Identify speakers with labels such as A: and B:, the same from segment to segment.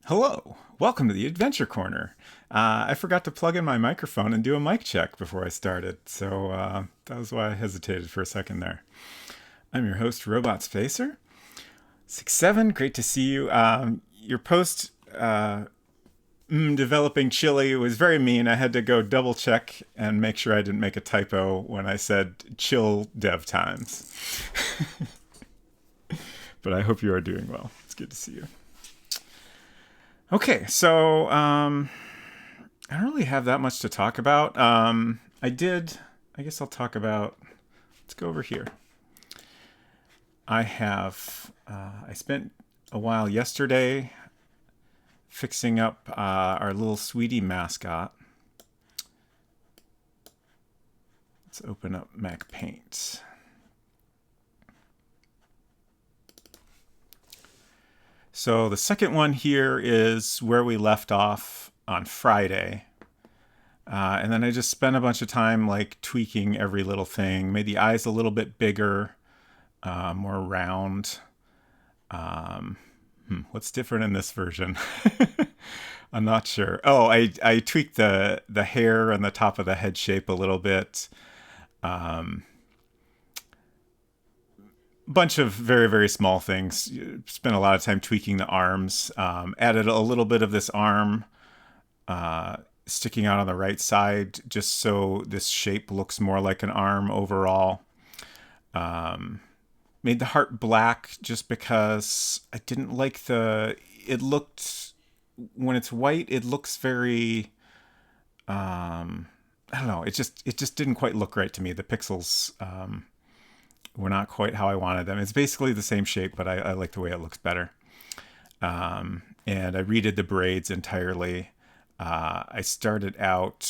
A: Hello, welcome to the Adventure Corner. I forgot to plug in my microphone and do a mic check before I started, so that was why I hesitated for a second there. I'm your host, Robot Spacer. 6-7, great to see you. Your post developing chili was very mean. I had to go double check and make sure I didn't make a typo when I said chill dev times. But I hope you are doing well. It's good to see you. Okay, so I don't really have that much to talk about. I guess I'll talk about, let's go over here. I spent a while yesterday fixing up our little sweetie mascot. Let's open up Mac Paint. So the second one here is where we left off on Friday. And then I just spent a bunch of time like tweaking every little thing, made the eyes a little bit bigger, more round. What's different in this version? I'm not sure. Oh, I tweaked the hair and the top of the head shape a little bit. Bunch of very, very small things. Spent a lot of time tweaking the arms. Added a little bit of this arm sticking out on the right side just so this shape looks more like an arm overall. Made the heart black just because I didn't like it looked, when it's white, it looks very, I don't know, it just didn't quite look right to me. The pixels were not quite how I wanted them. It's basically the same shape, but I like the way it looks better. And I redid the braids entirely. I started out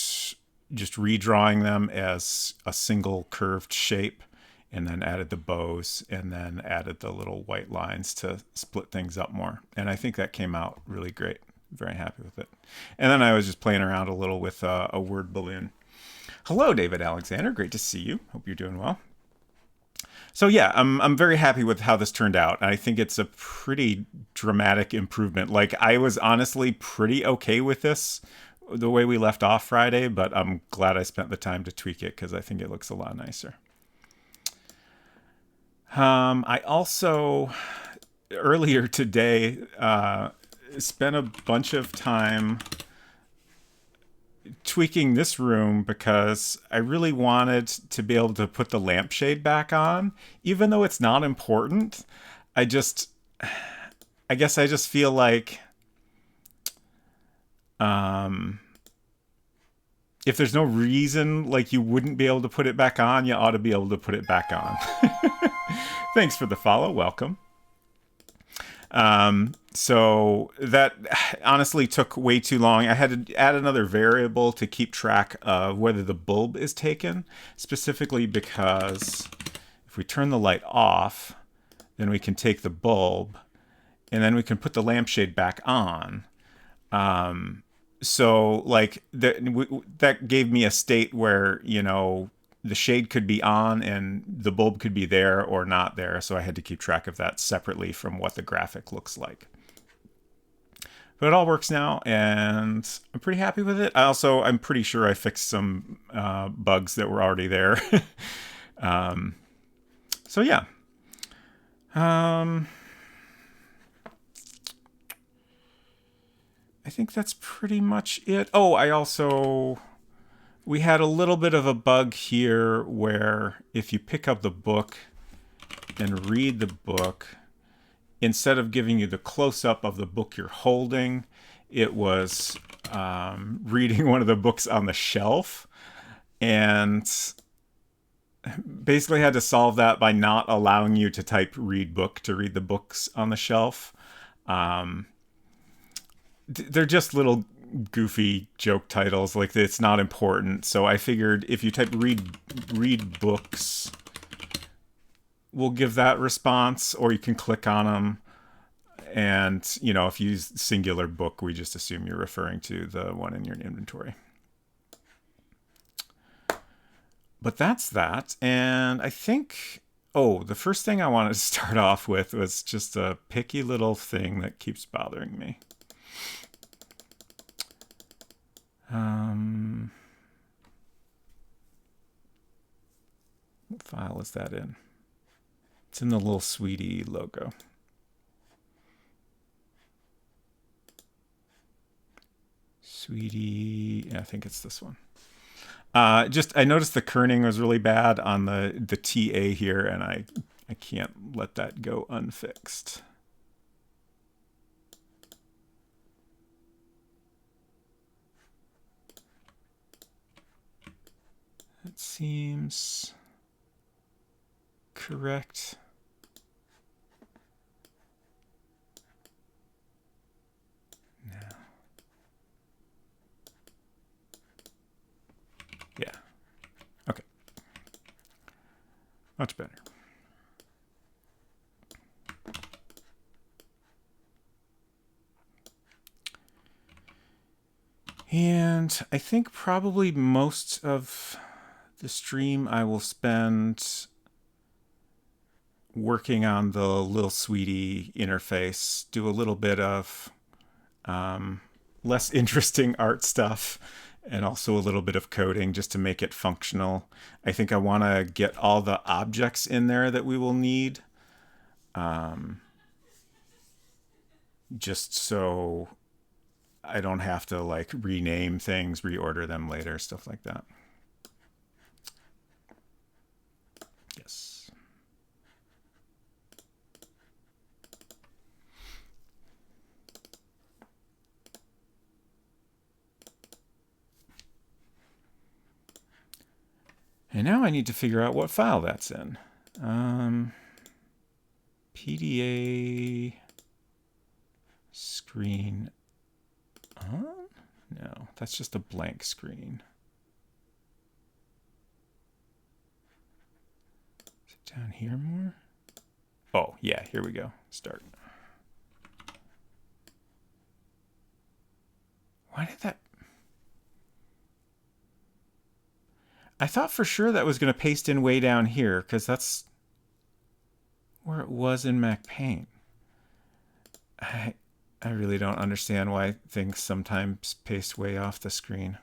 A: just redrawing them as a single curved shape, and then added the bows, and then added the little white lines to split things up more. And I think that came out really great. Very happy with it. And then I was just playing around a little with a word balloon. Hello, David Alexander. Great to see you. Hope you're doing well. So yeah, I'm very happy with how this turned out. I think it's a pretty dramatic improvement. Like, I was honestly pretty okay with this the way we left off Friday, but I'm glad I spent the time to tweak it because I think it looks a lot nicer. I also earlier today spent a bunch of time tweaking this room because I really wanted to be able to put the lampshade back on, even though it's not important. I just, I guess I just feel like, if there's no reason like you wouldn't be able to put it back on, you ought to be able to put it back on. Thanks for the follow. Welcome. So that honestly took way too long. I had to add another variable to keep track of whether the bulb is taken, specifically because if we turn the light off, then we can take the bulb and then we can put the lampshade back on. So like that gave me a state where, the shade could be on and the bulb could be there or not there. So I had to keep track of that separately from what the graphic looks like. But it all works now, and I'm pretty happy with it. I'm pretty sure I fixed some bugs that were already there. So yeah. I think that's pretty much it. Oh, we had a little bit of a bug here where if you pick up the book and read the book, instead of giving you the close-up of the book you're holding, it was reading one of the books on the shelf. And basically had to solve that by not allowing you to type read book to read the books on the shelf. They're just little goofy joke titles, like it's not important. So I figured if you type read books, we'll give that response, or you can click on them. And, if you use singular book, we just assume you're referring to the one in your inventory. But that's that. And I think, the first thing I wanted to start off with was just a picky little thing that keeps bothering me. What file is that in? It's in the little sweetie logo. Sweetie, I think it's this one. Just I noticed the kerning was really bad on the TA here, and I can't let that go unfixed. It seems correct. No. Yeah. Okay. Much better. And I think probably most of the stream I will spend working on the Lil Sweetie interface, do a little bit of less interesting art stuff, and also a little bit of coding just to make it functional. I think I want to get all the objects in there that we will need, just so I don't have to like rename things, reorder them later, stuff like that. Yes. And now I need to figure out what file that's in. PDA screen on? No, that's just a blank screen. Is it down here more? Oh, yeah, here we go. Start. Why did that... I thought for sure that was going to paste in way down here, because that's where it was in Mac Paint. I really don't understand why things sometimes paste way off the screen.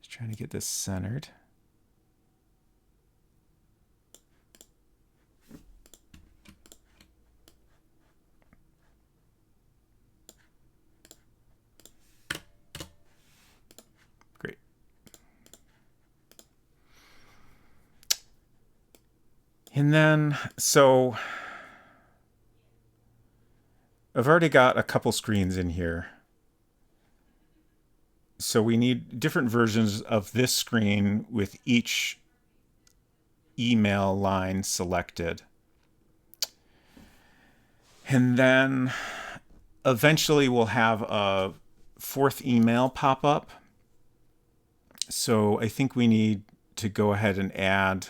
A: Just trying to get this centered. Great. And then, so I've already got a couple screens in here. So we need different versions of this screen with each email line selected. And then eventually we'll have a fourth email pop up. So I think we need to go ahead and add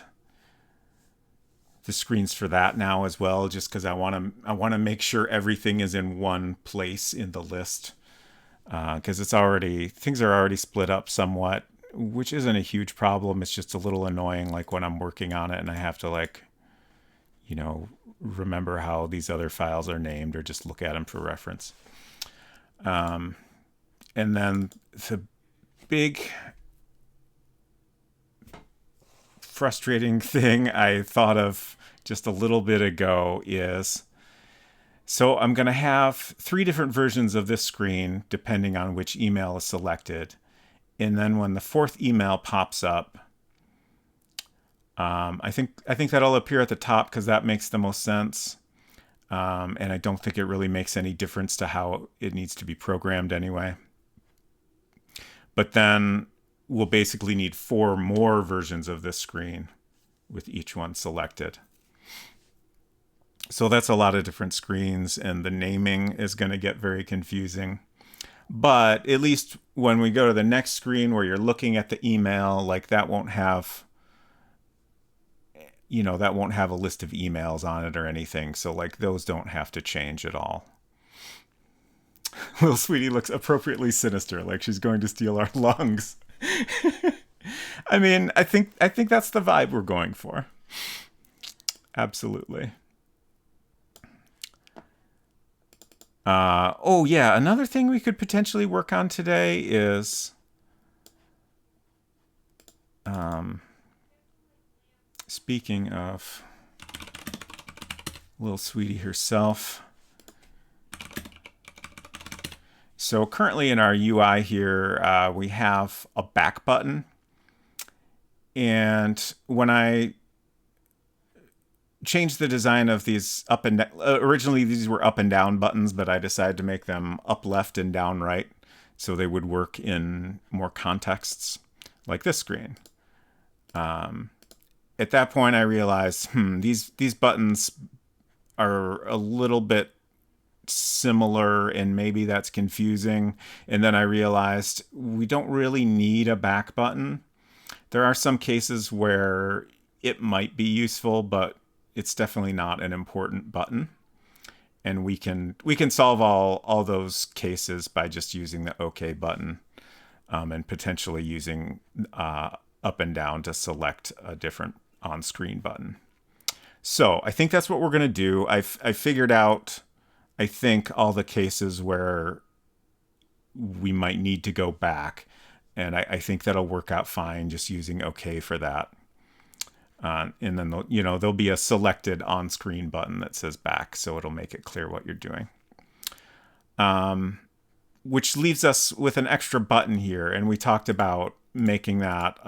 A: the screens for that now as well, just because I want to make sure everything is in one place in the list, because things are already split up somewhat, which isn't a huge problem. It's just a little annoying, like when I'm working on it and I have to remember how these other files are named or just look at them for reference. And then the big frustrating thing I thought of just a little bit ago is, so I'm going to have 3 different versions of this screen depending on which email is selected. And then when the 4th email pops up, I think that'll appear at the top because that makes the most sense. And I don't think it really makes any difference to how it needs to be programmed anyway. But then we'll basically need 4 more versions of this screen with each one selected. So that's a lot of different screens, and the naming is going to get very confusing. But at least when we go to the next screen where you're looking at the email, like that won't have a list of emails on it or anything. So like those don't have to change at all. Little Sweetie looks appropriately sinister, like she's going to steal our lungs. I mean, I think that's the vibe we're going for. Absolutely. Oh yeah, another thing we could potentially work on today is speaking of little sweetie herself. So currently in our UI here, we have a back button. And when I changed the design of these up and down, originally these were up and down buttons, but I decided to make them up left and down right so they would work in more contexts like this screen. At that point I realized these buttons are a little bit similar and maybe that's confusing. And then I realized we don't really need a back button. There are some cases where it might be useful, but it's definitely not an important button. And we can solve all those cases by just using the OK button, and potentially using up and down to select a different on-screen button. So I think that's what we're going to do. I figured out, I think, all the cases where we might need to go back. And I think that'll work out fine just using OK for that. And then, there'll be a selected on-screen button that says back, so it'll make it clear what you're doing. Which leaves us with an extra button here. And we talked about making that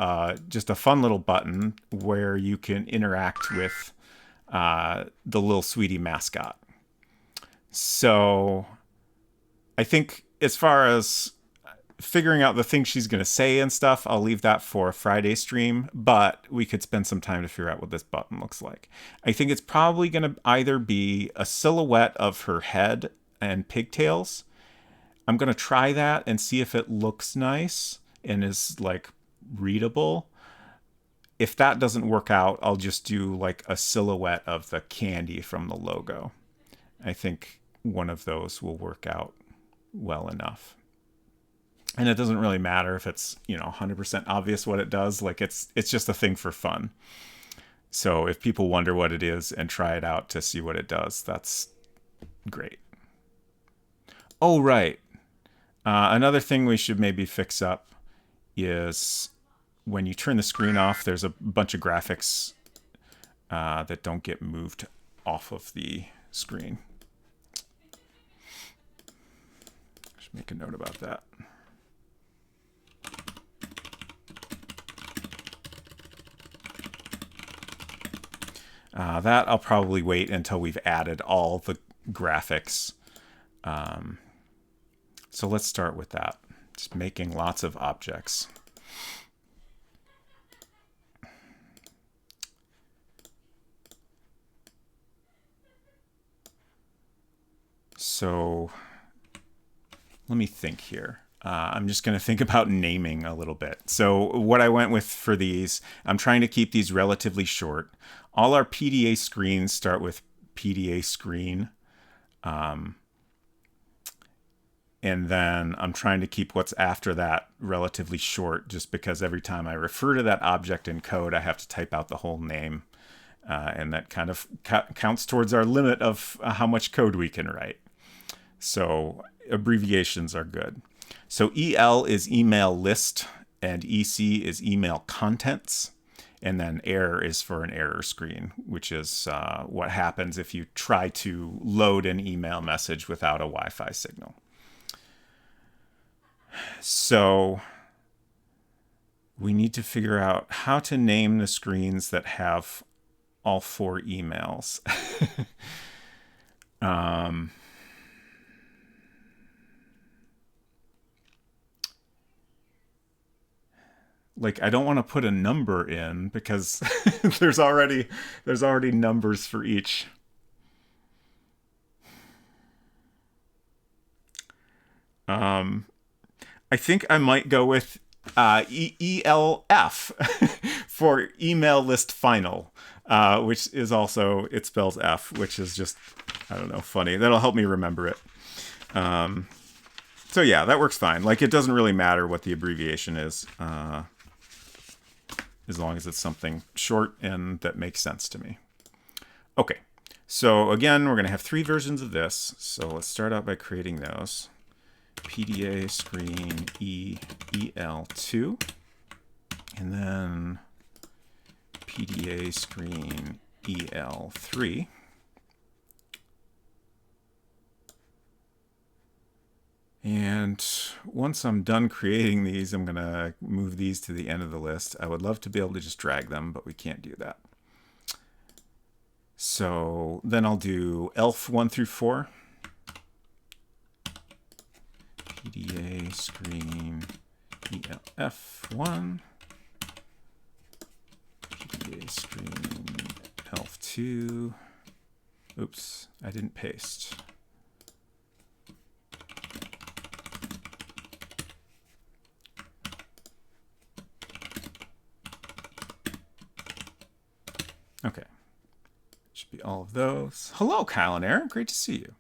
A: just a fun little button where you can interact with the little sweetie mascot. So I think as far as figuring out the things she's going to say and stuff, I'll leave that for a Friday stream, but we could spend some time to figure out what this button looks like. I think it's probably going to either be a silhouette of her head and pigtails. I'm going to try that and see if it looks nice and is like readable. If that doesn't work out, I'll just do like a silhouette of the candy from the logo. I think one of those will work out well enough. And it doesn't really matter if it's, 100% obvious what it does. Like it's just a thing for fun. So if people wonder what it is and try it out to see what it does, that's great. Oh, right. Another thing we should maybe fix up is when you turn the screen off, there's a bunch of graphics that don't get moved off of the screen. Should make a note about that. That I'll probably wait until we've added all the graphics. So let's start with that. Just making lots of objects. So let me think here. I'm just going to think about naming a little bit. So what I went with for these, I'm trying to keep these relatively short. All our PDA screens start with PDA screen. And then I'm trying to keep what's after that relatively short, just because every time I refer to that object in code, I have to type out the whole name. And that kind of counts towards our limit of how much code we can write. So abbreviations are good. So EL is email list and EC is email contents. And then error is for an error screen, which is what happens if you try to load an email message without a Wi-Fi signal. So we need to figure out how to name the screens that have all 4 emails. Like I don't want to put a number in because there's already numbers for each. I think I might go with ELF for email list final, which is also, it spells F, which is just, I don't know, funny. That'll help me remember it. So yeah, that works fine. Like it doesn't really matter what the abbreviation is, as long as it's something short and that makes sense to me. Okay, so again, we're going to have 3 versions of this. So let's start out by creating those. PDA screen EL2, and then PDA screen EL3. And once I'm done creating these, I'm going to move these to the end of the list. I would love to be able to just drag them, but we can't do that. So then I'll do ELF 1 through 4. PDA screen ELF1. PDA screen ELF2. Oops, I didn't paste. Okay. Should be all of those. Hello, Kyle and Aaron. Great to see you.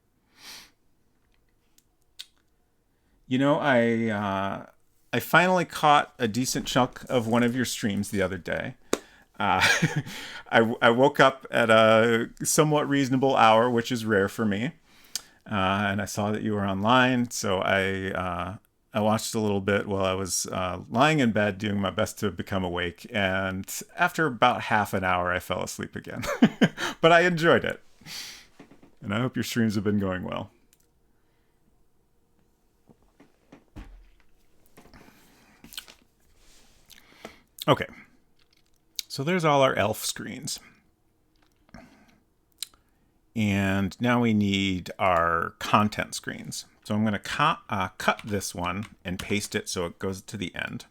A: You know, I finally caught a decent chunk of one of your streams the other day. I woke up at a somewhat reasonable hour, which is rare for me, and I saw that you were online, so I watched a little bit while I was lying in bed doing my best to become awake, and after about half an hour, I fell asleep again. But I enjoyed it, and I hope your streams have been going well. Okay, so there's all our ELF screens. And now we need our content screens. So I'm going to cut this one and paste it so it goes to the end.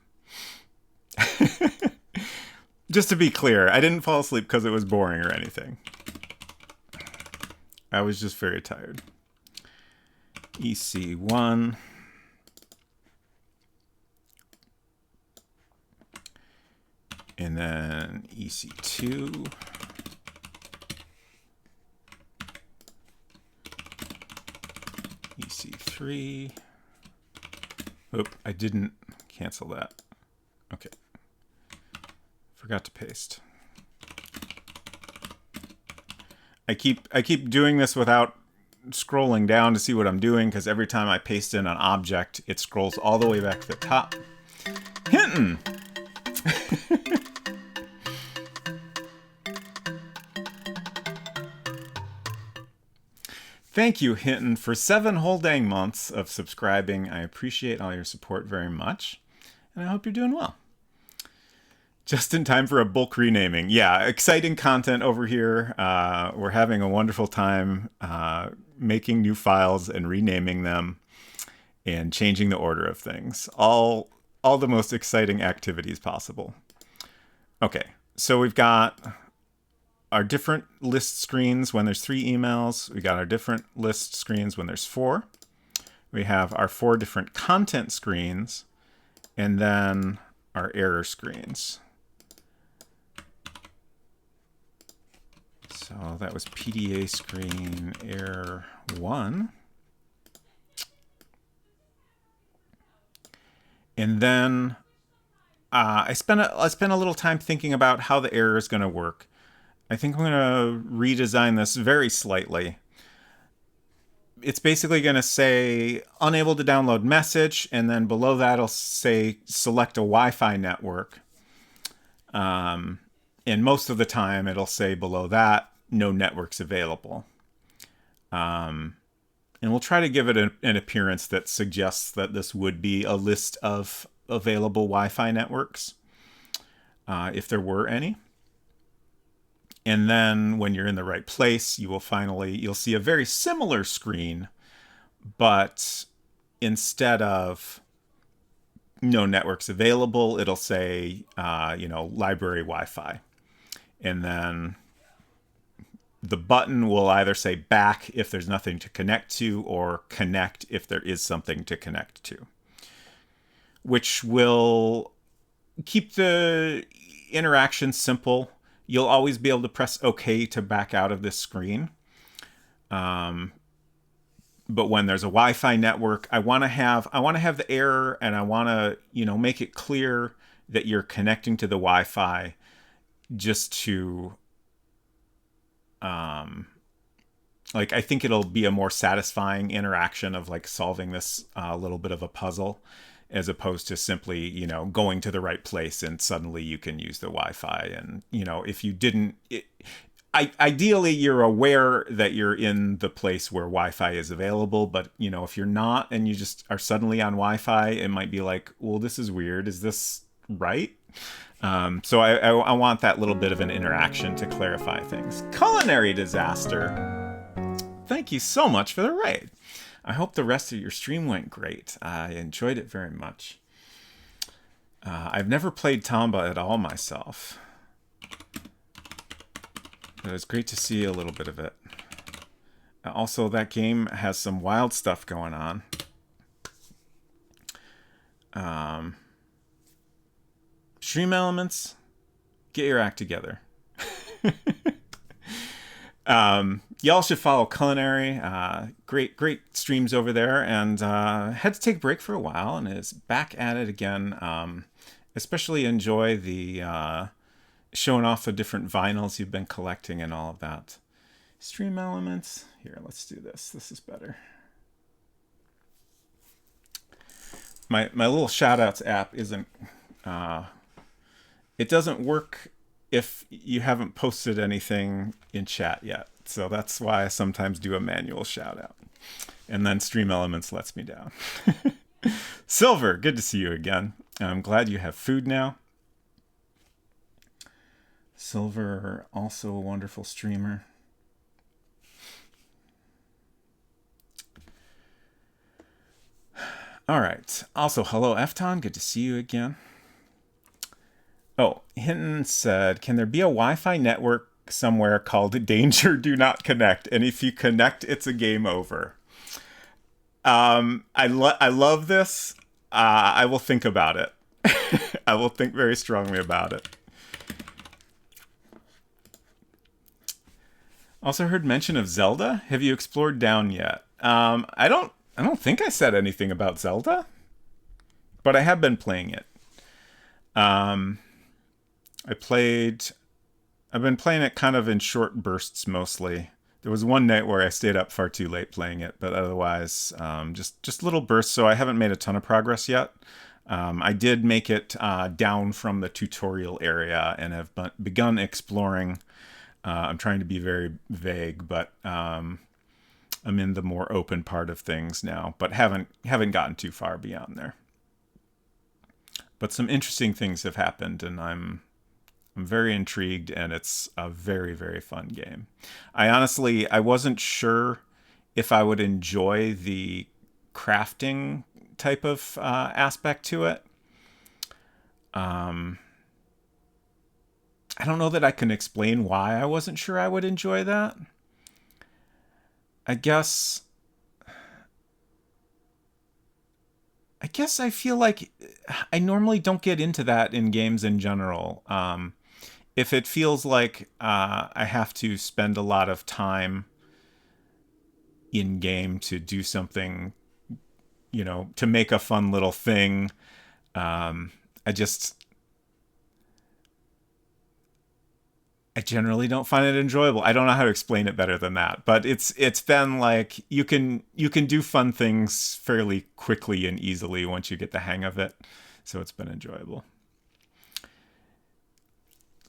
A: Just to be clear, I didn't fall asleep because it was boring or anything. I was just very tired. EC1. And then EC2. EC3. Oop, I didn't cancel that. Okay. Forgot to paste. I keep doing this without scrolling down to see what I'm doing, because every time I paste in an object, it scrolls all the way back to the top. Hinton! Thank you, Hinton, for 7 whole dang months of subscribing. I appreciate all your support very much, and I hope you're doing well. Just in time for a bulk renaming. Yeah, exciting content over here. We're having a wonderful time making new files and renaming them and changing the order of things. All the most exciting activities possible. Okay, so we've got our different list screens when there's 3 emails. We got our different list screens when there's 4. We have our 4 different content screens, and then our error screens. So that was PDA screen error 1. And then I spent a little time thinking about how the error is going to work. I think I'm going to redesign this very slightly. It's basically going to say unable to download message, and then below that it'll say select a Wi-Fi network. And most of the time it'll say below that no networks available. And we'll try to give it an appearance that suggests that this would be a list of available Wi-Fi networks, if there were any. And then when you're in the right place, you'll see a very similar screen, but instead of no networks available, it'll say, library Wi-Fi. And then the button will either say back if there's nothing to connect to, or connect if there is something to connect to, which will keep the interaction simple. You'll always be able to press OK to back out of this screen. But when there's a Wi-Fi network, I want to have the error, and I want to, make it clear that you're connecting to the Wi-Fi, just to like I think it'll be a more satisfying interaction of like solving this little bit of a puzzle, as opposed to simply, going to the right place and suddenly you can use the Wi-Fi. And if you didn't, ideally you're aware that you're in the place where Wi-Fi is available, but if you're not and you just are suddenly on Wi-Fi, it might be like, well, this is weird. Is this right? So I want that little bit of an interaction to clarify things. Culinary Disaster, thank you so much for the raid. I hope the rest of your stream went great. I enjoyed it very much. I've never played Tomba at all myself. But it was great to see a little bit of it. Also, that game has some wild stuff going on. Stream Elements, get your act together. Y'all should follow Culinary. Great streams over there. And had to take a break for a while and is back at it again. Especially enjoy the showing off the different vinyls you've been collecting and all of that. Stream Elements. Here, let's do this. This is better. My little shoutouts app isn't... it doesn't work if you haven't posted anything in chat yet. So that's why I sometimes do a manual shout out. And then Stream Elements lets me down. Silver, good to see you again. I'm glad you have food now. Silver, also a wonderful streamer. All right. Also, hello, Efton. Good to see you again. Oh, Hinton said, can there be a Wi-Fi network somewhere called Danger Do Not Connect? And if you connect, it's a game over. I love this. I will think about it. I will think very strongly about it. Also heard mention of Zelda. Have you explored down yet? I don't think I said anything about Zelda, but I have been playing it. I've been playing it kind of in short bursts mostly. There was one night where I stayed up far too late playing it, but otherwise, just little bursts. So I haven't made a ton of progress yet. I did make it down from the tutorial area and have begun exploring. I'm trying to be very vague, but I'm in the more open part of things now, but haven't gotten too far beyond there. But some interesting things have happened, and I'm very intrigued, and it's a very, very fun game. I wasn't sure if I would enjoy the crafting type of aspect to it. I don't know that I can explain why I wasn't sure I would enjoy that. I guess I feel like I normally don't get into that in games in general. If it feels like I have to spend a lot of time in game to do something, to make a fun little thing, I generally don't find it enjoyable. I don't know how to explain it better than that, but it's been like you can do fun things fairly quickly and easily once you get the hang of it. So it's been enjoyable.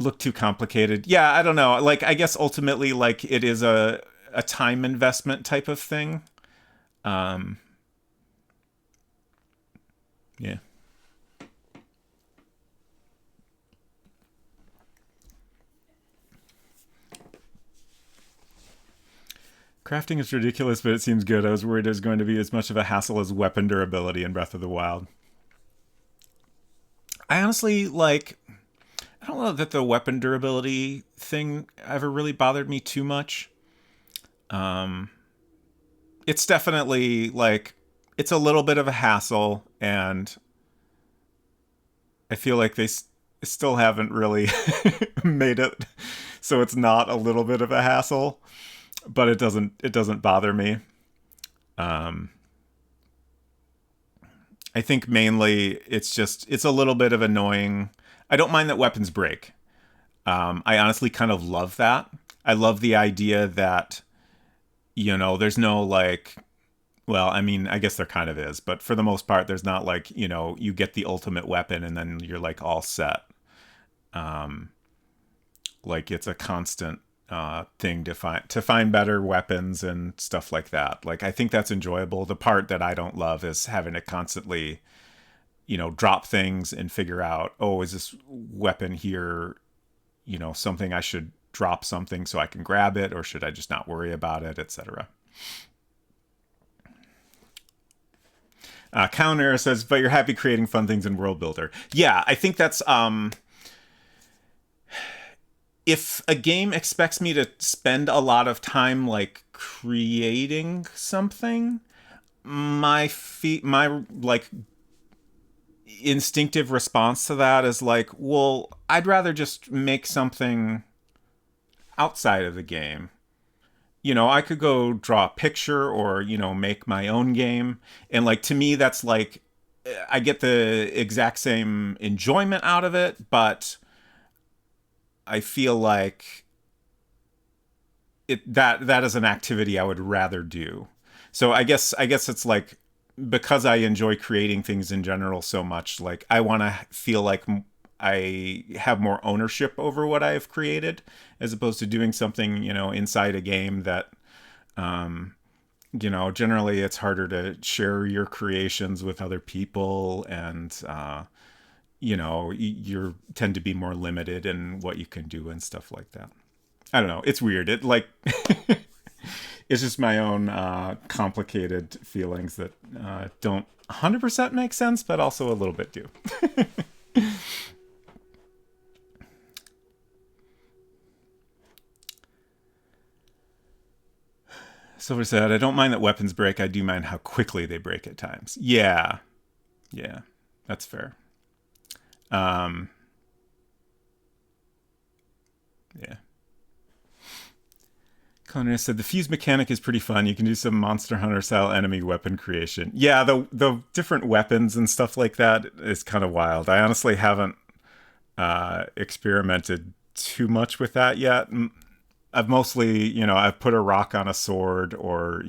A: Look too complicated. Yeah, I don't know. Like, I guess ultimately, like, it is a time investment type of thing. Yeah. Crafting is ridiculous, but it seems good. I was worried it was going to be as much of a hassle as weapon durability in Breath of the Wild. I honestly, I don't know that the weapon durability thing ever really bothered me too much. It's definitely, it's a little bit of a hassle, and I feel like they still haven't really made it so it's not a little bit of a hassle. But it doesn't bother me. I think mainly it's a little bit of annoying. I don't mind that weapons break. I honestly kind of love that. I love the idea that, there's no like, well, I mean, I guess there kind of is, but for the most part, there's not like, you get the ultimate weapon and then you're like all set. Like it's a constant thing to find better weapons and stuff like that. Like I think that's enjoyable. The part that I don't love is having to constantly, drop things and figure out, oh, is this weapon here, something I should drop something so I can grab it, or should I just not worry about it, etc. Counter says, but you're happy creating fun things in World Builder. Yeah, I think that's if a game expects me to spend a lot of time like creating something, my like instinctive response to that is like, well, I'd rather just make something outside of the game. I could go draw a picture or, make my own game. And like to me that's like I get the exact same enjoyment out of it, but I feel like that is an activity I would rather do. So I guess it's like because I enjoy creating things in general so much, like I want to feel like I have more ownership over what I've created as opposed to doing something, inside a game that generally it's harder to share your creations with other people and you tend to be more limited in what you can do and stuff like that. I don't know. It's weird. It like it's just my own complicated feelings that don't 100% make sense, but also a little bit do. Silver said, I don't mind that weapons break. I do mind how quickly they break at times. Yeah. Yeah. That's fair. Um, yeah. Connor said the fuse mechanic is pretty fun. You can do some Monster Hunter style enemy weapon creation. Yeah, the different weapons and stuff like that is kind of wild. I honestly haven't experimented too much with that yet. I've mostly, I've put a rock on a sword or,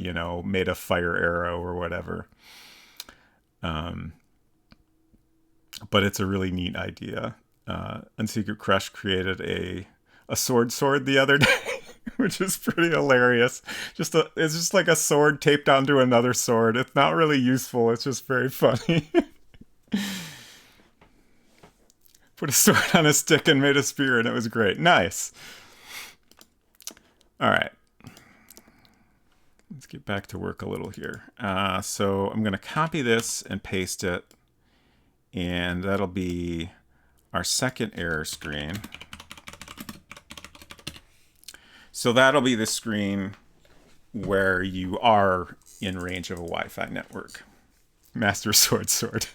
A: made a fire arrow or whatever. But it's a really neat idea. Unsecret Crush created a sword the other day, which is pretty hilarious. It's just like a sword taped onto another sword. It's not really useful. It's just very funny. Put a sword on a stick and made a spear, and it was great. Nice. All right. Let's get back to work a little here. So I'm going to copy this and paste it, and that'll be our second error screen. So that'll be the screen where you are in range of a Wi-Fi network. Master sword.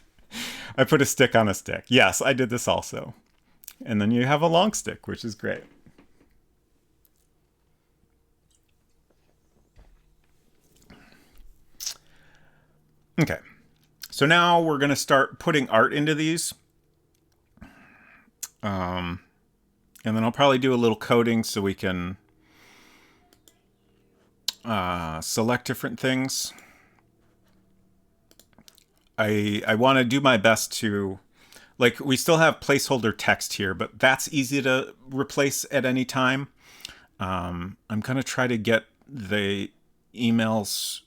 A: I put a stick on a stick. Yes, I did this also. And then you have a long stick, which is great. Okay. So now we're going to start putting art into these. And then I'll probably do a little coding so we can select different things. I want to do my best to, like, we still have placeholder text here, but that's easy to replace at any time. I'm going to try to get the emails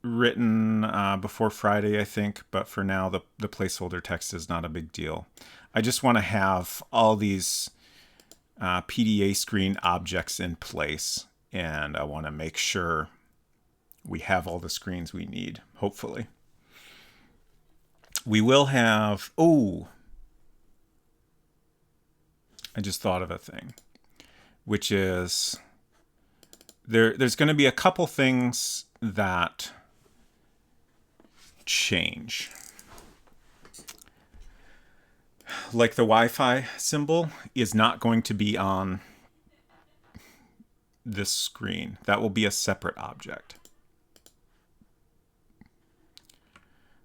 A: written before Friday, I think, but for now the placeholder text is not a big deal. I just want to have all these PDA screen objects in place, and I want to make sure we have all the screens we need, hopefully. We will have, I just thought of a thing, which is there's going to be a couple things that change. Like the Wi-Fi symbol is not going to be on this screen. That will be a separate object.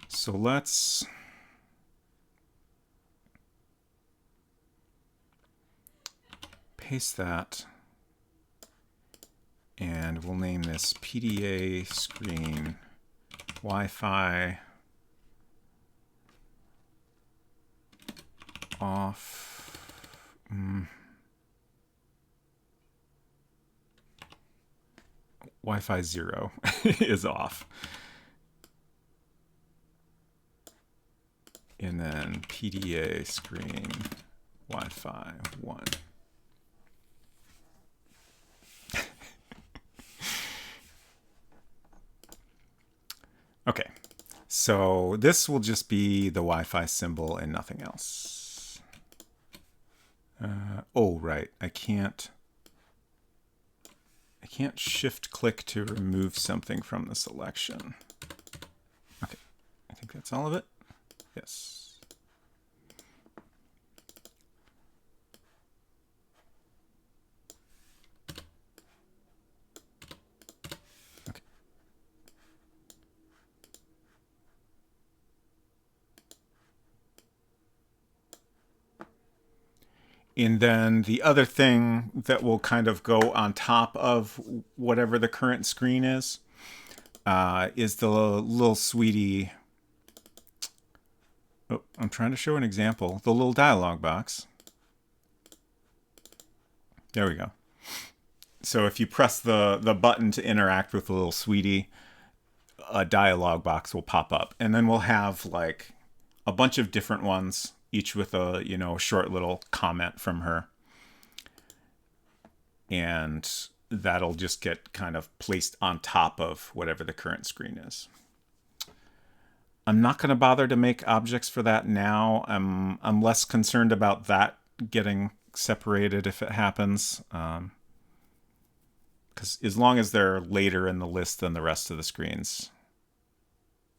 A: So let's paste that And we'll name this PDA screen Wi-Fi off. Wi-Fi 0 is off. And then PDA screen Wi-Fi 1. Okay, so this will just be the Wi-Fi symbol and nothing else. Oh, right, I can't shift click to remove something from the selection. Okay, I think that's all of it. Yes. Okay. And then the other thing that will kind of go on top of whatever the current screen is the little sweetie. Oh, I'm trying to show an example. The little dialog box. There we go. So if you press the button to interact with the little sweetie, a dialog box will pop up. And then we'll have like a bunch of different ones, each with a, short little comment from her. And that'll just get kind of placed on top of whatever the current screen is. I'm not going to bother to make objects for that now. I'm less concerned about that getting separated if it happens. Because as long as they're later in the list than the rest of the screens,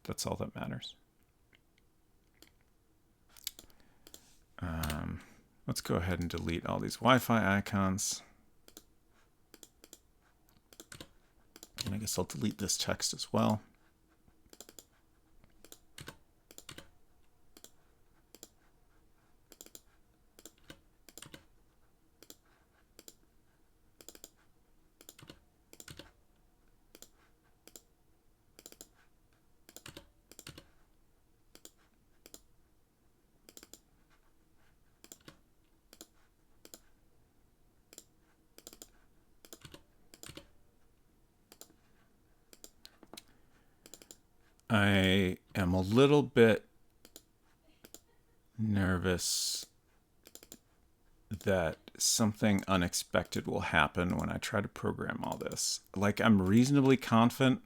A: that's all that matters. Let's go ahead and delete all these Wi-Fi icons. And I guess I'll delete this text as well. I am a little bit nervous that something unexpected will happen when I try to program all this. Like, I'm reasonably confident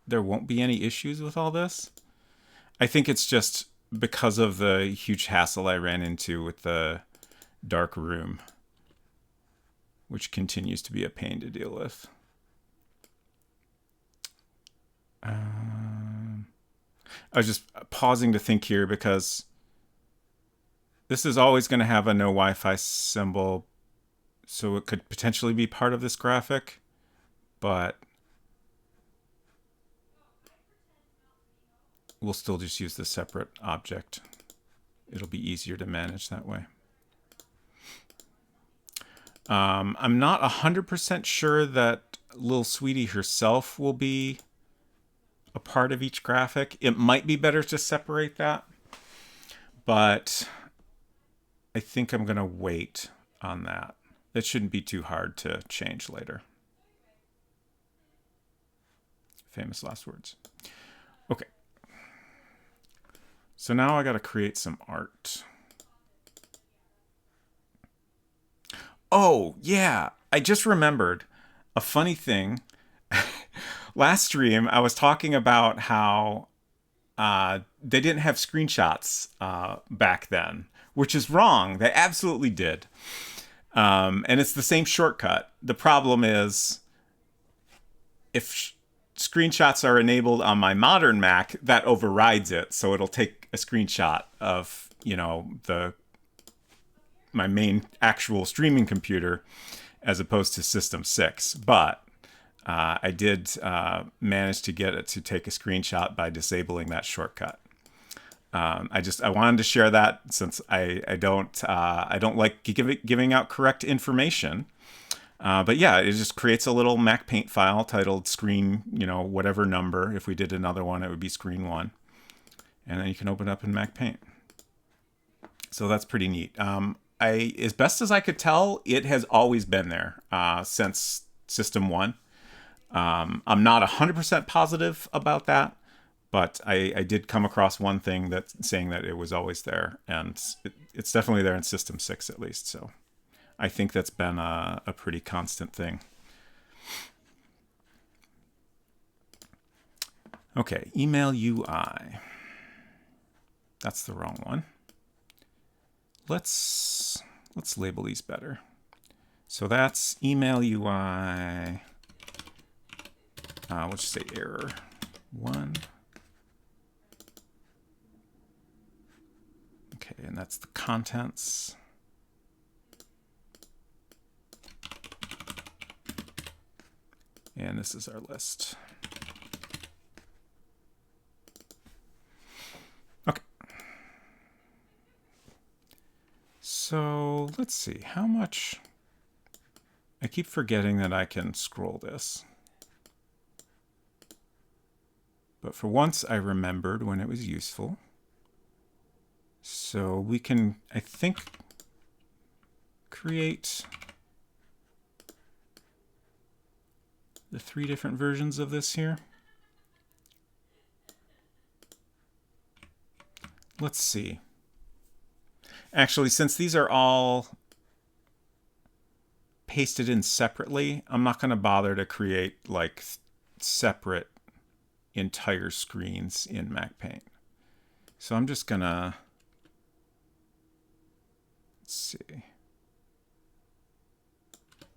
A: there won't be any issues with all this. I think it's just because of the huge hassle I ran into with the dark room, which continues to be a pain to deal with. I was just pausing to think here because this is always going to have a no Wi-Fi symbol, so it could potentially be part of this graphic, but we'll still just use the separate object. It'll be easier to manage that way. I'm not 100% sure that Lil Sweetie herself will be a part of each graphic. It might be better to separate that, but I think I'm going to wait on that. It shouldn't be too hard to change later. Famous last words. Okay. So now I got to create some art. Oh, yeah. I just remembered a funny thing. Last stream, I was talking about how they didn't have screenshots back then, which is wrong. They absolutely did. And it's the same shortcut. The problem is if screenshots are enabled on my modern Mac, that overrides it. So it'll take a screenshot of, my main actual streaming computer as opposed to System 6. But I did manage to get it to take a screenshot by disabling that shortcut. I wanted to share that since I don't like giving out correct information. But yeah, it just creates a little Mac Paint file titled screen, whatever number. If we did another one, it would be screen 1. And then you can open it up in Mac Paint. So that's pretty neat. As best as I could tell, it has always been there since System 1. I'm not 100% positive about that, but I did come across one thing that's saying that it was always there, and it's definitely there in System 6 at least. So I think that's been a pretty constant thing. Okay, email UI. That's the wrong one. Let's label these better. So that's email UI. We'll just say error 1. Okay, and that's the contents. And this is our list. Okay. So let's see, how much? I keep forgetting that I can scroll this. But for once, I remembered when it was useful. So we can, I think, create the 3 different versions of this here. Let's see. Actually, since these are all pasted in separately, I'm not going to bother to create like separate entire screens in Mac Paint. So I'm just gonna, let's see.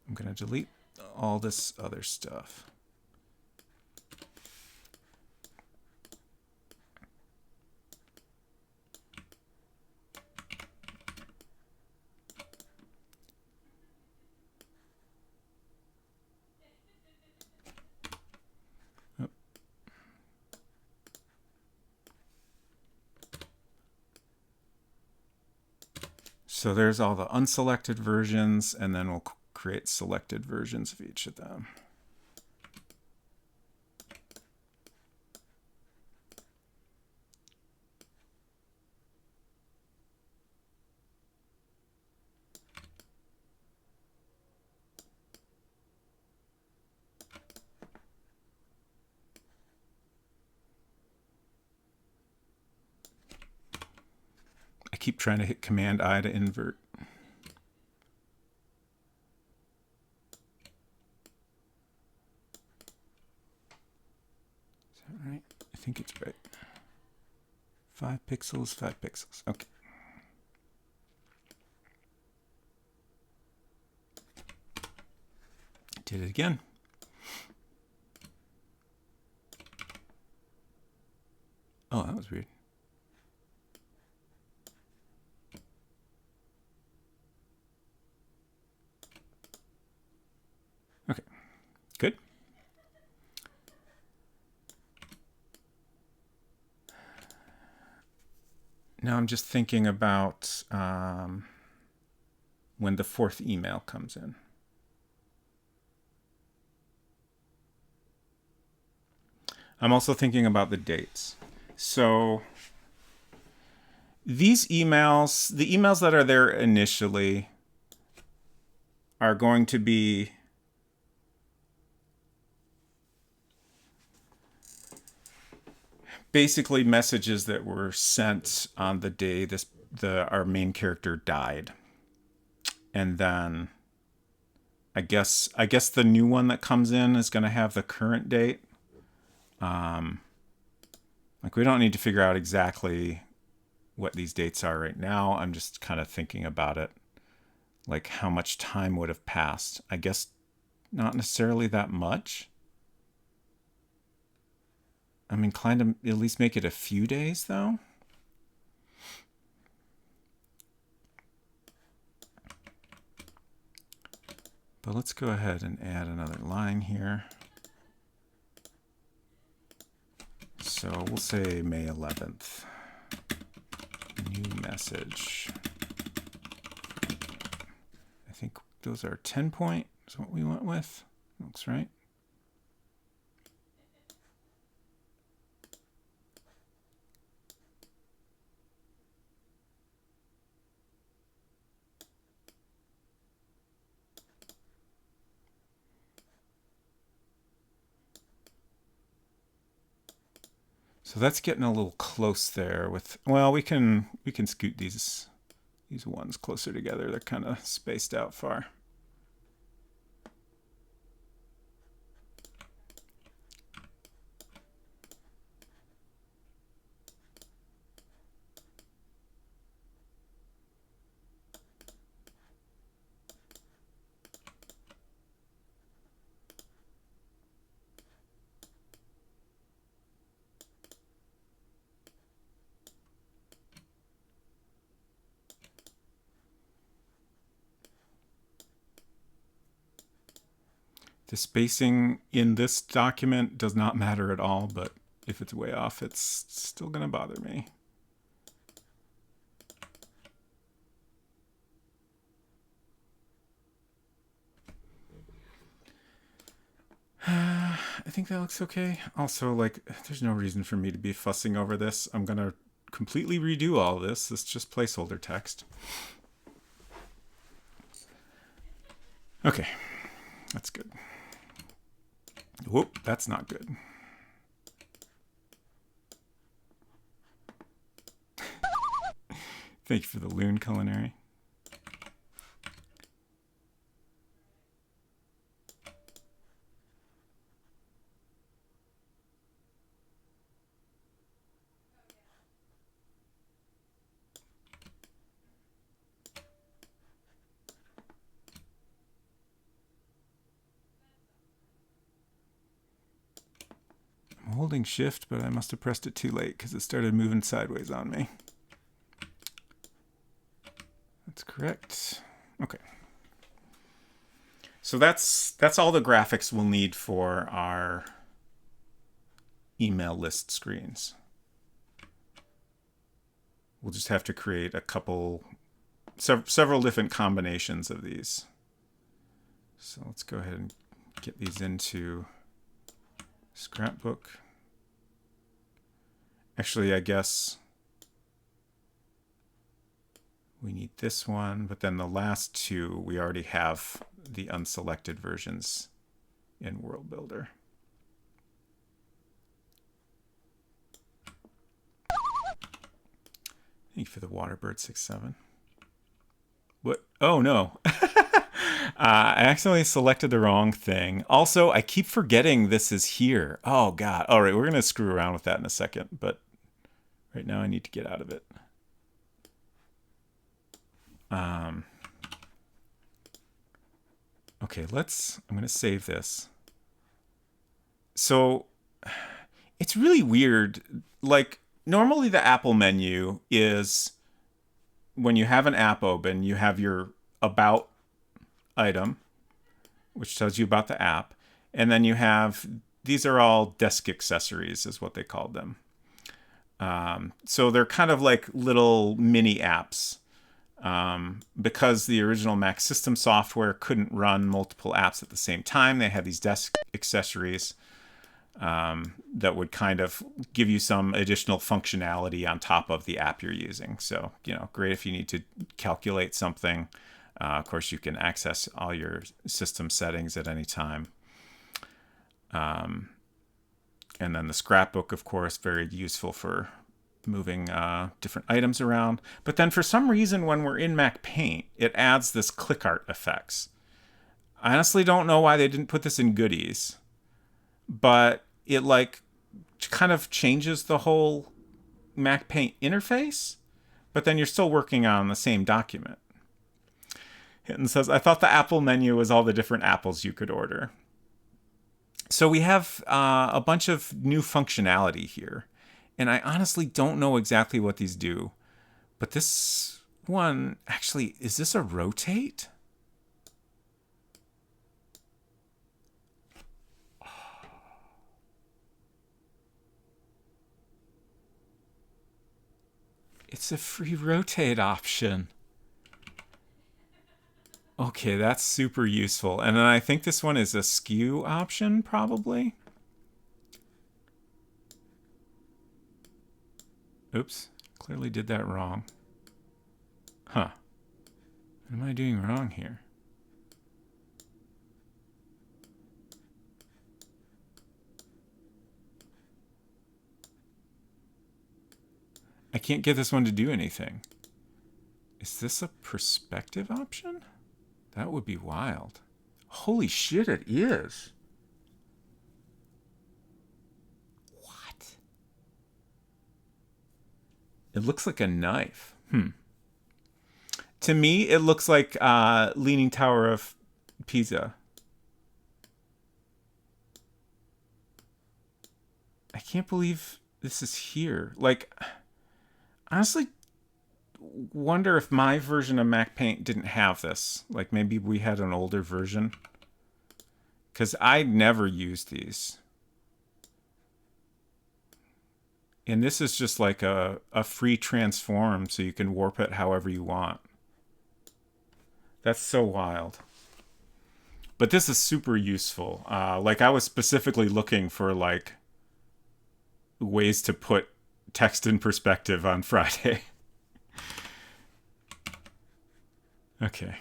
A: I'm gonna delete all this other stuff. So there's all the unselected versions, and then we'll create selected versions of each of them. I keep trying to hit Command I to invert. Is that right? I think it's right. 5 pixels, 5 pixels. Okay. Did it again. Oh, that was weird. Okay, good. Now I'm just thinking about when the 4th email comes in. I'm also thinking about the dates. So these emails, the emails that are there initially, are going to be basically messages that were sent on the day our main character died. And then I guess the new one that comes in is going to have the current date. Like, we don't need to figure out exactly what these dates are right now. I'm just kind of thinking about it, like how much time would have passed. I guess not necessarily that much. I'm inclined to at least make it a few days, though. But let's go ahead and add another line here. So we'll say May 11th. New message. I think those are 10 point. is what we went with. Looks right. So that's getting a little close there with, well, we can scoot these ones closer together. They're kind of spaced out far. The spacing in this document does not matter at all, but if it's way off, it's still going to bother me. I think that looks okay. Also, like, there's no reason for me to be fussing over this. I'm going to completely redo all this. It's just placeholder text. Okay, that's good. Whoop, that's not good. Thank you for the Loon Culinary. I'm holding shift, but I must have pressed it too late because it started moving sideways on me. That's correct. Okay. So that's all the graphics we'll need for our email list screens. We'll just have to create a couple, several different combinations of these. So let's go ahead and get these into Scrapbook. Actually, I guess we need this one, but then the last two, we already have the unselected versions in World Builder. Thank you for the Waterbird 67. What? Oh, no. I accidentally selected the wrong thing. Also, I keep forgetting this is here. Oh, God. All right, we're going to screw around with that in a second, but right now I need to get out of it. Okay, I'm going to save this. So it's really weird. Like, normally the Apple menu is when you have an app open, you have your About item, which tells you about the app. And then you have, these are all desk accessories is what they called them. So they're kind of like little mini apps. Because the original Mac system software couldn't run multiple apps at the same time, they had these desk accessories that would kind of give you some additional functionality on top of the app you're using. So, great if you need to calculate something. Of course, you can access all your system settings at any time. And then the Scrapbook, of course, very useful for moving different items around. But then for some reason, when we're in Mac Paint, it adds this click art effects. I honestly don't know why they didn't put this in goodies, but it like kind of changes the whole Mac Paint interface, but then you're still working on the same document. Hinton says, I thought the Apple menu was all the different apples you could order. So we have a bunch of new functionality here. And I honestly don't know exactly what these do. But this one, actually, is this a rotate? It's a free rotate option. Oh Okay, that's super useful. And then I think this one is a skew option, probably. Oops, clearly did that wrong. Huh. What am I doing wrong here? I can't get this one to do anything. Is this a perspective option? That would be wild. Holy shit, it is. What? It looks like a knife. To me, it looks like Leaning Tower of Pisa. I can't believe this is here. Like, honestly, wonder if my version of Mac Paint didn't have this. Like, maybe we had an older version. Because I never used these. And this is just like a free transform, so you can warp it however you want. That's so wild. But this is super useful. Like, I was specifically looking for, like, ways to put text in perspective on Friday. Okay.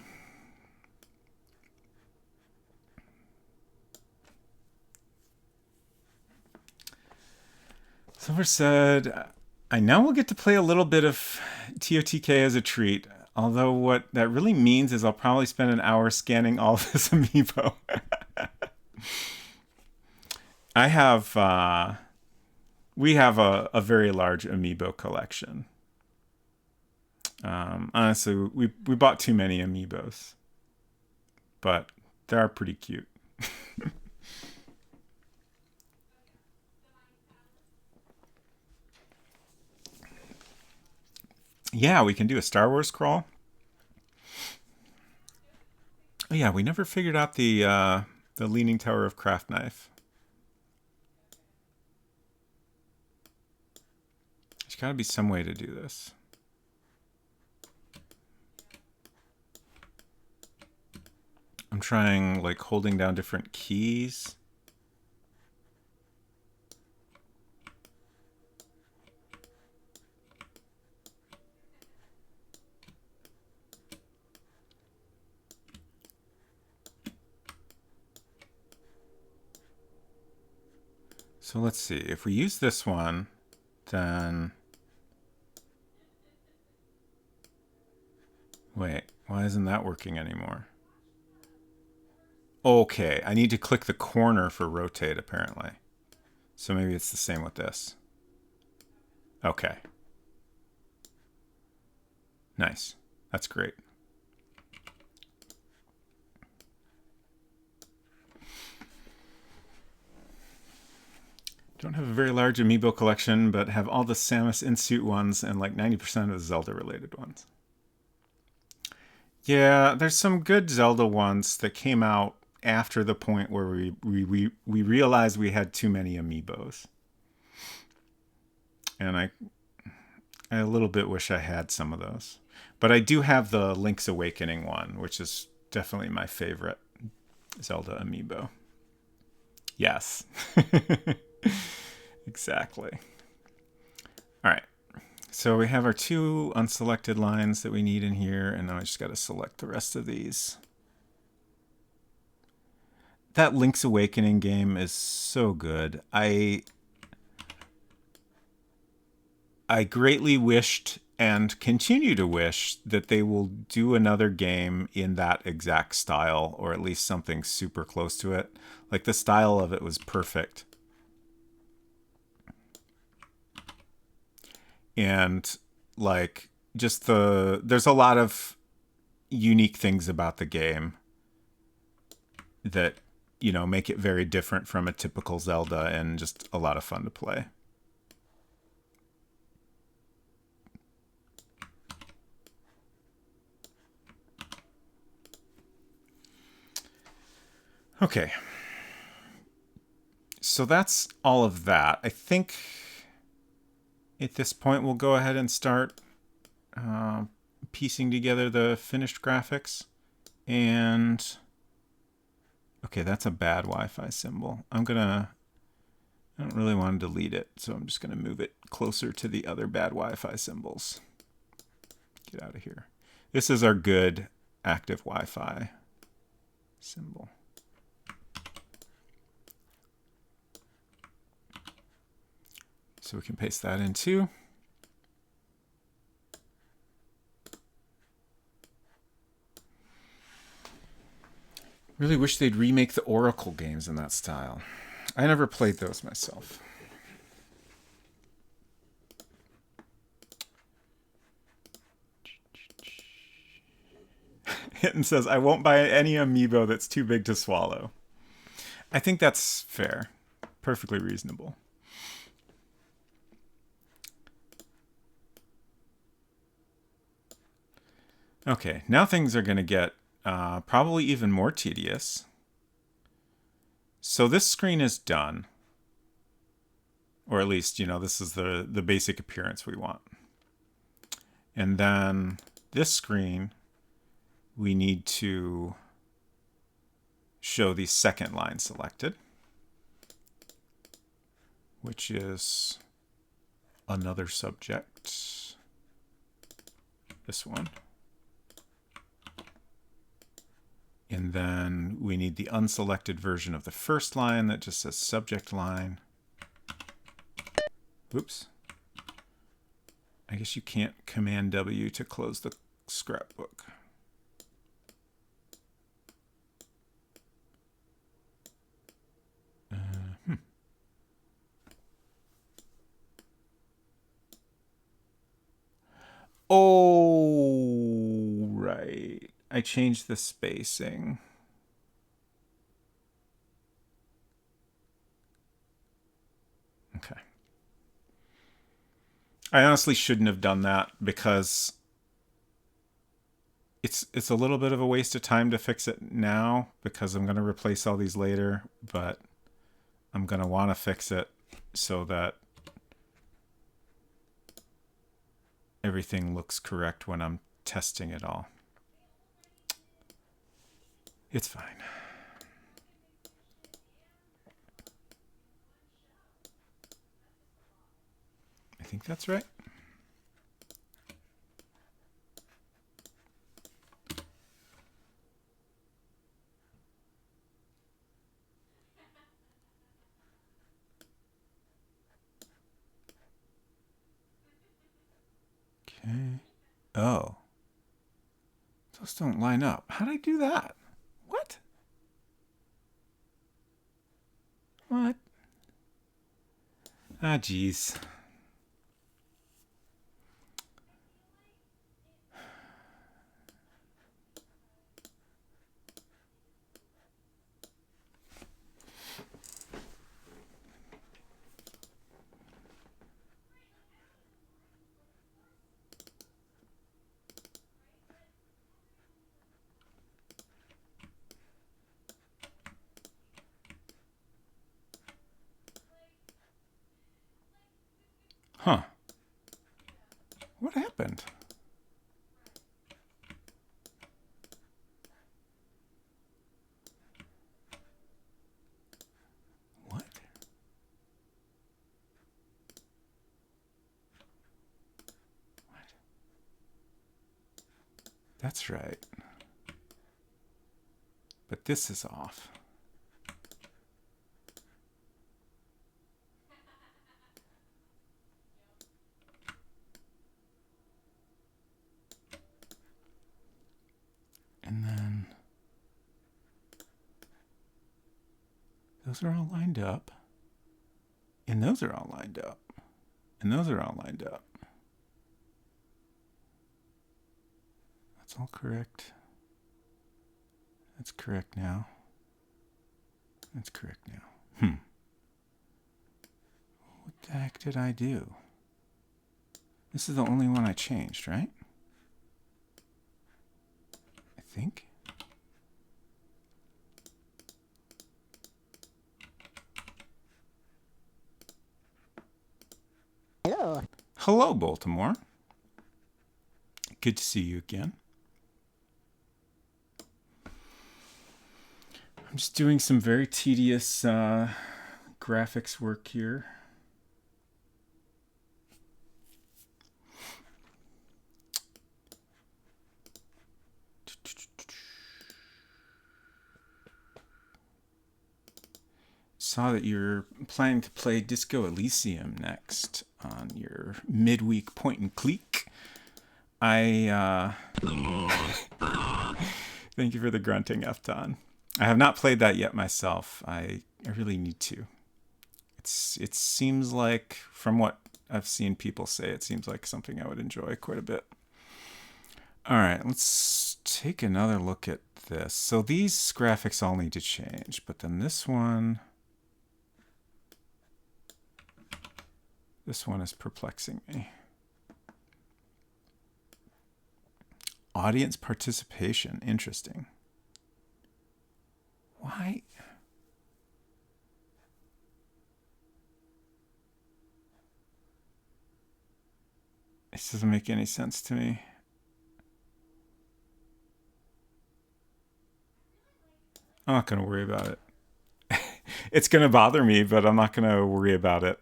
A: Silver said, I know we'll get to play a little bit of TOTK as a treat, although what that really means is I'll probably spend an hour scanning all of this amiibo. I have, we have a very large amiibo collection. Honestly, we bought too many amiibos, but they are pretty cute. Yeah, we can do a Star Wars crawl. Oh, yeah, we never figured out the Leaning Tower of Craft Knife. There's got to be some way to do this. I'm trying, like, holding down different keys. So let's see. If we use this one, then... Wait, why isn't that working anymore? Okay, I need to click the corner for rotate, apparently. So maybe it's the same with this. Okay. Nice. That's great. Don't have a very large amiibo collection, but have all the Samus in-suit ones and like 90% of the Zelda-related ones. Yeah, there's some good Zelda ones that came out after the point where we realized we had too many amiibos. And I a little bit wish I had some of those. But I do have the Link's Awakening one, which is definitely my favorite Zelda amiibo. Yes. Exactly. All right. So we have our two unselected lines that we need in here, and now I just got to select the rest of these. That Link's Awakening game is so good. I greatly wished and continue to wish that they will do another game in that exact style, or at least something super close to it. Like, the style of it was perfect. And like, just there's a lot of unique things about the game that, you know, make it very different from a typical Zelda and just a lot of fun to play. Okay. So that's all of that. I think at this point we'll go ahead and start piecing together the finished graphics. And okay, that's a bad Wi-Fi symbol. I don't really want to delete it, so I'm just gonna move it closer to the other bad Wi-Fi symbols. Get out of here. This is our good active Wi-Fi symbol. So we can paste that in too. Really wish they'd remake the Oracle games in that style. I never played those myself. Hinton says, I won't buy any amiibo that's too big to swallow. I think that's fair. Perfectly reasonable. Okay, now things are going to get probably even more tedious. So this screen is done. Or at least, this is the basic appearance we want. And then this screen, we need to show the second line selected, which is another subject. This one. And then we need the unselected version of the first line that just says subject line. Oops. I guess you can't Command W to close the scrapbook. Oh, right. I changed the spacing. Okay. I honestly shouldn't have done that because it's a little bit of a waste of time to fix it now because I'm going to replace all these later, but I'm going to want to fix it so that everything looks correct when I'm testing it all. It's fine. I think that's right. Okay. Oh. Those don't line up. How'd I do that? What? What? Ah, geez. Huh. What happened? What? What? That's right. But this is off. And then those are all lined up. And those are all lined up. And those are all lined up. That's all correct. That's correct now. That's correct now. What the heck did I do? This is the only one I changed, right? I think.
B: Hello.
A: Hello, Baltimore. Good to see you again. I'm just doing some very tedious graphics work here. Saw that you're planning to play Disco Elysium next on your midweek point and click. I thank you for the grunting, Efton. I have not played that yet myself. I really need to. It seems like, from what I've seen people say, it seems like something I would enjoy quite a bit. All right, let's take another look at this. So these graphics all need to change, but then this one is perplexing me. Audience participation, interesting. Why? This doesn't make any sense to me. I'm not going to worry about it. It's going to bother me, but I'm not going to worry about it.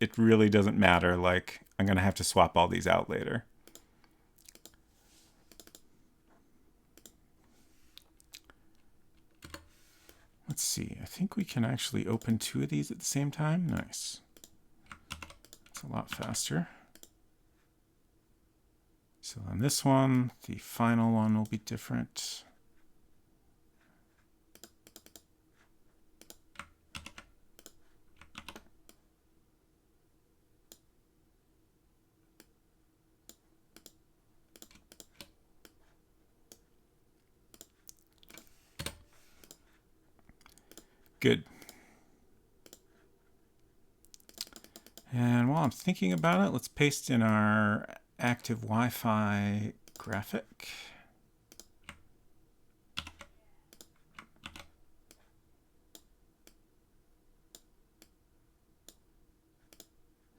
A: It really doesn't matter. Like, I'm going to have to swap all these out later. Let's see. I think we can actually open two of these at the same time. Nice. It's a lot faster. So on this one, the final one will be different. Good. And while I'm thinking about it, let's paste in our active Wi-Fi graphic. I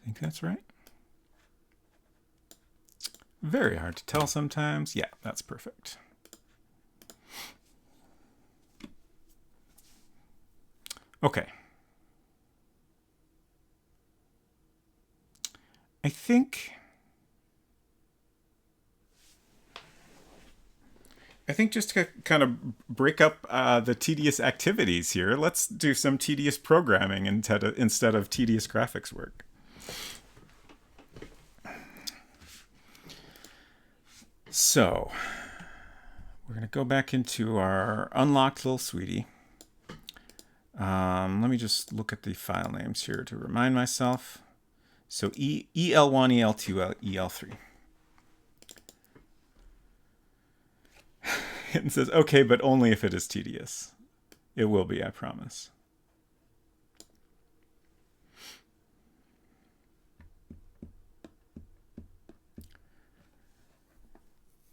A: think that's right. Very hard to tell sometimes. Yeah, that's perfect. Okay. I think just to kind of break up the tedious activities here, let's do some tedious programming instead of tedious graphics work. So we're going to go back into our unlocked little sweetie. Let me just look at the file names here to remind myself. So EL1, EL2, EL3. It says, okay, but only if it is tedious. It will be, I promise.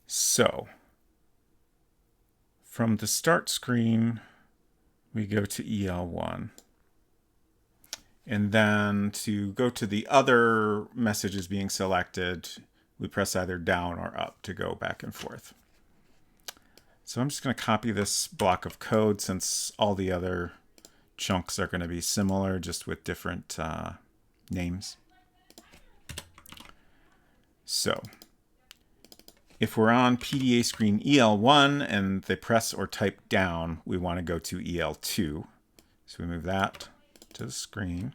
A: So, from the start screen, we go to EL1. And then to go to the other messages being selected, we press either down or up to go back and forth. So I'm just going to copy this block of code since all the other chunks are going to be similar, just with different names. So if we're on PDA screen EL1 and they press or type down, we want to go to EL2. So we move that to the screen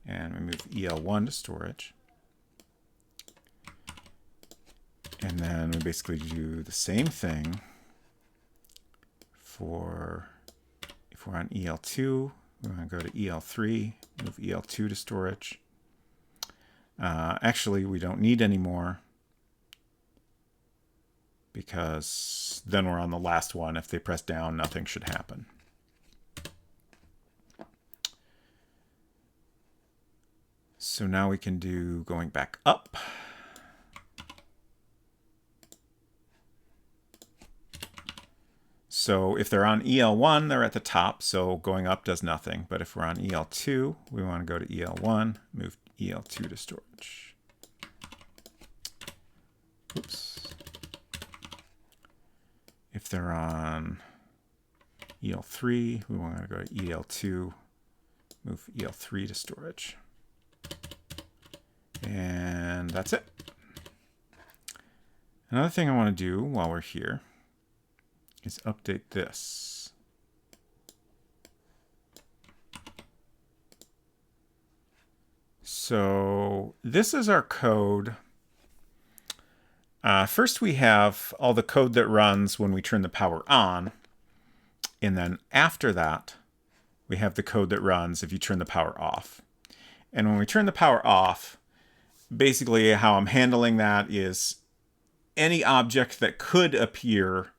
A: and we move EL1 to storage. And then we basically do the same thing for, if we're on EL2, we want to go to EL3, move EL2 to storage. Actually, we don't need any more because then we're on the last one. If they press down, nothing should happen. So now we can do going back up. So if they're on EL1, they're at the top, so going up does nothing. But if we're on EL2, we want to go to EL1, move EL2 to storage. Oops. If they're on EL3. We want to go to EL2. Move EL3 to storage. And that's it. Another thing I want to do while we're here is update this. So this is our code. First we have all the code that runs when we turn the power on. And then after that, we have the code that runs if you turn the power off. And when we turn the power off, basically how I'm handling that is any object that could appear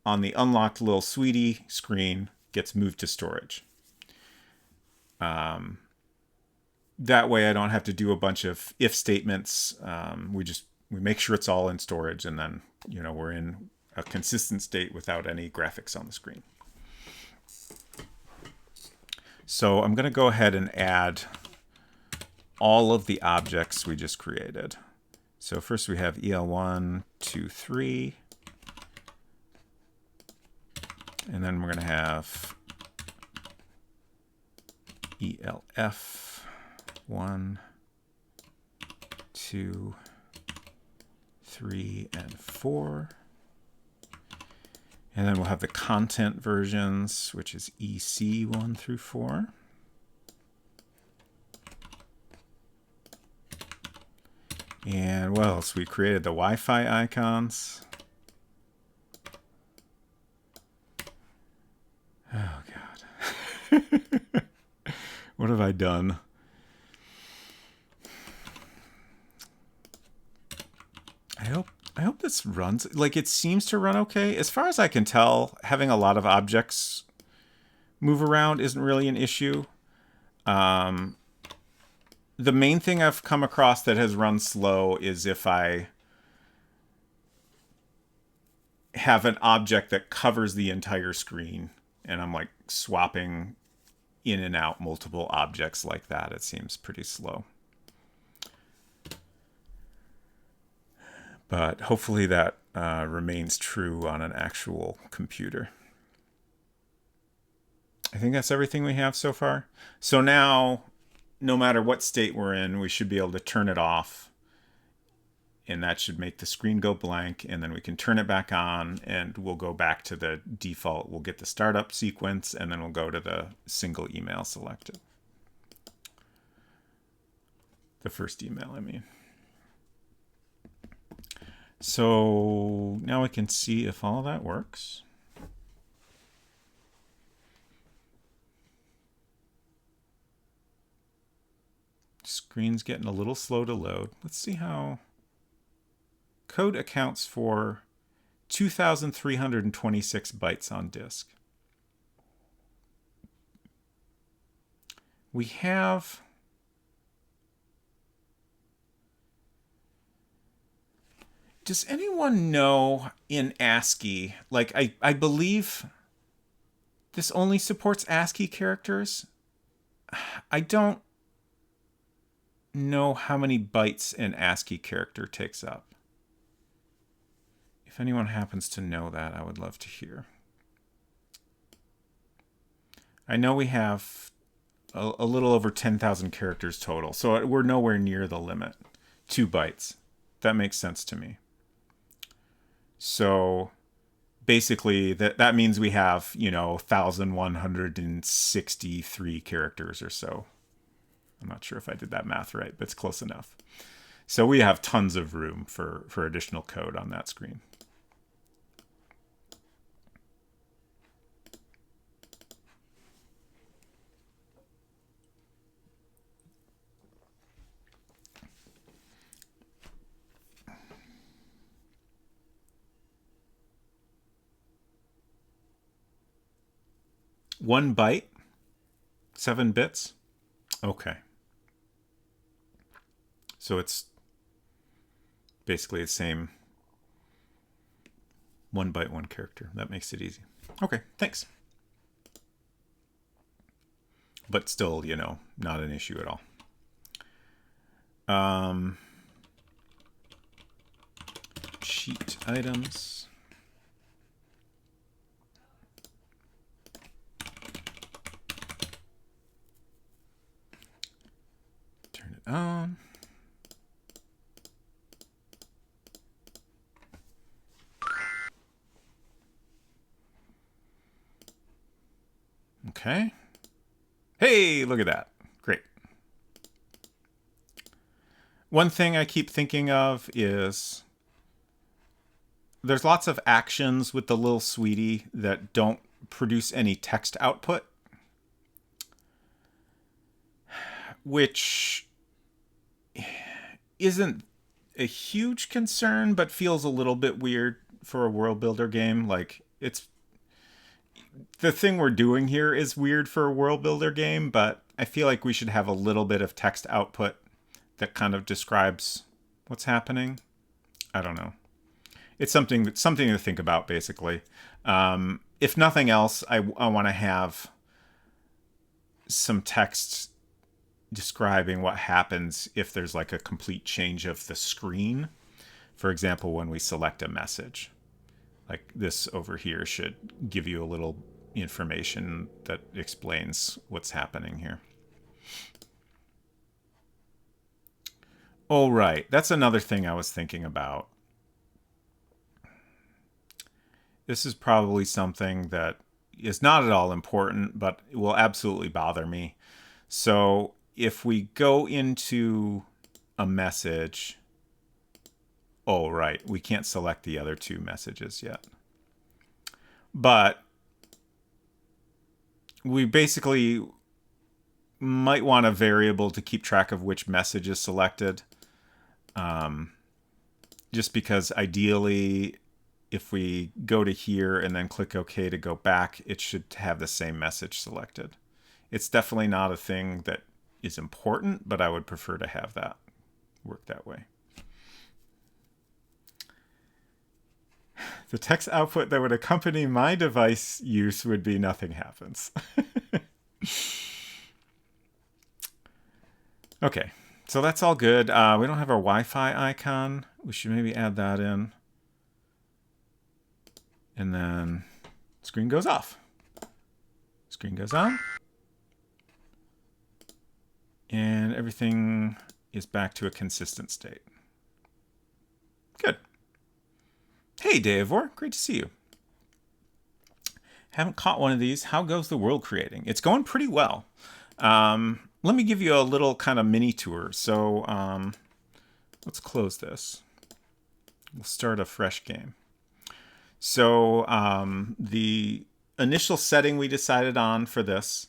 A: on the unlocked little sweetie screen gets moved to storage. That way I don't have to do a bunch of if statements. We make sure it's all in storage, and then we're in a consistent state without any graphics on the screen. So I'm going to go ahead and add all of the objects we just created. So first we have EL1, 2, 3. And then we're going to have ELF, 1, 2, 3, and 4. And then we'll have the content versions, which is EC 1 through 4. And what else? We created the Wi-Fi icons. Oh, God. What have I done? I hope this runs. Like, it seems to run okay. As far as I can tell, having a lot of objects move around isn't really an issue. The main thing I've come across that has run slow is if I have an object that covers the entire screen and I'm like swapping in and out multiple objects like that. It seems pretty slow. But hopefully that remains true on an actual computer. I think that's everything we have so far. So now, no matter what state we're in, we should be able to turn it off. And that should make the screen go blank. And then we can turn it back on and we'll go back to the default. We'll get the startup sequence and then we'll go to the single email selected. The first email, I mean. So now we can see if all of that works. Screen's getting a little slow to load. Let's see how code accounts for 2,326 bytes on disk. We have does anyone know in ASCII, like I believe this only supports ASCII characters. I don't know how many bytes an ASCII character takes up. If anyone happens to know that, I would love to hear. I know we have a little over 10,000 characters total, so we're nowhere near the limit. 2 bytes. That makes sense to me. So basically that means we have, 1,163 characters or so. I'm not sure if I did that math right, but it's close enough. So we have tons of room for additional code on that screen. One byte, 7 bits. Okay. So it's basically the same 1 byte, 1 character. That makes it easy. Okay, thanks. But still, not an issue at all. Sheet items. Okay. Hey, look at that. Great. One thing I keep thinking of is there's lots of actions with the little sweetie that don't produce any text output, which isn't a huge concern, but feels a little bit weird for a world builder game. Like, it's the thing we're doing here is weird for a world builder game, but I feel like we should have a little bit of text output that kind of describes what's happening. I don't know. It's something to think about, basically. If nothing else, I want to have some text describing what happens if there's like a complete change of the screen. For example, when we select a message. Like this over here should give you a little information that explains what's happening here. Oh, right. That's another thing I was thinking about. This is probably something that is not at all important, but it will absolutely bother me. So if we go into a message, oh, right, we can't select the other two messages yet. But we basically might want a variable to keep track of which message is selected. Just because ideally, if we go to here and then click OK to go back, it should have the same message selected. It's definitely not a thing that is important, but I would prefer to have that work that way. The text output that would accompany my device use would be nothing happens. Okay, so that's all good. We don't have our Wi-Fi icon. We should maybe add that in. And then screen goes off. Screen goes on. And everything is back to a consistent state. Good. Hey, Davor. Great to see you. Haven't caught one of these. How goes the world creating? It's going pretty well. Let me give you a little kind of mini tour. So let's close this. We'll start a fresh game. So the initial setting we decided on for this,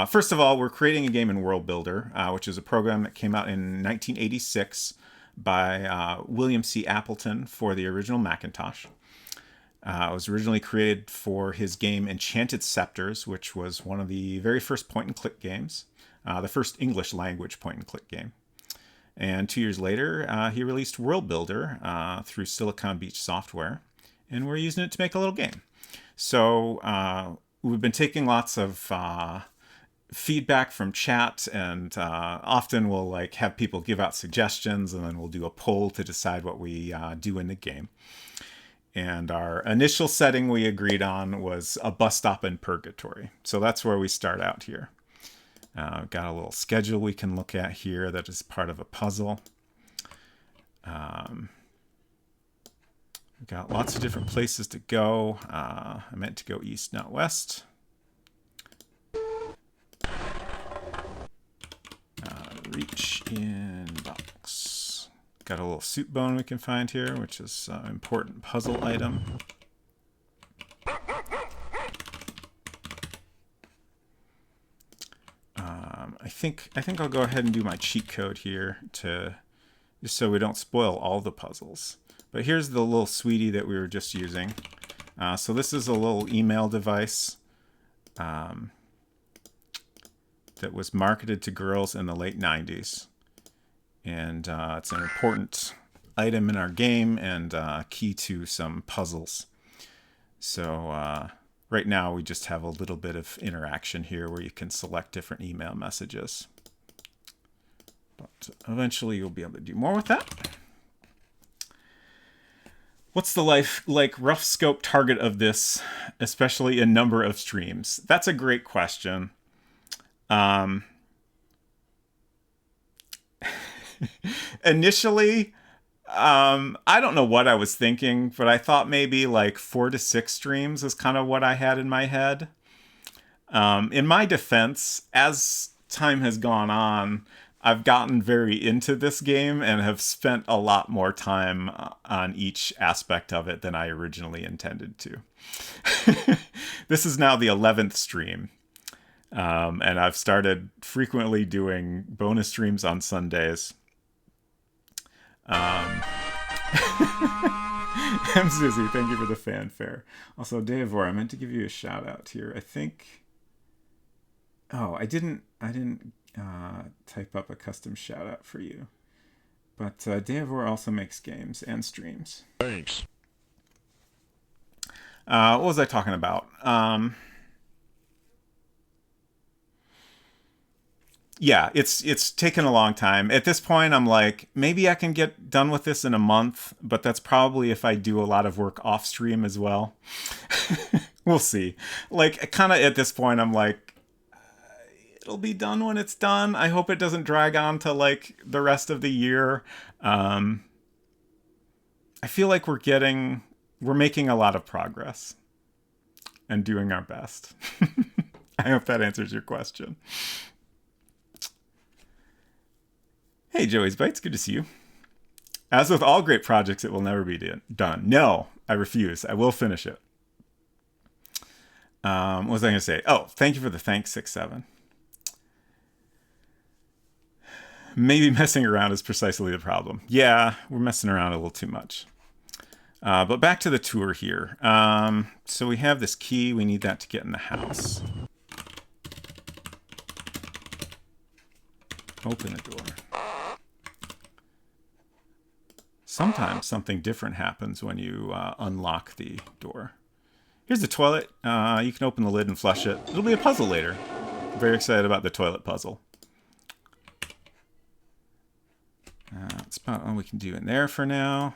A: first of all, we're creating a game in World Builder, which is a program that came out in 1986 by William C. Appleton for the original Macintosh. It was originally created for his game Enchanted Scepters, which was one of the very first point-and-click games, the first English language point-and-click game. And 2 years later, he released World Builder through Silicon Beach Software, and we're using it to make a little game. So we've been taking lots of feedback from chat, and often we'll like have people give out suggestions, and then we'll do a poll to decide what we do in the game. And our initial setting we agreed on was a bus stop in Purgatory. So that's where we start out here. Got a little schedule we can look at here that is part of a puzzle. We've got lots of different places to go. I meant to go east, not west. Reach in box. Got a little soup bone we can find here, which is an important puzzle item. I think I'll go ahead and do my cheat code here to just so we don't spoil all the puzzles. But here's the little sweetie that we were just using. So this is a little email device that was marketed to girls in the late 90s. And it's an important item in our game and key to some puzzles. So right now we just have a little bit of interaction here where you can select different email messages. But eventually you'll be able to do more with that. What's the rough scope target of this, especially in number of streams? That's a great question. Initially, I don't know what I was thinking, but I thought maybe like 4 to 6 streams is kind of what I had in my head. In my defense, as time has gone on, I've gotten very into this game and have spent a lot more time on each aspect of it than I originally intended to. This is now the 11th stream, and I've started frequently doing bonus streams on Sundays. M. Zizzy, thank you for the fanfare. Also, Deivor, I meant to give you a shout out here. I think. Oh, I didn't type up a custom shout out for you. But Deivor also makes games and streams.
B: Thanks.
A: What was I talking about? Yeah, it's taken a long time. At this point, I'm like, maybe I can get done with this in a month, but that's probably if I do a lot of work off stream as well. We'll see. Like, kind of at this point, I'm like, it'll be done when it's done. I hope it doesn't drag on to like the rest of the year. I feel like we're making a lot of progress and doing our best. I hope that answers your question. Hey, Joey's Bites, good to see you. As with all great projects, it will never be done. No, I refuse. I will finish it. What was I going to say? Oh, thank you for the thanks, 6-7. Maybe messing around is precisely the problem. Yeah, we're messing around a little too much. But back to the tour here. So we have this key. We need that to get in the house. Open the door. Sometimes something different happens when you unlock the door. Here's the toilet. You can open the lid and flush it. It'll be a puzzle later. I'm very excited about the toilet puzzle. That's about all we can do in there for now.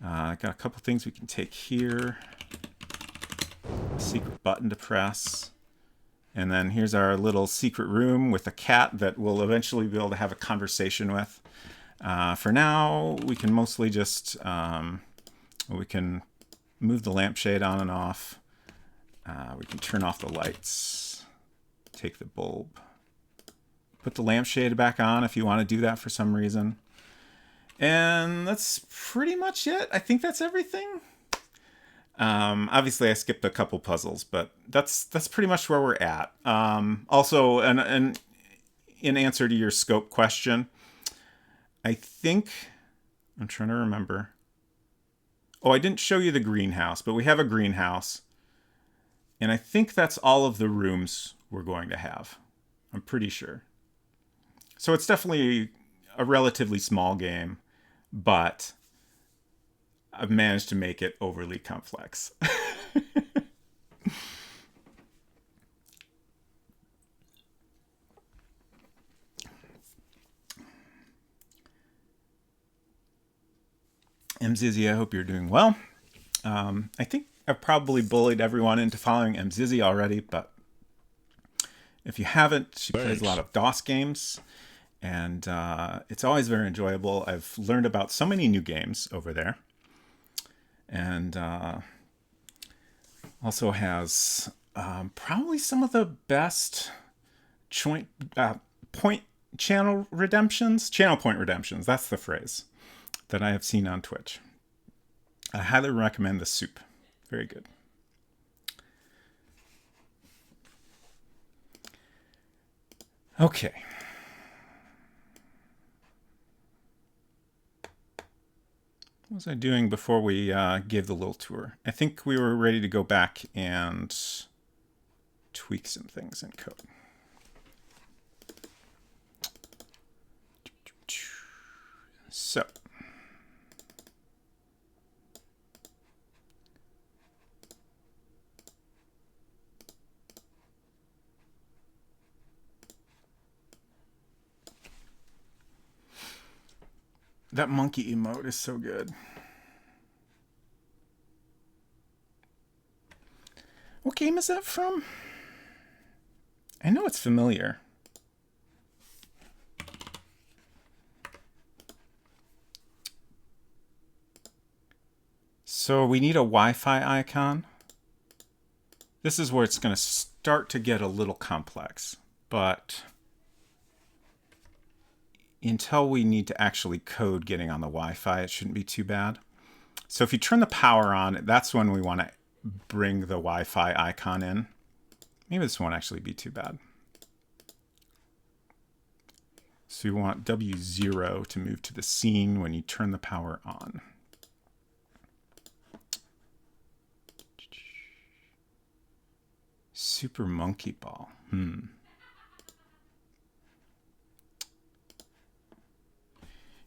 A: I got a couple things we can take here. A secret button to press. And then here's our little secret room with a cat that we'll eventually be able to have a conversation with. For now, we can mostly just, we can move the lampshade on and off. We can turn off the lights, take the bulb, put the lampshade back on if you want to do that for some reason. And that's pretty much it. I think that's everything. Obviously, I skipped a couple puzzles, but that's pretty much where we're at. Also, in answer to your scope question, I think, I'm trying to remember. Oh, I didn't show you the greenhouse, but we have a greenhouse. And I think that's all of the rooms we're going to have. I'm pretty sure. So it's definitely a relatively small game, but I've managed to make it overly complex. Mzizzy, I hope you're doing well. I think I've probably bullied everyone into following Mzizzy already, but if you haven't, she plays a lot of DOS games, and it's always very enjoyable. I've learned about so many new games over there, and also has probably some of the best point channel redemptions. Channel point redemptions, that's the phrase that I have seen on Twitch. I highly recommend the soup. Very good. Okay. What was I doing before we gave the little tour? I think we were ready to go back and tweak some things in code. So. That monkey emote is so good. What game is that from? I know it's familiar. So we need a Wi-Fi icon. This is where it's going to start to get a little complex, but until we need to actually code getting on the Wi-Fi, it shouldn't be too bad. So if you turn the power on, that's when we want to bring the Wi-Fi icon in. Maybe this won't actually be too bad. So we want W0 to move to the scene when you turn the power on. Super Monkey Ball. You're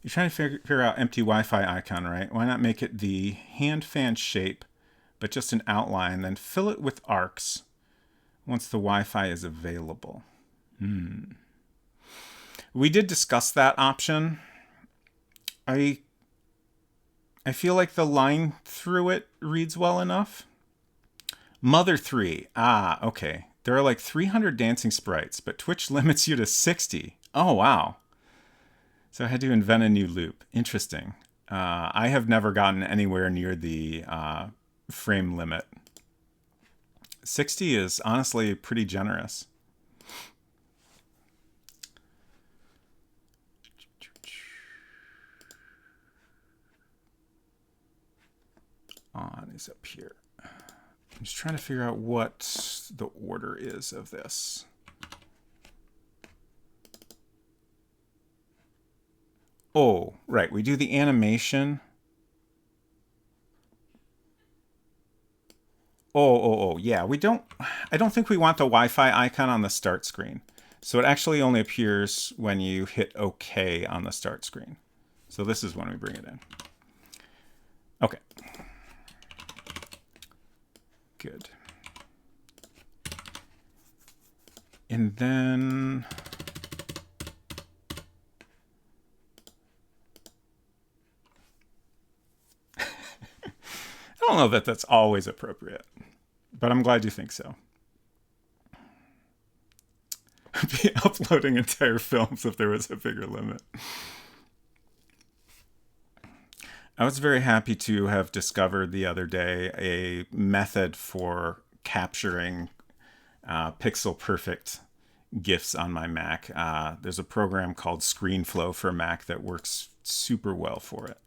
A: trying to figure out empty Wi-Fi icon, right? Why not make it the hand fan shape, but just an outline, then fill it with arcs once the Wi-Fi is available? We did discuss that option. I feel like the line through it reads well enough. Mother 3. Ah, okay. There are like 300 dancing sprites, but Twitch limits you to 60. Oh, wow. So I had to invent a new loop. Interesting. I have never gotten anywhere near the frame limit. 60 is honestly pretty generous. On is up here. I'm just trying to figure out what the order is of this. Oh, right. We do the animation. Oh, yeah. I don't think we want the Wi-Fi icon on the start screen. So it actually only appears when you hit OK on the start screen. So this is when we bring it in. Okay. Good. And then I don't know that that's always appropriate, but I'm glad you think so. Be uploading entire films if there was a bigger limit. I was very happy to have discovered the other day a method for capturing pixel perfect GIFs on my Mac. There's a program called ScreenFlow for Mac that works super well for it.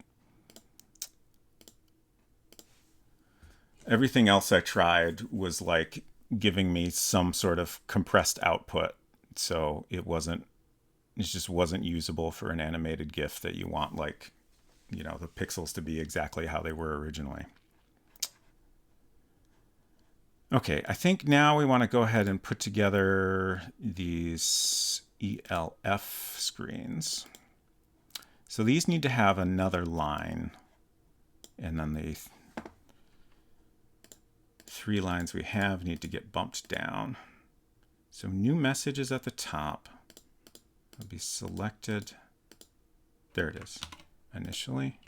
A: Everything else I tried was like giving me some sort of compressed output, so it just wasn't usable for an animated GIF that you want, like, you know, the pixels to be exactly how they were originally. Okay, I think now we want to go ahead and put together these ELF screens. So these need to have another line, and then the 3 lines we have need to get bumped down. So new message is at the top. It'll be selected. There it is. Initially.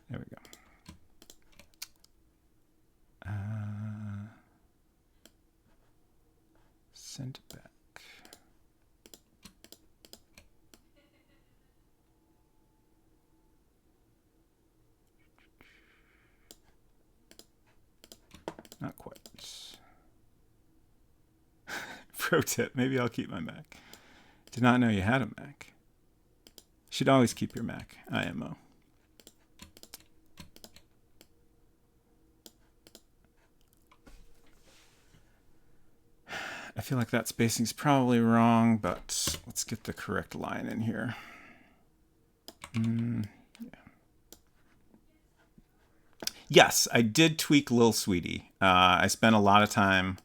A: There we go. Send it back. Not quite. Pro tip, maybe I'll keep my Mac. Did not know you had a Mac. Should always keep your Mac, IMO. I feel like that spacing's probably wrong, but let's get the correct line in here. Yeah. Yes, I did tweak Lil Sweetie. I spent a lot of time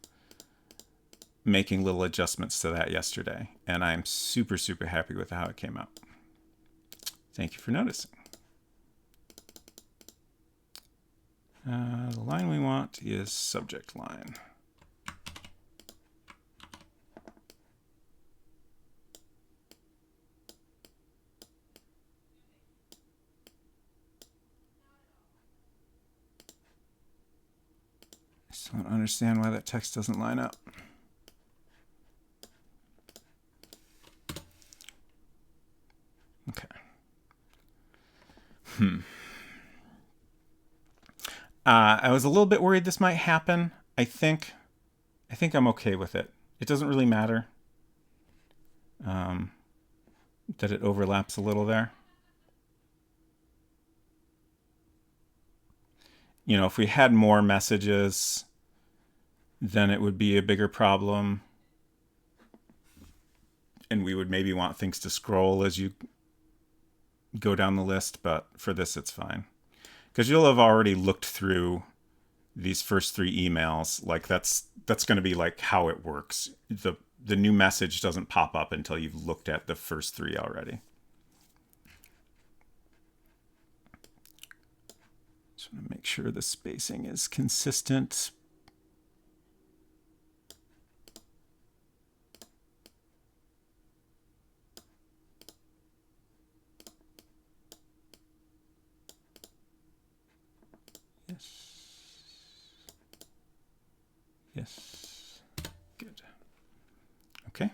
A: making little adjustments to that yesterday, and I'm super, super happy with how it came out. Thank you for noticing. The line we want is subject line. Still don't understand why that text doesn't line up. Okay. I was a little bit worried this might happen. I think I'm okay with it. It doesn't really matter that it overlaps a little there. You know, if we had more messages, then it would be a bigger problem. And we would maybe want things to scroll as you go down the list, but for this it's fine. Because you'll have already looked through these first 3 emails. Like that's going to be like how it works. The new message doesn't pop up until you've looked at the first 3 already. Just want to make sure the spacing is consistent. Yes. Good. Okay.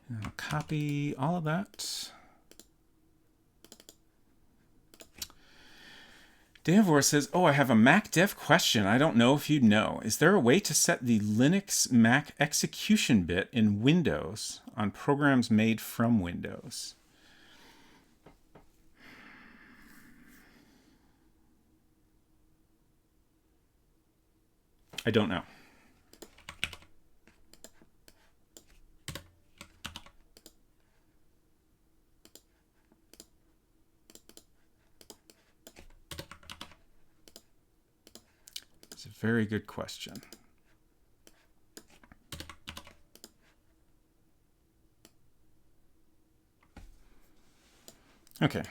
A: And I'll copy all of that. Danvor says, oh, I have a Mac dev question. I don't know if you'd know. Is there a way to set the Linux Mac execution bit in Windows on programs made from Windows? I don't know. It's a very good question. Okay.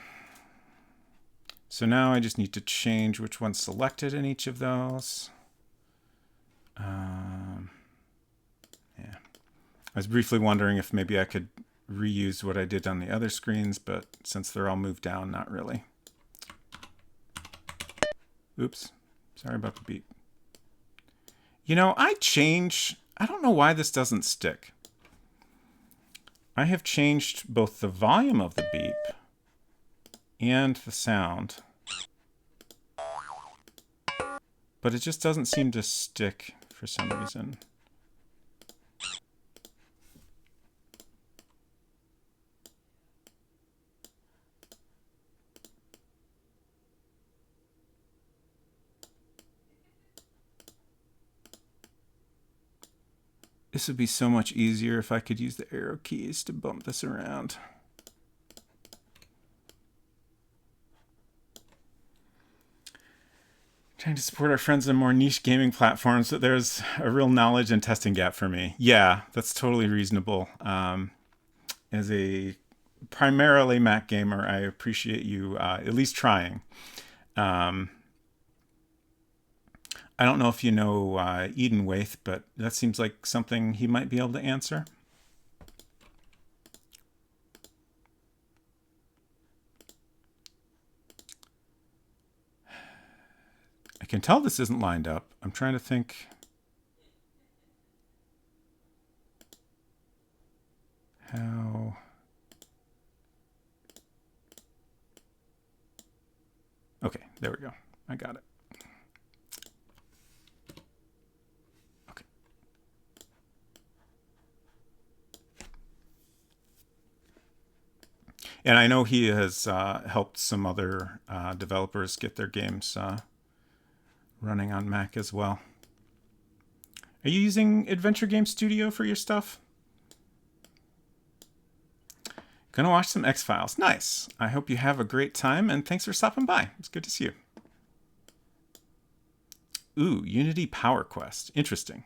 A: So now I just need to change which one's selected in each of those. Yeah. I was briefly wondering if maybe I could reuse what I did on the other screens, but since they're all moved down, not really. Oops. Sorry about the beep. You know, I don't know why this doesn't stick. I have changed both the volume of the beep and the sound, but it just doesn't seem to stick for some reason. This would be so much easier if I could use the arrow keys to bump this around. Trying to support our friends in more niche gaming platforms, but there's a real knowledge and testing gap for me. Yeah, that's totally reasonable. As a primarily Mac gamer, I appreciate you at least trying. I don't know if you know Eden Waith, but that seems like something he might be able to answer. I can tell this isn't lined up. I'm trying to think how... Okay, there we go. I got it. Okay. And I know he has helped some other developers get their games running on Mac as well. Are you using Adventure Game Studio for your stuff? Gonna watch some X-Files. Nice. I hope you have a great time, and thanks for stopping by. It's good to see you. Ooh, Unity Power Quest. Interesting.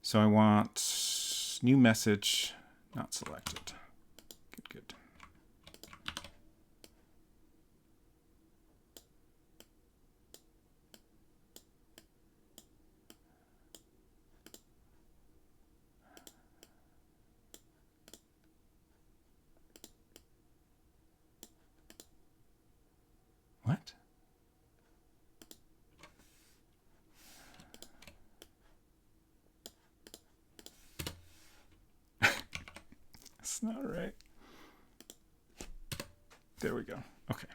A: So I want new message, not selected. Good, good. What? not right. There we go. Okay.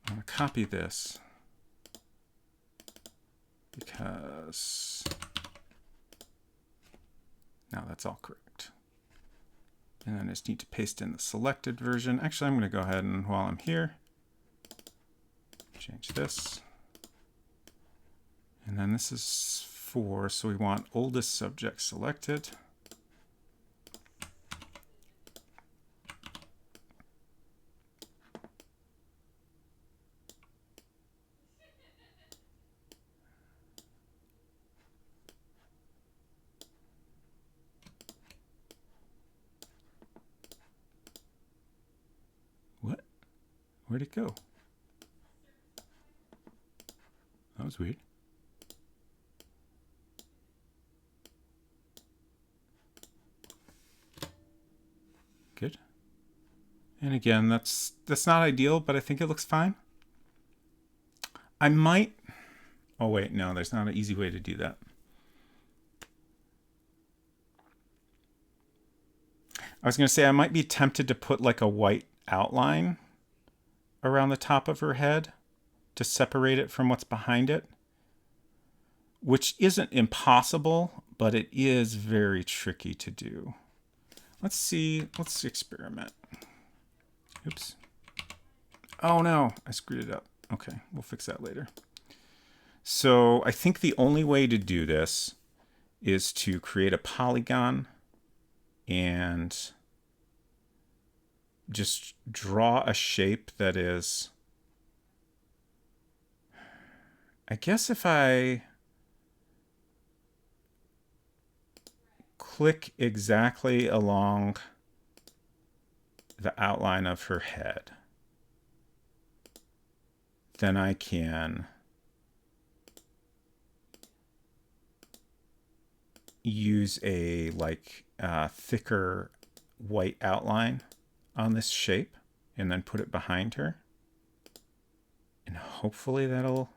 A: I'm going to copy this because now that's all correct. And then I just need to paste in the selected version. Actually, I'm going to go ahead and while I'm here, change this. And then this is 4, so we want oldest subject selected. What? Where'd it go? That was weird. Good. And again, that's not ideal, but I think it looks fine. I might... Oh, wait, no, there's not an easy way to do that. I was going to say I might be tempted to put like a white outline around the top of her head to separate it from what's behind it, which isn't impossible, but it is very tricky to do. Let's see. Let's experiment. Oops. Oh no, I screwed it up. Okay, we'll fix that later. So I think the only way to do this is to create a polygon and just draw a shape that is, I guess if I click exactly along the outline of her head, then I can use a thicker white outline on this shape and then put it behind her. And hopefully that'll,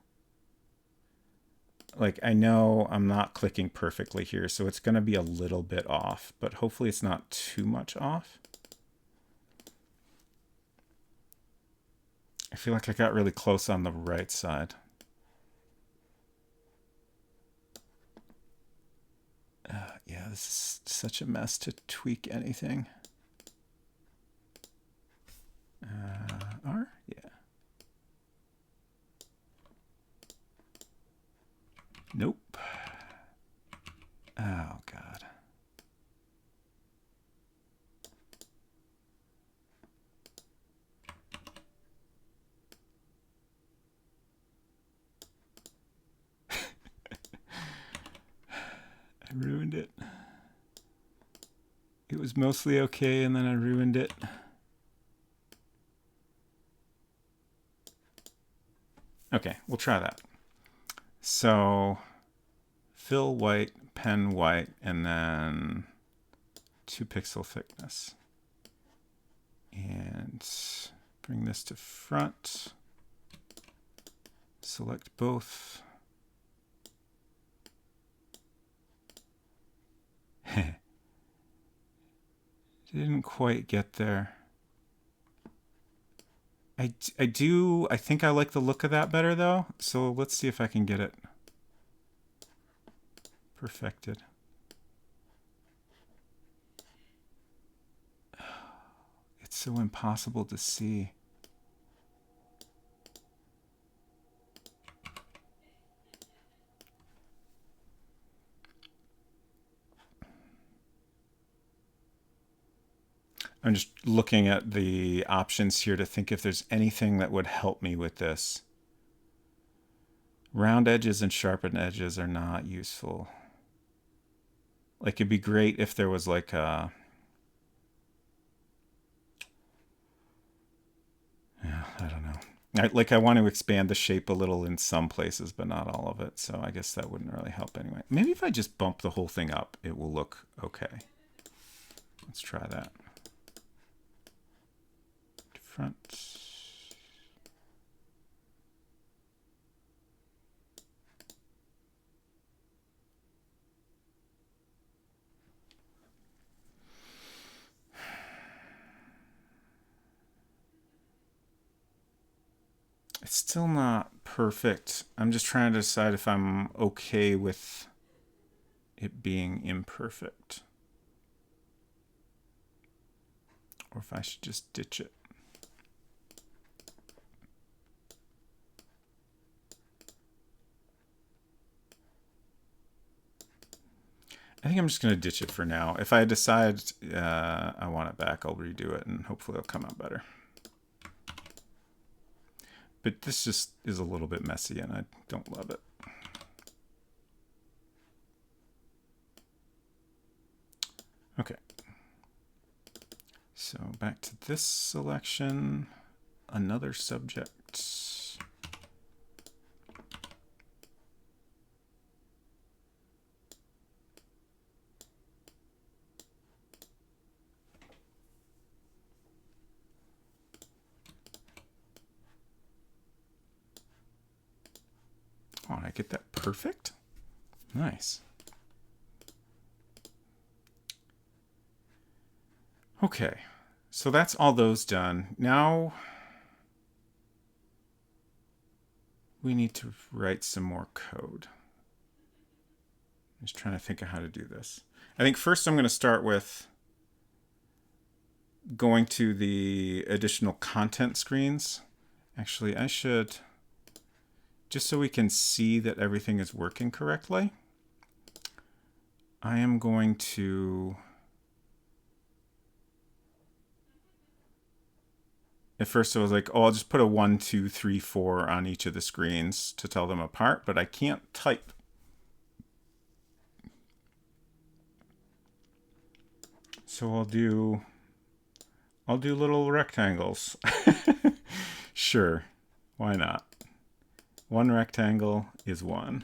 A: I know I'm not clicking perfectly here, so it's going to be a little bit off, but hopefully it's not too much off. I feel like I got really close on the right side. Yeah, this is such a mess to tweak anything. R? Yeah. Nope. Oh, God. I ruined it. It was mostly okay, and then I ruined it. Okay, we'll try that. So, fill white, pen white, and then 2 pixel thickness. And bring this to front. Select both. Didn't quite get there. I think I like the look of that better though. So let's see if I can get it perfected. It's so impossible to see. I'm just looking at the options here to think if there's anything that would help me with this. Round edges and sharpened edges are not useful. It'd be great if there was a... Yeah, I don't know. I want to expand the shape a little in some places, but not all of it. So I guess that wouldn't really help anyway. Maybe if I just bump the whole thing up, it will look okay. Let's try that. Front. It's still not perfect. I'm just trying to decide if I'm okay with it being imperfect, or if I should just ditch it. I think I'm just going to ditch it for now. If I decide I want it back, I'll redo it and hopefully it'll come out better. But this just is a little bit messy and I don't love it. Okay. So back to this selection, another subject. Oh, I get that perfect? Nice. Okay, so that's all those done. Now we need to write some more code. I'm just trying to think of how to do this. I think first I'm going to start with going to the additional content screens. Actually, I should, just so we can see that everything is working correctly, I am going to, at first I was like, oh, I'll just put a 1, 2, 3, 4 on each of the screens to tell them apart, but I can't type. So I'll do little rectangles. Sure, why not? One rectangle is 1.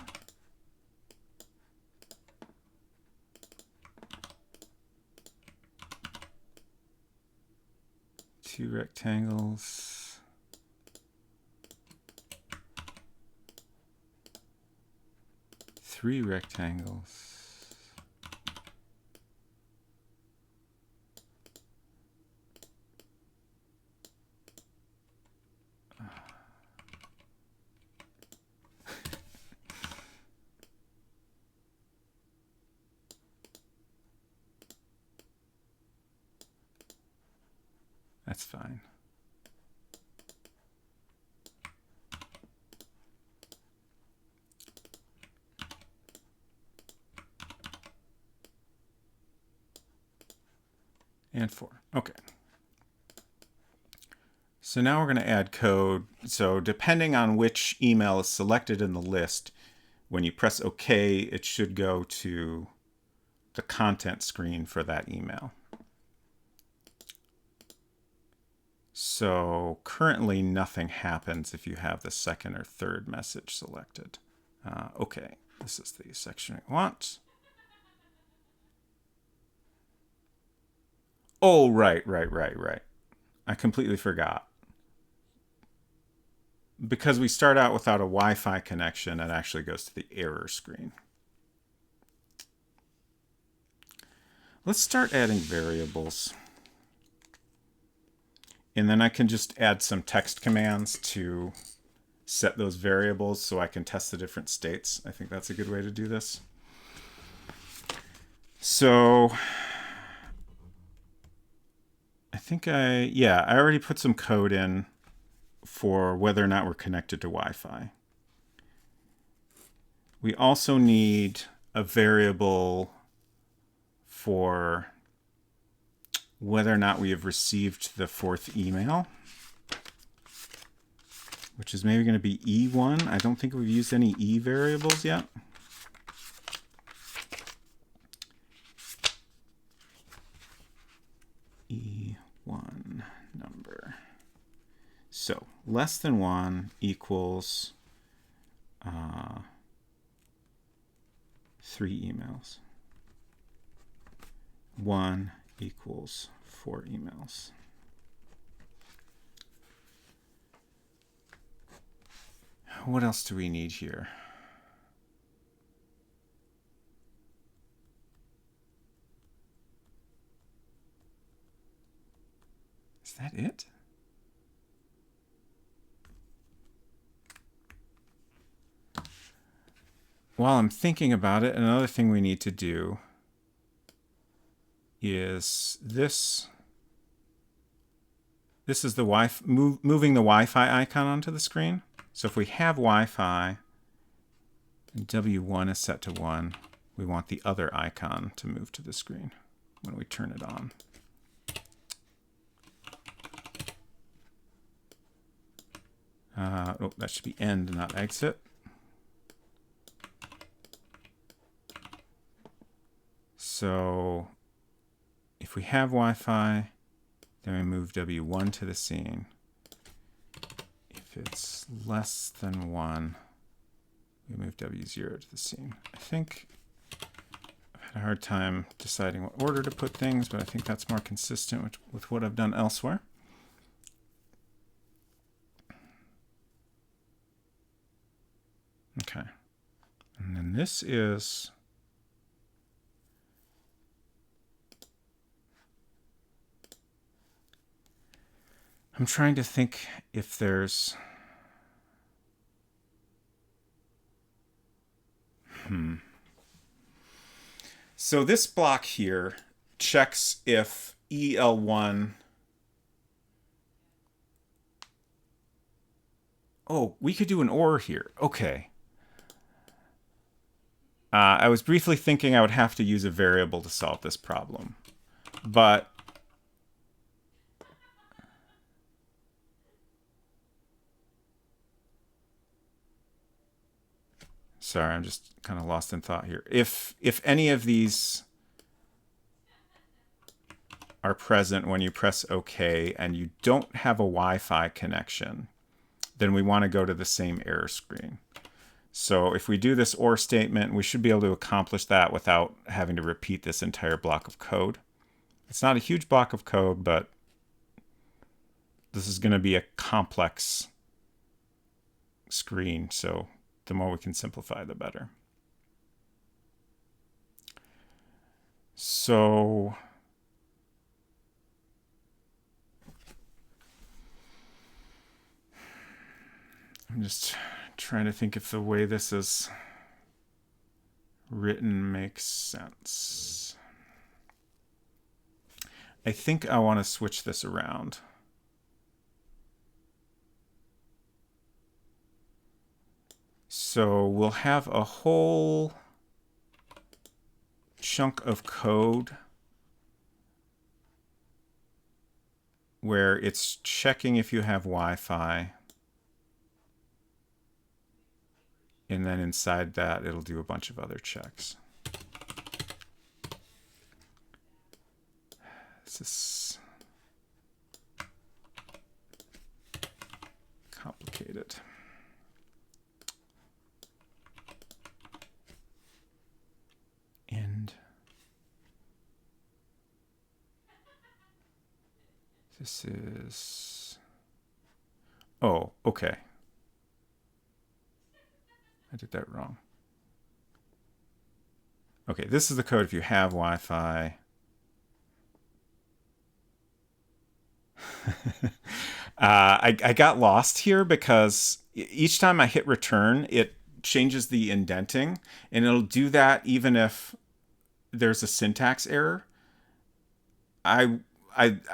A: Two rectangles. Three rectangles. That's fine. And 4. Okay. So now we're going to add code. So depending on which email is selected in the list, when you press OK, it should go to the content screen for that email. So currently nothing happens if you have the second or third message selected. Okay, this is the section we want. Oh, right. I completely forgot. Because we start out without a Wi-Fi connection, it actually goes to the error screen. Let's start adding variables. And then I can just add some text commands to set those variables so I can test the different states. I think that's a good way to do this. So I think I already put some code in for whether or not we're connected to Wi-Fi. We also need a variable for whether or not we have received the 4th email, which is maybe going to be E1. I don't think we've used any E variables yet. E1 number. So less than 1 equals 3 emails. 1 equals 4 emails. What else do we need here? Is that it? while I'm thinking about it, another thing we need to do is this. This is the moving the Wi-Fi icon onto the screen. So if we have Wi-Fi, and W1 is set to 1, we want the other icon to move to the screen when we turn it on. Oh, that should be end, not exit. So if we have Wi-Fi, then we move W1 to the scene. If it's less than 1, we move W0 to the scene. I think I've had a hard time deciding what order to put things, but I think that's more consistent with what I've done elsewhere. Okay. And then this is I'm trying to think if there's So this block here checks if EL1. Oh, we could do an OR here. Okay. I was briefly thinking I would have to use a variable to solve this problem, but sorry, I'm just kind of lost in thought here. If any of these are present when you press OK and you don't have a Wi-Fi connection, then we want to go to the same error screen. So if we do this OR statement, we should be able to accomplish that without having to repeat this entire block of code. It's not a huge block of code, but this is going to be a complex screen, so the more we can simplify, the better. So I'm just trying to think if the way this is written makes sense. I think I want to switch this around. So we'll have a whole chunk of code where it's checking if you have Wi-Fi. And then inside that, it'll do a bunch of other checks. This is complicated. And this is, oh, okay. I did that wrong. Okay, this is the code if you have Wi-Fi. I got lost here because each time I hit return, it changes the indenting, and it'll do that even if there's a syntax error. I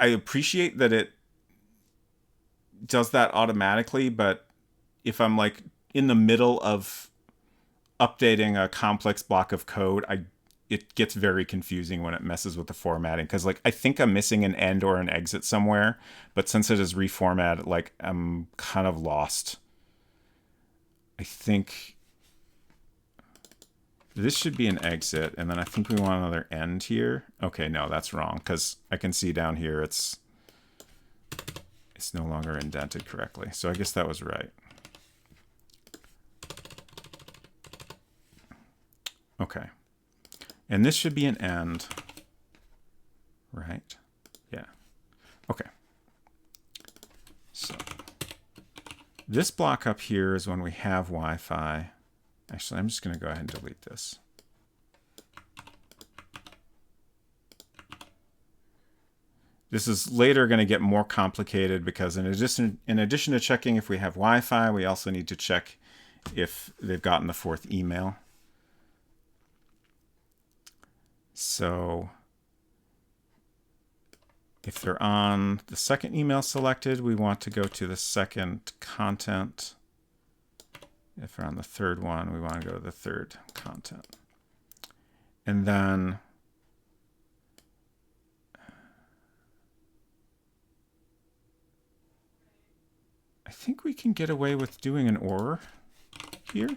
A: appreciate that it does that automatically, but if I'm like in the middle of updating a complex block of code, it gets very confusing when it messes with the formatting, because like I think I'm missing an end or an exit somewhere, but since it is reformatted, like I'm kind of lost. I think this should be an exit, and then I think we want another end here. Okay, no, that's wrong, because I can see down here it's no longer indented correctly. So I guess that was right. Okay. And this should be an end, right? Yeah. Okay. So this block up here is when we have Wi-Fi. Actually, I'm just going to go ahead and delete this. This is later going to get more complicated because in addition to checking if we have Wi-Fi, we also need to check if they've gotten the 4th email. So if they're on the second email selected, we want to go to the second content. If they're on the third one, we want to go to the third content. And then I think we can get away with doing an OR here.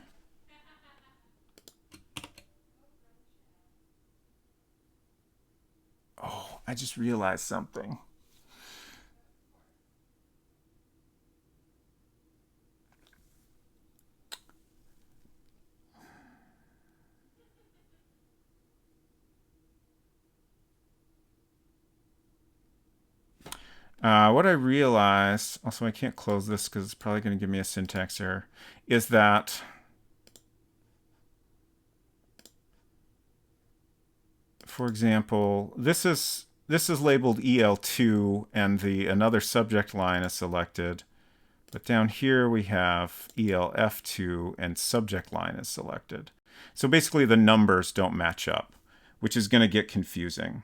A: Oh, I just realized something. What I realized, also I can't close this because it's probably going to give me a syntax error, is that for example, this is labeled EL2 and another subject line is selected. But down here we have ELF2 and subject line is selected. So basically the numbers don't match up, which is going to get confusing.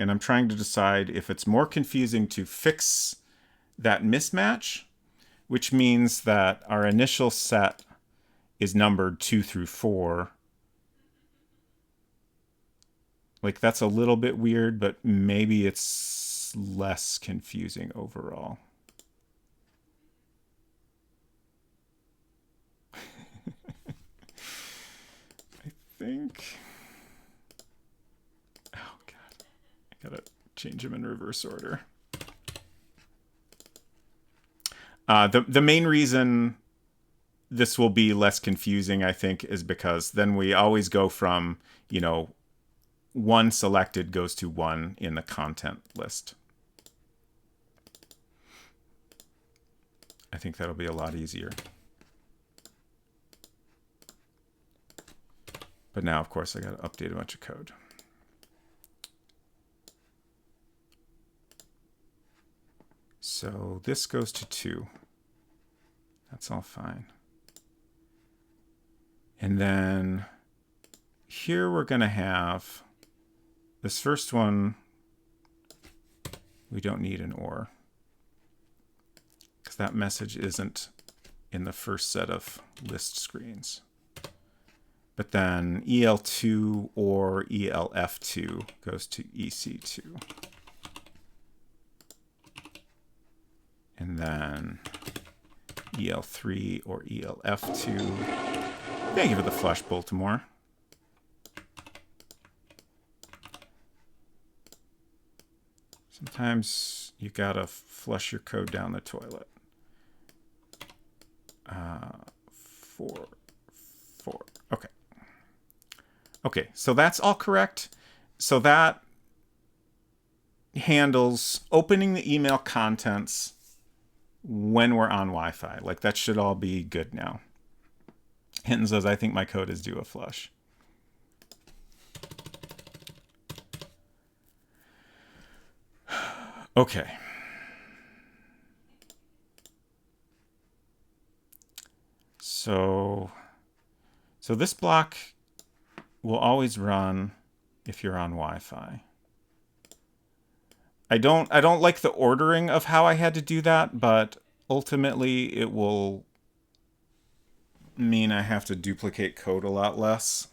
A: And I'm trying to decide if it's more confusing to fix that mismatch, which means that our initial set is numbered 2 through 4. Like, that's a little bit weird, but maybe it's less confusing overall. I think... Oh, God. I gotta change them in reverse order. The main reason this will be less confusing, I think, is because then we always go from, you know, 1 selected goes to 1 in the content list. I think that'll be a lot easier. But now, of course, I got to update a bunch of code. So this goes to 2. That's all fine. And then here we're going to have this first one. We don't need an OR because that message isn't in the first set of list screens. But then EL2 or ELF2 goes to EC2. And then EL3 or ELF2. Thank you for the flush, Baltimore. Sometimes you gotta flush your code down the toilet. 4. Okay. Okay, so that's all correct. So that handles opening the email contents when we're on Wi-Fi. Like, that should all be good now. Hinton says, I think my code is due a flush. Okay. So this block will always run if you're on Wi-Fi. I don't like the ordering of how I had to do that, but ultimately it will mean I have to duplicate code a lot less.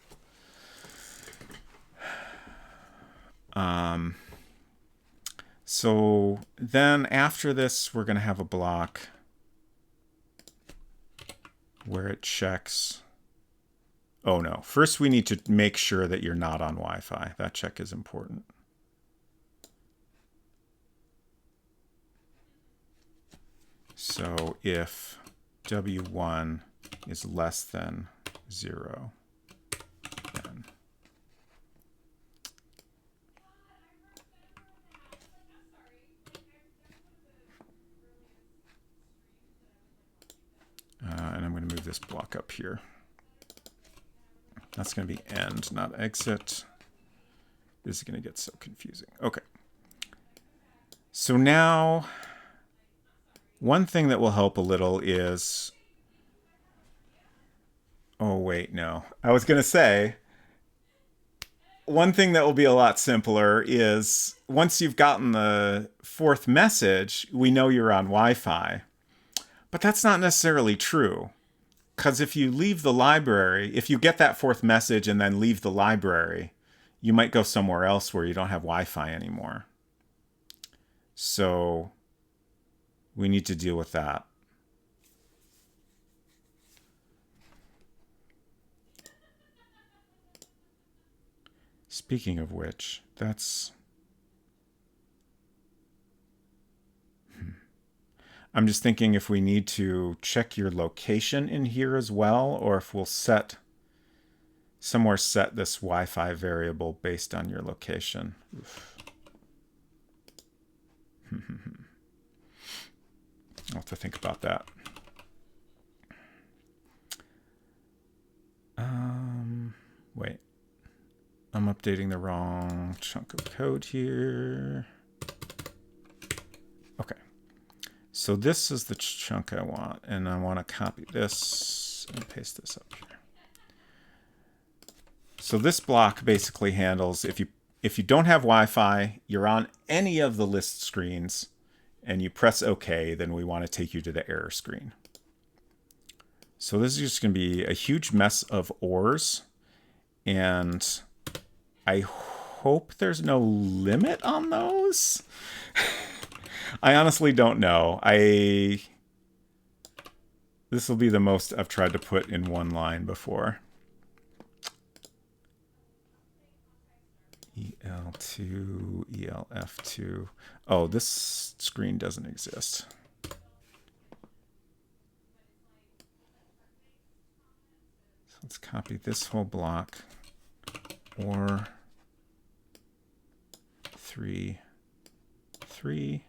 A: So then after this, we're going to have a block where it checks. Oh no, first we need to make sure that you're not on Wi-Fi. That check is important. So if W1 is less than 0, then and I'm going to move this block up here. That's going to be end, not exit. This is going to get so confusing. Okay. So now, one thing that will help a little is... Oh, wait, no. I was going to say, one thing that will be a lot simpler is once you've gotten the fourth message, we know you're on Wi-Fi. But that's not necessarily true. Because if you leave the library, if you get that fourth message and then leave the library, you might go somewhere else where you don't have Wi-Fi anymore. So we need to deal with that. Speaking of which, that's... I'm just thinking if we need to check your location in here as well, or if we'll set this Wi-Fi variable based on your location. I'll have to think about that. Wait. I'm updating the wrong chunk of code here. Okay. So this is the chunk I want, and I want to copy this and paste this up here. So this block basically handles if you don't have Wi-Fi, you're on any of the list screens, and you press OK, then we want to take you to the error screen. So this is just going to be a huge mess of ORs, and I hope there's no limit on those. I honestly don't know. This will be the most I've tried to put in one line before. EL2, ELF2. Oh, this screen doesn't exist. So let's copy this whole block. Or 3, 3.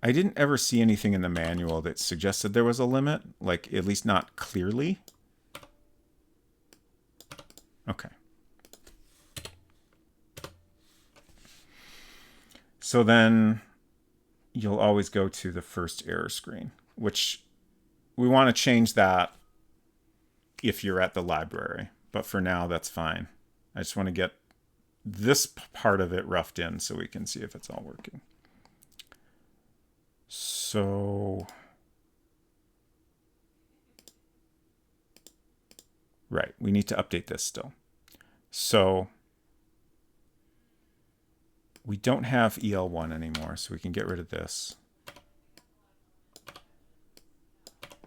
A: I didn't ever see anything in the manual that suggested there was a limit, like at least not clearly. Okay. So then you'll always go to the first error screen, which we want to change that if you're at the library. But for now, that's fine. I just want to get this part of it roughed in so we can see if it's all working. So, right, we need to update this still. So we don't have EL1 anymore, so we can get rid of this.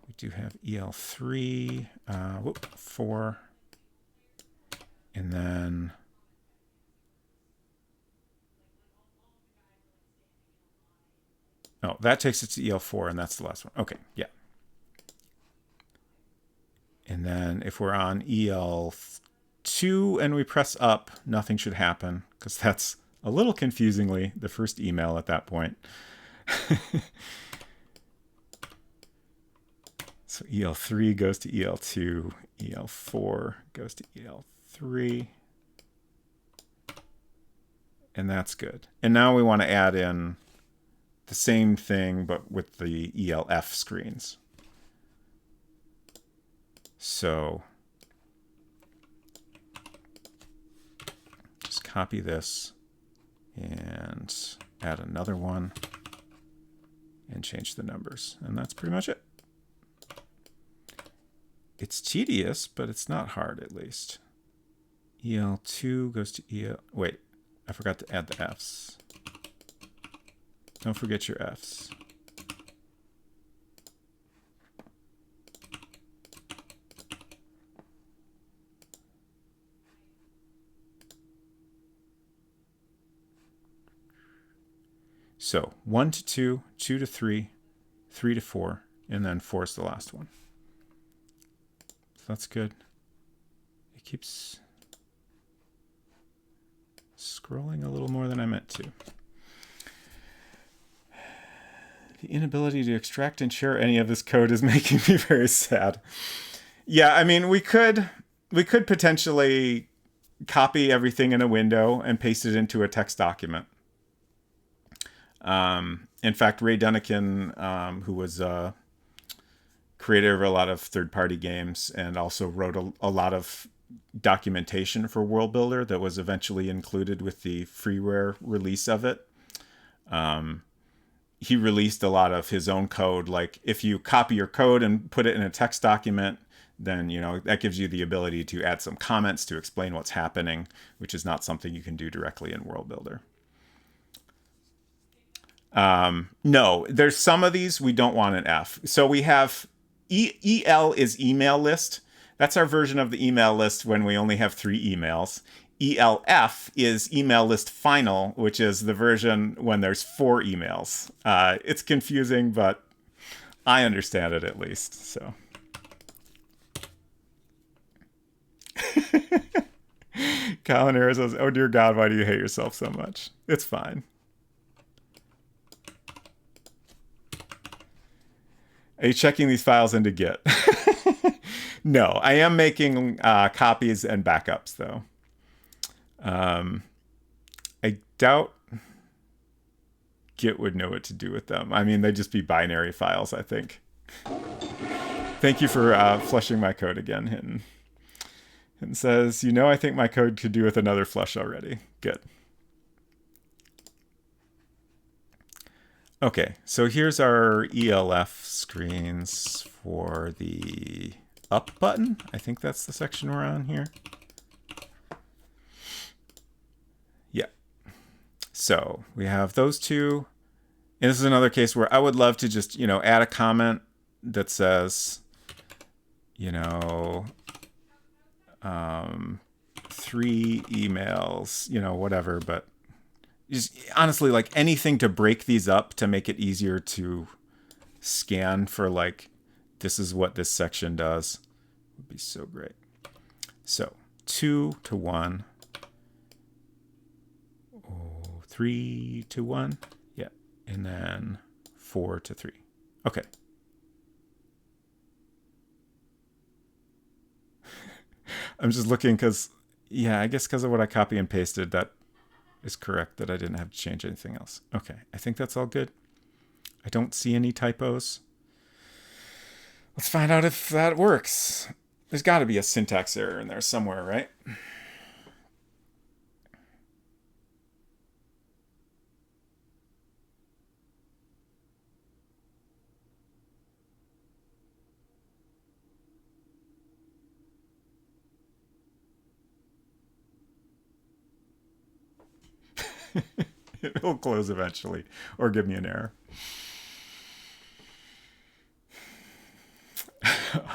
A: We do have EL3, 4, and then oh, that takes it to EL4, and that's the last one. Okay, yeah. And then if we're on EL2 and we press up, nothing should happen, because that's a little confusingly the first email at that point. So EL3 goes to EL2, EL4 goes to EL3. And that's good. And now we want to add in the same thing, but with the ELF screens. So just copy this and add another one and change the numbers. And that's pretty much it. It's tedious, but it's not hard, at least. EL2 goes to EL... Wait, I forgot to add the Fs. Don't forget your Fs. So 1 to 2, 2 to 3, 3 to 4, and then 4 is the last one. So that's good. It keeps scrolling a little more than I meant to. The inability to extract and share any of this code is making me very sad. Yeah, I mean, we could potentially copy everything in a window and paste it into a text document. In fact, Ray Dunnican, who was creator of a lot of third-party games and also wrote a lot of documentation for World Builder that was eventually included with the freeware release of it. He released a lot of his own code. Like if you copy your code and put it in a text document, then that gives you the ability to add some comments to explain what's happening, which is not something you can do directly in World Builder. No, there's some of these we don't want an F. So we have EL is email list. That's our version of the email list when we only have 3 emails. ELF is email list final, which is the version when there's 4 emails. It's confusing, but I understand it at least. So. Colin Harris says, "Oh dear God, why do you hate yourself so much?" It's fine. Are you checking these files into Git? No, I am making copies and backups, though. I doubt Git would know what to do with them. I mean, they'd just be binary files, I think. Thank you for flushing my code again, Hinton. Hinton says, I think my code could do with another flush already. Good. Okay, so here's our ELF screens for the up button. I think that's the section we're on here. Yeah. So we have those two. And this is another case where I would love to just, add a comment that says, 3 emails, whatever, but just honestly, like anything to break these up to make it easier to scan for like, this is what this section does would be so great. So 2 to 1. 3 to 1. Yeah. And then 4 to 3. Okay. I'm just looking because, I guess because of what I copy and pasted, that is correct, that I didn't have to change anything else. Okay, I think that's all good. I don't see any typos. Let's find out if that works. There's got to be a syntax error in there somewhere, right? It'll close eventually, or give me an error.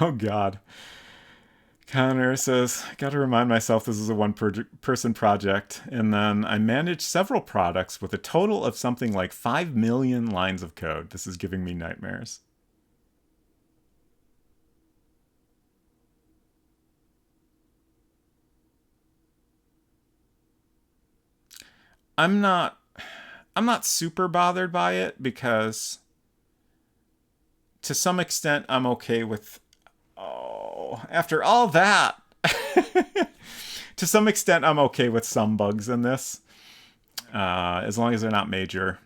A: Oh God. Connor says, got to remind myself this is a one-person project, and then I manage several products with a total of something like 5 million lines of code. This is giving me nightmares. I'm not super bothered by it because to some extent I'm okay with, after all that, to some extent I'm okay with some bugs in this, as long as they're not major.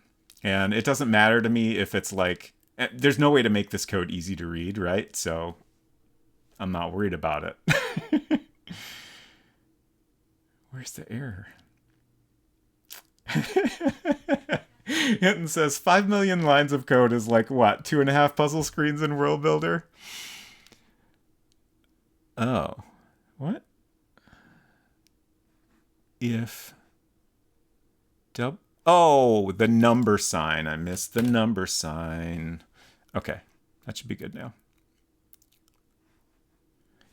A: And it doesn't matter to me if it's like, there's no way to make this code easy to read, right? So I'm not worried about it. Where's the error? Hinton says 5 million lines of code is like what, 2.5 puzzle screens in World Builder? Oh, what? If oh, the number sign. I missed the number sign. Okay, that should be good now.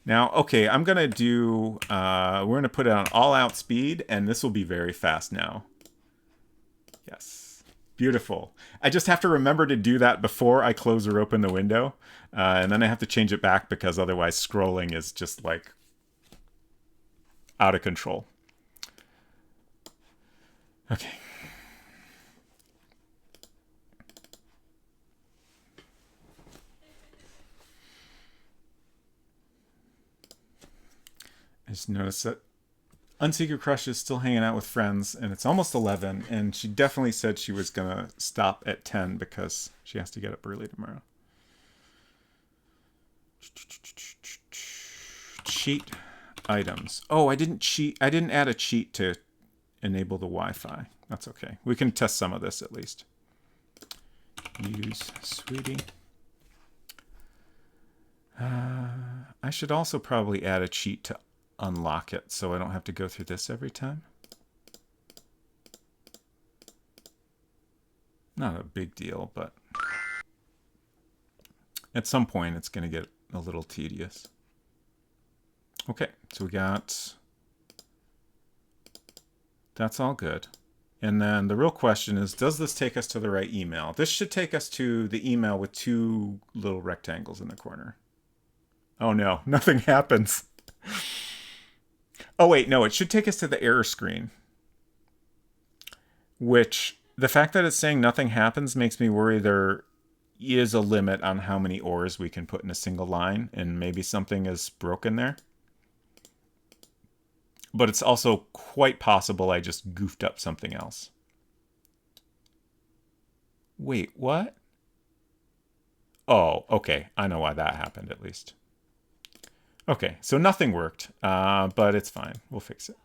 A: Now, okay, I'm gonna do. We're gonna put it on all-out speed, and this will be very fast now. Yes. Beautiful. I just have to remember to do that before I close or open the window. And then I have to change it back because otherwise scrolling is just like out of control. Okay. I just noticed that Unsecret Crush is still hanging out with friends, and it's almost 11, and she definitely said she was going to stop at 10 because she has to get up early tomorrow. Cheat. items. Oh, I didn't cheat. I didn't add a cheat to enable the Wi-Fi. That's okay. We can test some of this at least. Use Sweetie. I should also probably add a cheat to unlock it so I don't have to go through this every time. Not a big deal, but at some point it's going to get a little tedious. Okay, so we got... That's all good. And then the real question is, does this take us to the right email? This should take us to the email with two little rectangles in the corner. Oh no, nothing happens. Oh wait, no, it should take us to the error screen. Which, the fact that it's saying nothing happens makes me worry there is a limit on how many ors we can put in a single line, and maybe something is broken there. But it's also quite possible I just goofed up something else. Wait, what? Oh, okay. I know why that happened, at least. Okay, so nothing worked, but it's fine. We'll fix it.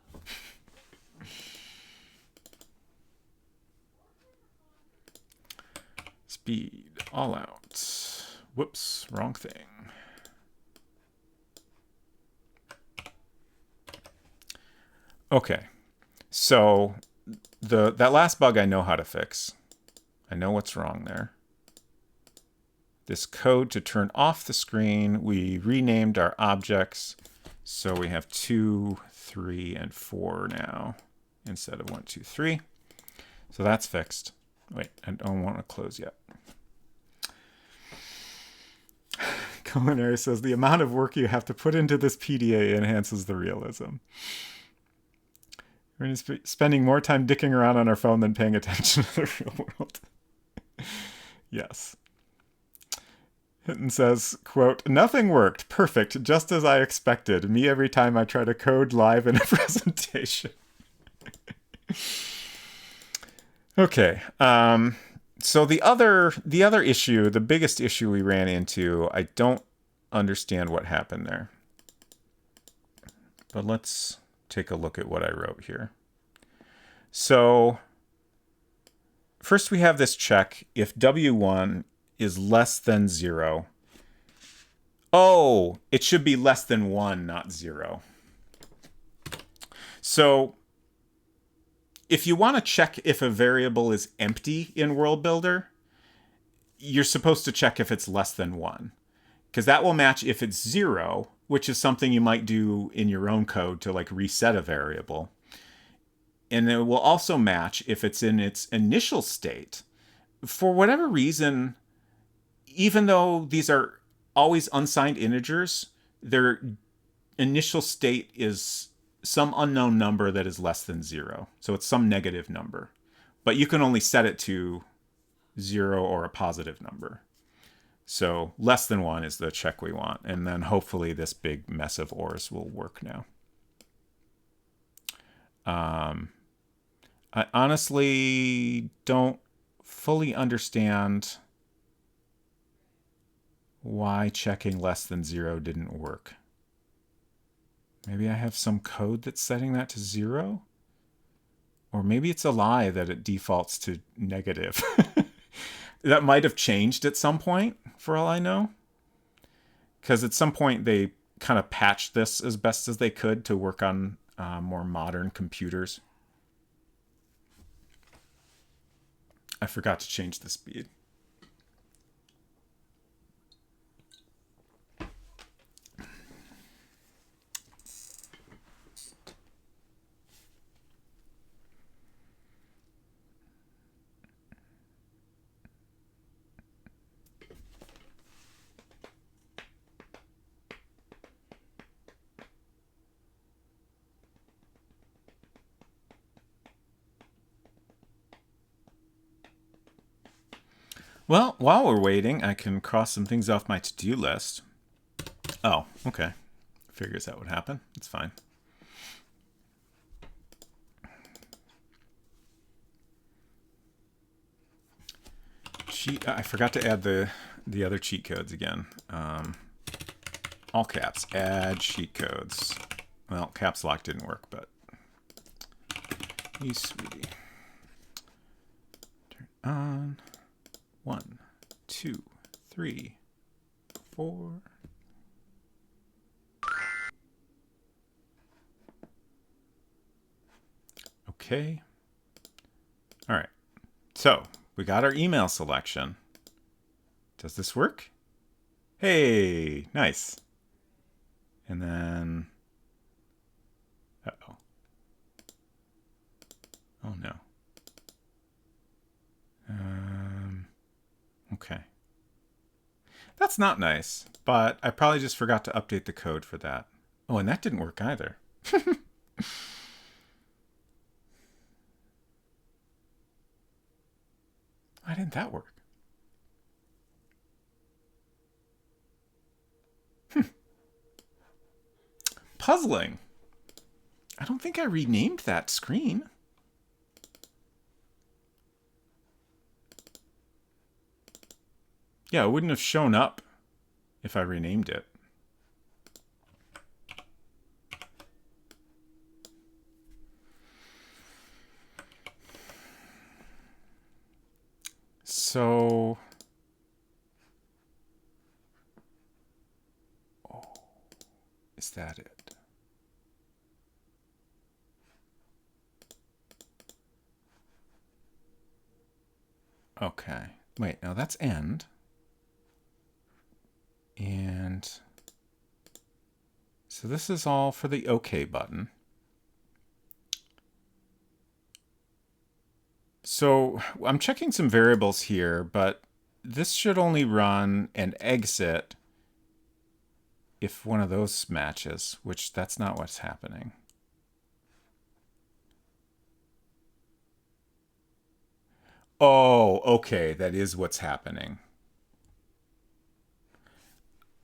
A: Speed, all out. Whoops, wrong thing. Okay, so that last bug I know how to fix. I know what's wrong there. This code to turn off the screen, we renamed our objects. So we have 2, 3, and 4 now instead of 1, 2, 3. So that's fixed. Wait, I don't want to close yet. Culinary says, the amount of work you have to put into this PDA enhances the realism. We're spending more time dicking around on our phone than paying attention to the real world. Yes. Hinton says, quote, nothing worked. Perfect. Just as I expected. Me every time I try to code live in a presentation. Okay. So the other issue, the biggest issue we ran into, I don't understand what happened there. But let's take a look at what I wrote here. So first we have this check. If W1 is less than 0. Oh, it should be less than 1, not 0. So if you want to check if a variable is empty in World Builder, you're supposed to check if it's less than 1. Because that will match if it's 0, which is something you might do in your own code to like reset a variable. And it will also match if it's in its initial state. For whatever reason, even though these are always unsigned integers, their initial state is some unknown number that is less than 0. So it's some negative number. But you can only set it to 0 or a positive number. So less than 1 is the check we want. And then hopefully this big mess of ors will work now. I honestly don't fully understand why checking less than 0 didn't work. Maybe I have some code that's setting that to 0? Or maybe it's a lie that it defaults to negative. That might have changed at some point, for all I know. Because at some point they kind of patched this as best as they could to work on more modern computers. I forgot to change the speed. Well, while we're waiting, I can cross some things off my to-do list. Oh, okay. Figures that would happen. It's fine. I forgot to add the other cheat codes again. All caps, add cheat codes. Well, caps lock didn't work, but hey, sweetie. Turn on. 1, 2, 3, 4. Okay. All right. So we got our email selection. Does this work? Hey, nice. And then, uh-oh. Oh no. Okay. That's not nice, but I probably just forgot to update the code for that. Oh, and that didn't work either. Why didn't that work? Puzzling. I don't think I renamed that screen. Yeah, it wouldn't have shown up if I renamed it. So, oh, is that it? Okay. Wait, now that's end. And so this is all for the OK button. So I'm checking some variables here, but this should only run and exit if one of those matches, which that's not what's happening. Oh, okay, that is what's happening.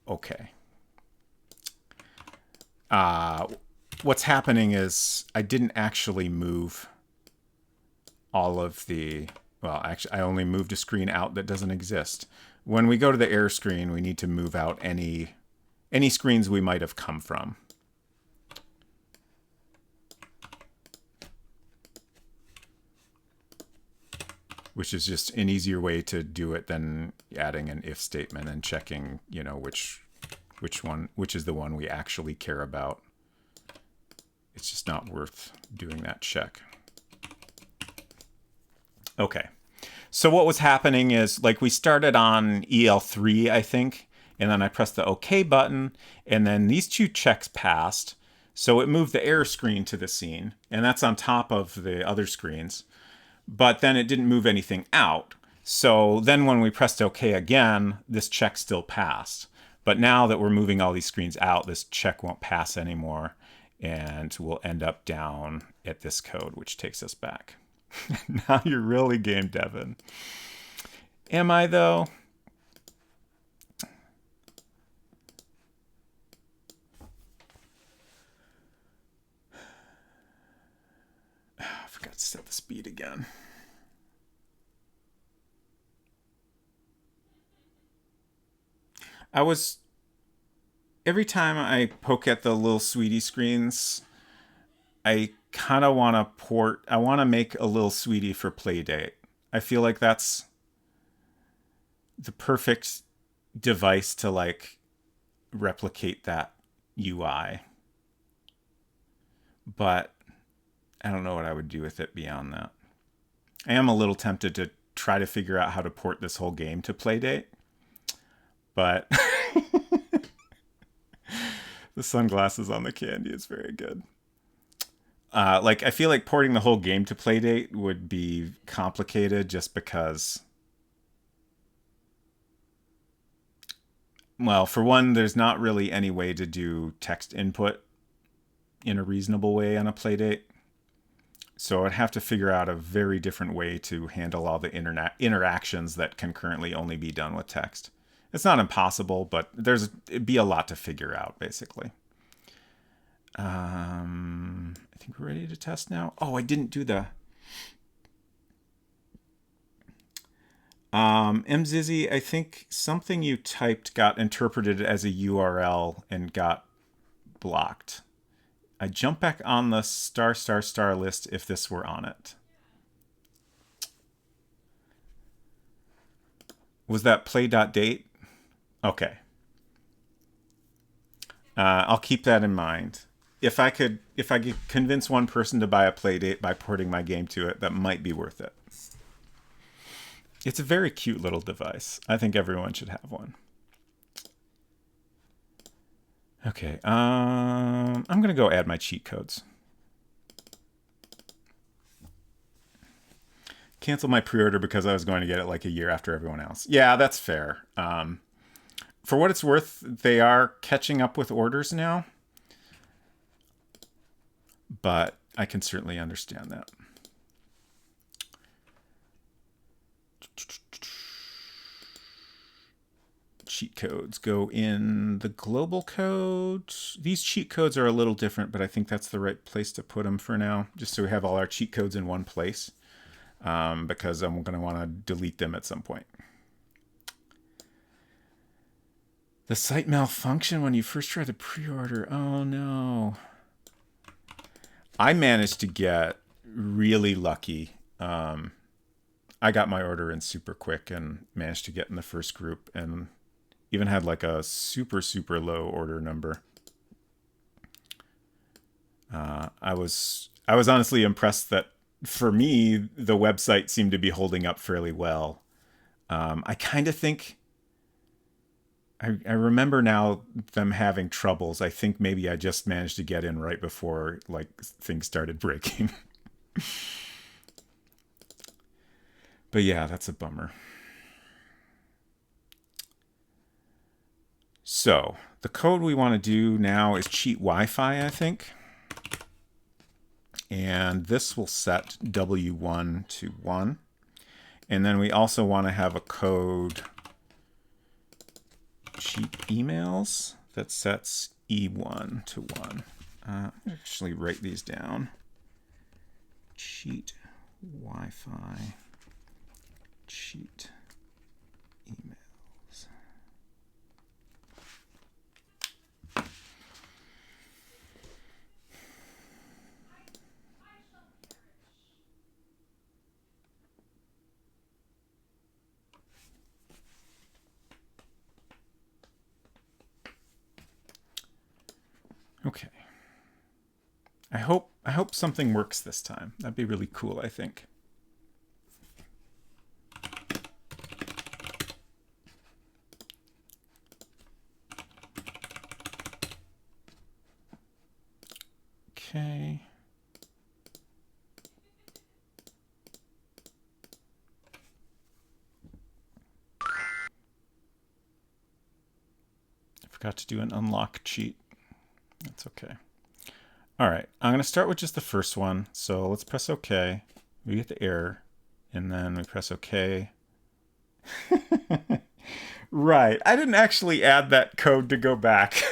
A: Okay. What's happening is I didn't actually move all of the, well, actually, I only moved a screen out that doesn't exist. When we go to the error screen, we need to move out any screens we might have come from. Which is just an easier way to do it than adding an if statement and checking, you know, which is the one we actually care about. It's just not worth doing that check. Okay. So what was happening is, like, we started on EL3, I think, and then I pressed the OK button, and then these two checks passed. So it moved the error screen to the scene, and that's on top of the other screens. But then it didn't move anything out. So then when we pressed OK again, this check still passed. But now that we're moving all these screens out, this check won't pass anymore, and we'll end up down at this code, which takes us back. Now you're really game Devin. Am I, though? I forgot to set the speed again. Every time I poke at the little sweetie screens, I kind of want to make a little sweetie for Playdate. I feel like that's the perfect device to, like, replicate that UI. But I don't know what I would do with it beyond that. I am a little tempted to try to figure out how to port this whole game to Playdate. But the sunglasses on the candy is very good. Like, I feel like porting the whole game to Playdate would be complicated just because, well, for one, there's not really any way to do text input in a reasonable way on a Playdate. So I'd have to figure out a very different way to handle all the interactions that can currently only be done with text. It's not impossible, but it'd be a lot to figure out, basically. I think we're ready to test now. Oh, I didn't do the... Mzizzy, I think something you typed got interpreted as a URL and got blocked. I jump back on the star star star list if this were on it. Was that play.date? Okay. I'll keep that in mind. If I could convince one person to buy a Playdate by porting my game to it, that might be worth it. It's a very cute little device. I think everyone should have one. Okay, I'm gonna go add my cheat codes. Cancel my pre-order because I was going to get it like a year after everyone else. Yeah, that's fair. For what it's worth, they are catching up with orders now. But I can certainly understand that. Cheat codes go in the global code. These cheat codes are a little different, but I think that's the right place to put them for now, just so we have all our cheat codes in one place, because I'm going to want to delete them at some point. The site malfunction when you first try to pre-order. Oh no. I managed to get really lucky. I got my order in super quick and managed to get in the first group and even had like a super, super low order number. I was honestly impressed that for me, the website seemed to be holding up fairly well. I kind of think I remember now them having troubles. I think maybe I just managed to get in right before like things started breaking. But yeah, that's a bummer. So the code we want to do now is cheat Wi-Fi, I think. And this will set W1 to 1. And then we also want to have a code cheat emails that sets E1 to 1. I'll actually write these down. Cheat Wi-Fi, cheat emails. Okay. I hope something works this time. That'd be really cool, I think. Okay. I forgot to do an unlock cheat. That's okay. All right, I'm going to start with just the first one. So let's press OK. We get the error, and then we press OK. Right, I didn't actually add that code to go back.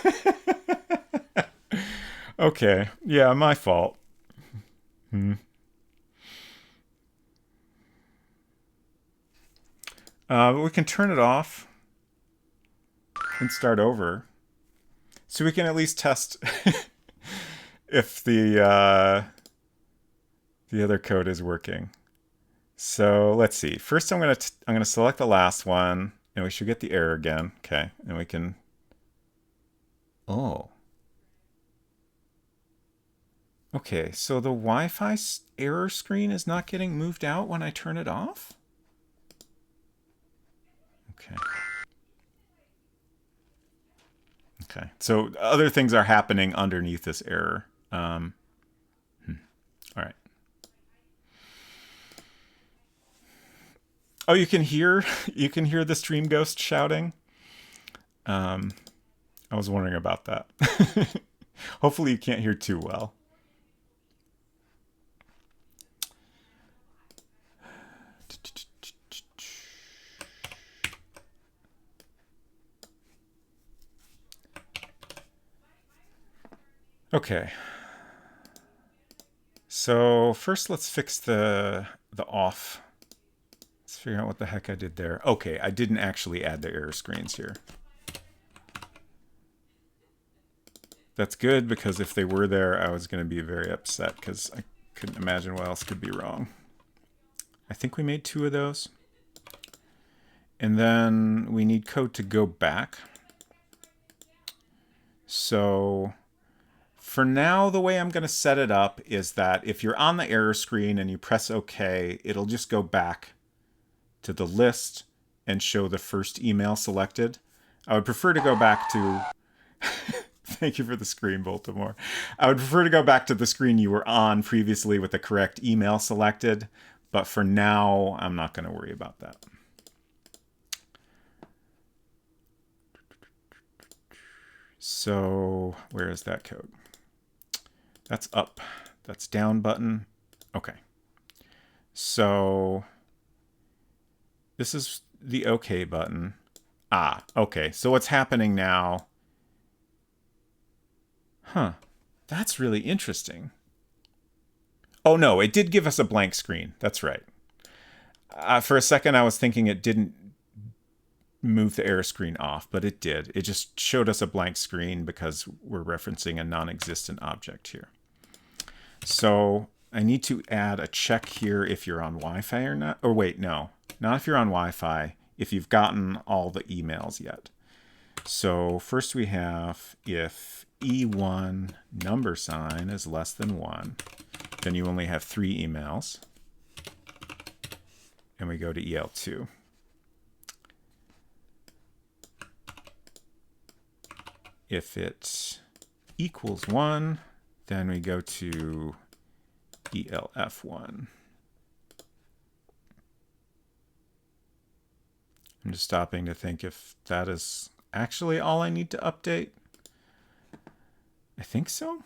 A: Okay, yeah, my fault. We can turn it off and start over. So we can at least test if the other code is working. So let's see. First, I'm gonna select the last one, and we should get the error again. Okay, and we can. Oh. Okay, so the Wi-Fi error screen is not getting moved out when I turn it off. Okay. Okay, so other things are happening underneath this error. All right. Oh, you can hear the Stream Ghost shouting. I was wondering about that. Hopefully, you can't hear too well. Okay. So first, let's fix the off. Let's figure out what the heck I did there. Okay, I didn't actually add the error screens here. That's good, because if they were there, I was going to be very upset because I couldn't imagine what else could be wrong. I think we made 2 of those. And then we need code to go back. So for now, the way I'm going to set it up is that if you're on the error screen and you press OK, it'll just go back to the list and show the first email selected. I would prefer to go back to... Thank you for the screen, Baltimore. I would prefer to go back to the screen you were on previously with the correct email selected, but for now, I'm not going to worry about that. So where is that code? That's up. That's down button. Okay. So this is the OK button. Ah, okay. So what's happening now? Huh. That's really interesting. Oh, no, it did give us a blank screen. That's right. For a second, I was thinking it didn't move the error screen off, but it did. It just showed us a blank screen because we're referencing a non-existent object here. So I need to add a check here if you're on Wi-Fi or not. Or wait, no, not if you're on Wi-Fi, if you've gotten all the emails yet. So first we have if E1 number sign is less than 1, then you only have 3 emails. And we go to EL2. If it equals 1, then we go to ELF1. I'm just stopping to think if that is actually all I need to update. I think so.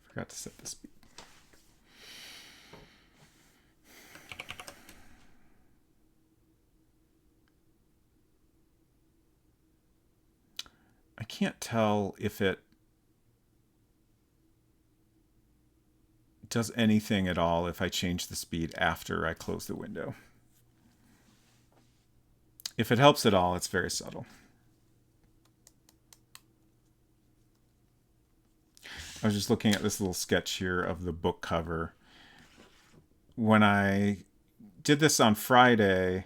A: Forgot to set the speed. I can't tell if it does anything at all if I change the speed after I close the window. If it helps at all, it's very subtle. I was just looking at this little sketch here of the book cover. When I did this on Friday,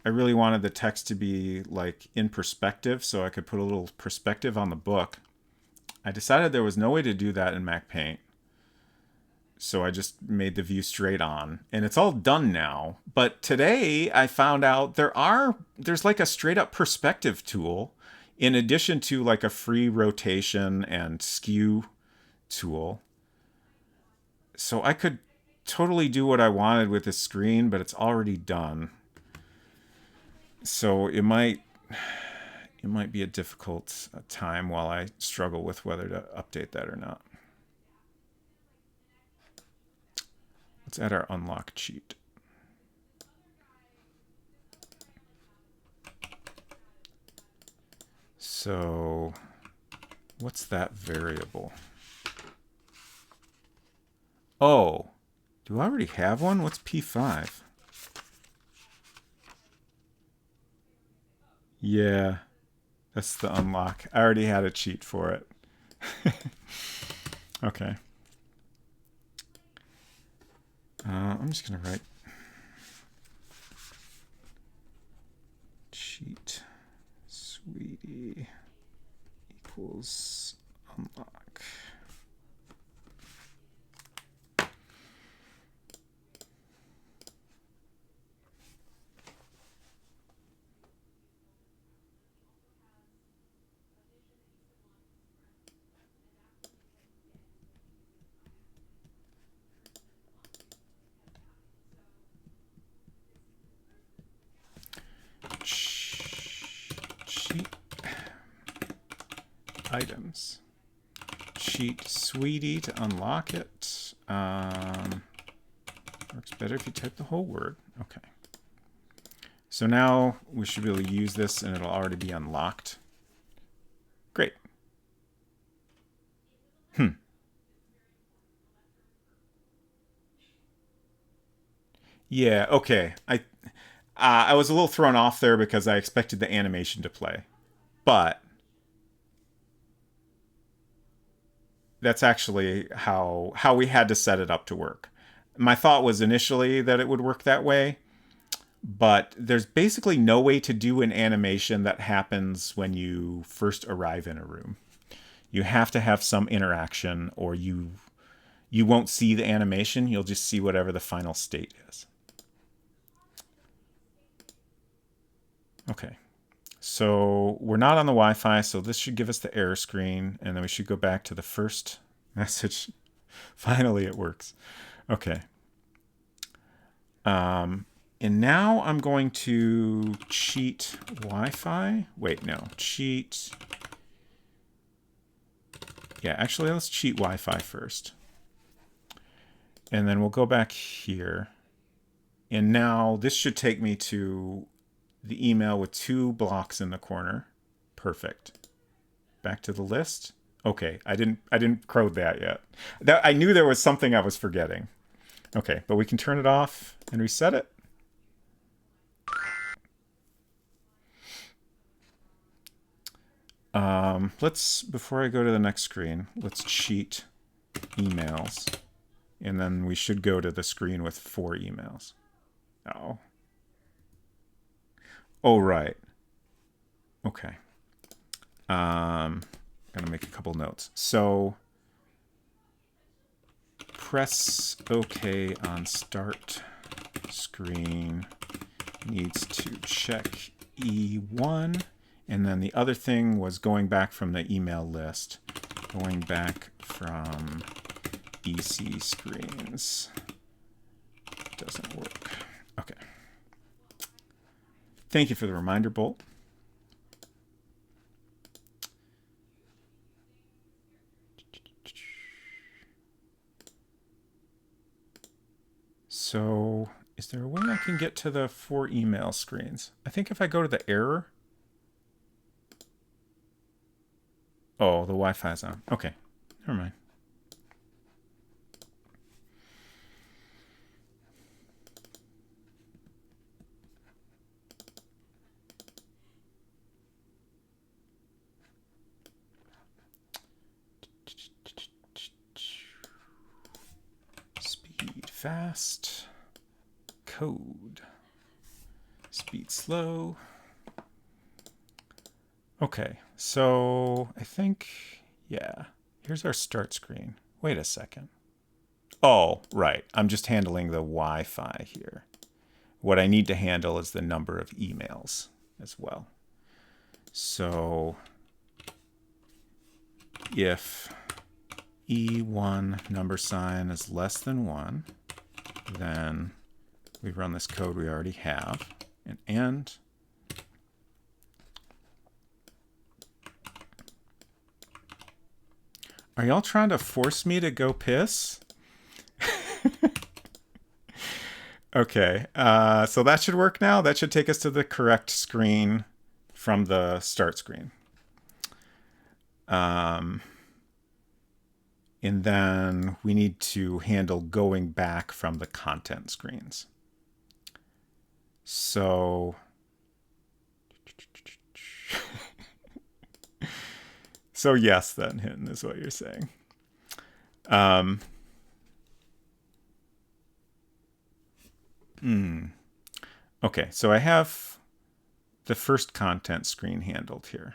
A: I really wanted the text to be like in perspective so I could put a little perspective on the book. I decided there was no way to do that in Mac Paint. So I just made the view straight on, and it's all done now. But today I found out there's like a straight up perspective tool in addition to like a free rotation and skew tool. So I could totally do what I wanted with this screen, but it's already done. So it might be a difficult time while I struggle with whether to update that or not. Let's add our unlock cheat. So what's that variable? Oh, do I already have one? What's P5? Yeah, that's the unlock. I already had a cheat for it. Okay. I'm just going to write cheat sweetie equals unlock. Cheat items. Cheat sweetie to unlock it. Works better if you type the whole word. Okay. So now we should be able to use this and it'll already be unlocked. Great. Yeah, okay. I was a little thrown off there because I expected the animation to play. But that's actually how we had to set it up to work. My thought was initially that it would work that way, but there's basically no way to do an animation that happens when you first arrive in a room. You have to have some interaction or you won't see the animation, you'll just see whatever the final state is. Okay. So we're not on the Wi-Fi, so this should give us the error screen, and then we should go back to the first message. Finally, it works. Okay. And now I'm going to cheat Wi-Fi. Wait, no, cheat. Yeah, actually, let's cheat Wi-Fi first. And then we'll go back here. And now this should take me to the email with 2 blocks in the corner. Perfect. Back to the list. Okay, I didn't code that yet. I knew there was something I was forgetting. Okay, but we can turn it off and reset it. Before I go to the next screen, let's cheat emails. And then we should go to the screen with 4 emails. Oh. Oh, right. Okay. I'm going to make a couple notes. So press OK on start screen needs to check E1. And then the other thing was going back from the email list, going back from EC screens. Doesn't work. Okay. Thank you for the reminder, Bolt. So is there a way I can get to the 4 email screens? I think if I go to the error. Oh, the Wi-Fi's on. Okay, never mind. Speed fast. Code. Speed slow. Okay, so I think, yeah, here's our start screen. Wait a second. Oh, right. I'm just handling the Wi-Fi here. What I need to handle is the number of emails as well. So if E1 number sign is less than 1, then we run this code we already have, and end. Are y'all trying to force me to go piss? Okay, so that should work now. That should take us to the correct screen from the start screen. And then we need to handle going back from the content screens. So so yes, then, Hinton, is what you're saying. Okay, so I have the first content screen handled here.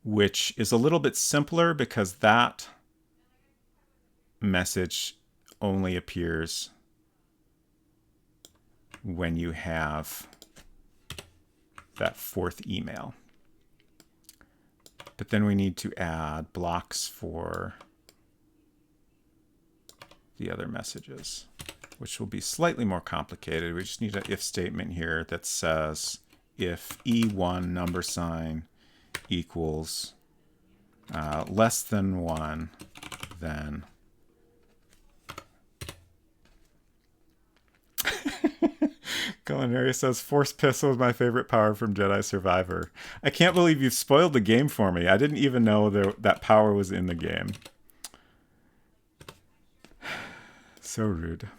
A: Which is a little bit simpler because that message only appears when you have that 4th email. But then we need to add blocks for the other messages, which will be slightly more complicated. We just need an if statement here that says if E1 number sign equals less than 1, then Culinary says, Force Pistol is my favorite power from Jedi Survivor. I can't believe you've spoiled the game for me. I didn't even know that power was in the game. So rude.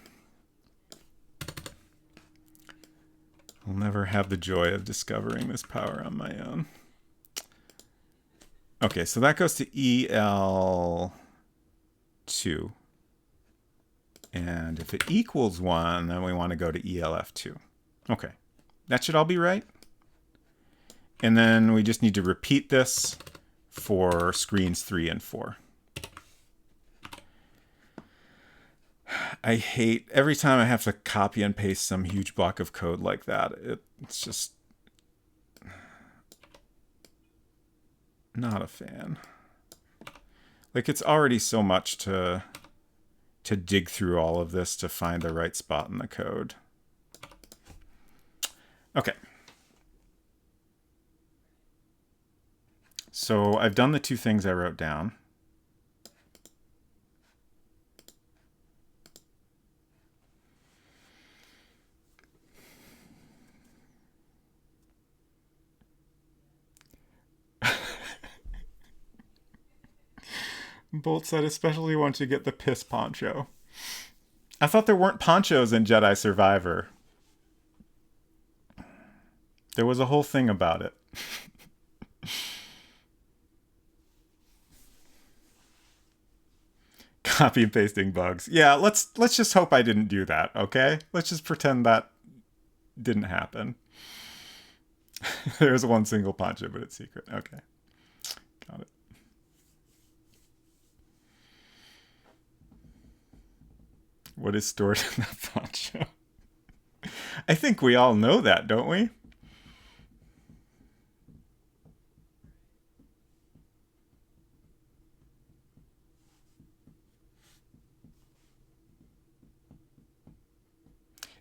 A: I'll never have the joy of discovering this power on my own. Okay, so that goes to EL2. And if it equals 1, then we want to go to ELF2. Okay, that should all be right. And then we just need to repeat this for screens 3 and 4. I hate every time I have to copy and paste some huge block of code like that. It's just not a fan. Like, it's already so much to dig through all of this to find the right spot in the code. Okay. So I've done the two things I wrote down. Bolt said especially once you get the piss poncho. I thought there weren't ponchos in Jedi Survivor. There was a whole thing about it. Copy and pasting bugs. Yeah, let's just hope I didn't do that, okay? Let's just pretend that didn't happen. There's one single poncho, but it's secret. Okay. Got it. What is stored in that poncho? I think we all know that, don't we?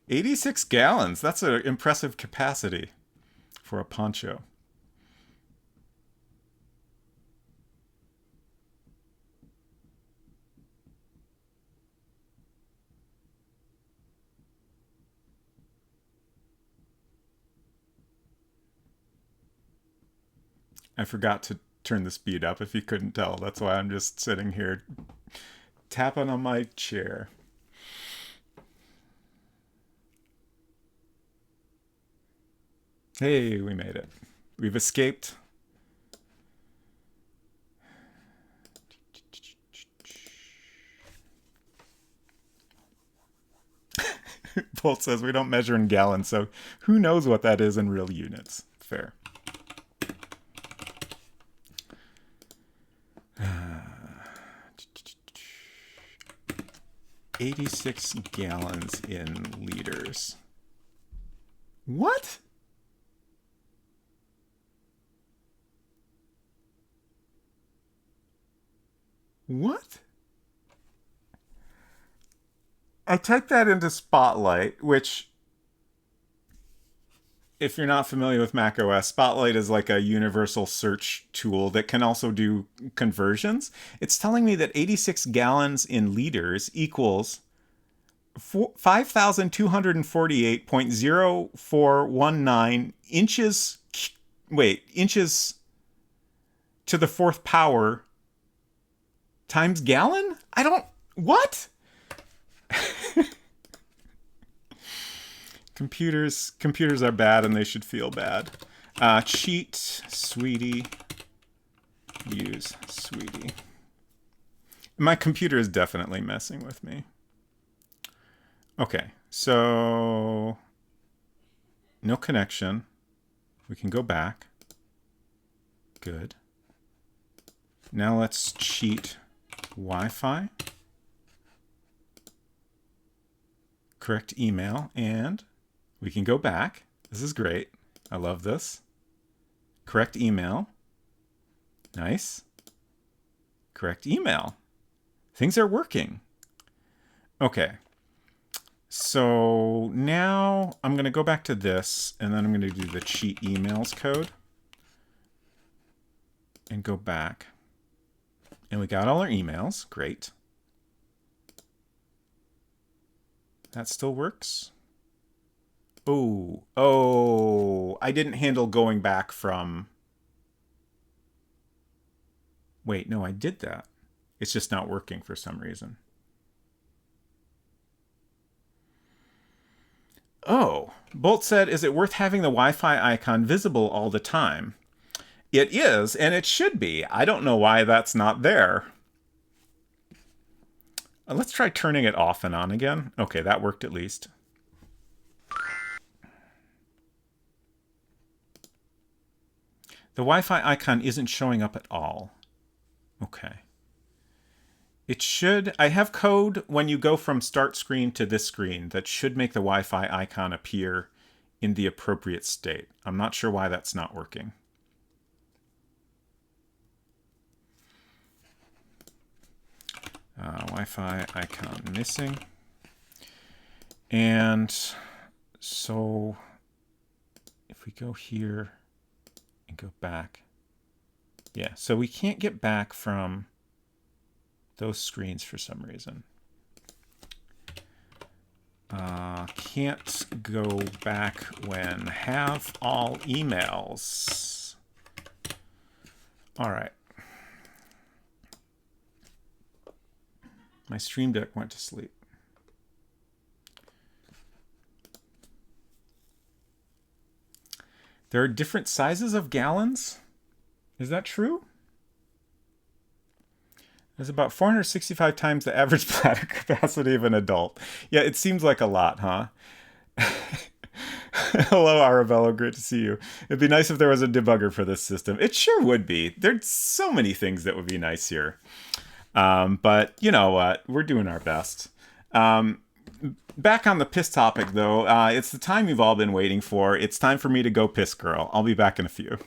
A: $86 gallons. That's an impressive capacity for a poncho. I forgot to turn the speed up, if you couldn't tell. That's why I'm just sitting here tapping on my chair. Hey, we made it. We've escaped. Bolt says we don't measure in gallons, so who knows what that is in real units. Fair. 86 gallons in liters. What? What? I typed that into Spotlight, which, if you're not familiar with macOS, Spotlight is like a universal search tool that can also do conversions. It's telling me that 86 gallons in liters equals 5,248.0419 inches. Wait, inches to the fourth power times gallon? I don't. What? Computers are bad and they should feel bad. Cheat, sweetie. Use sweetie. My computer is definitely messing with me. Okay, so no connection. We can go back. Good. Now let's cheat Wi-Fi. Correct email, and we can go back. This is great. I love this. Correct email. Nice. Correct email. Things are working. Okay. So now I'm going to go back to this, and then I'm going to do the cheat emails code. And go back. And we got all our emails. Great. That still works. Oh, I didn't handle going back from... Wait, no, I did that. It's just not working for some reason. Oh, Bolt said, is it worth having the Wi-Fi icon visible all the time? It is, and it should be. I don't know why that's not there. Let's try turning it off and on again. Okay, that worked at least. The Wi-Fi icon isn't showing up at all. Okay. It should. I have code when you go from start screen to this screen that should make the Wi-Fi icon appear in the appropriate state. I'm not sure why that's not working. Wi-Fi icon missing. And so if we go here and go back, yeah, so we can't get back from those screens for some reason. Can't go back when have all emails. All right. My Stream Deck went to sleep. There are different sizes of gallons? Is that true? There's about 465 times the average bladder capacity of an adult. Yeah, it seems like a lot, huh? Hello, Arabello. Great to see you. It'd be nice if there was a debugger for this system. It sure would be. There's so many things that would be nice here. But you know what? We're doing our best. Back on the piss topic, though, it's the time you've all been waiting for. It's time for me to go piss girl. I'll be back in a few.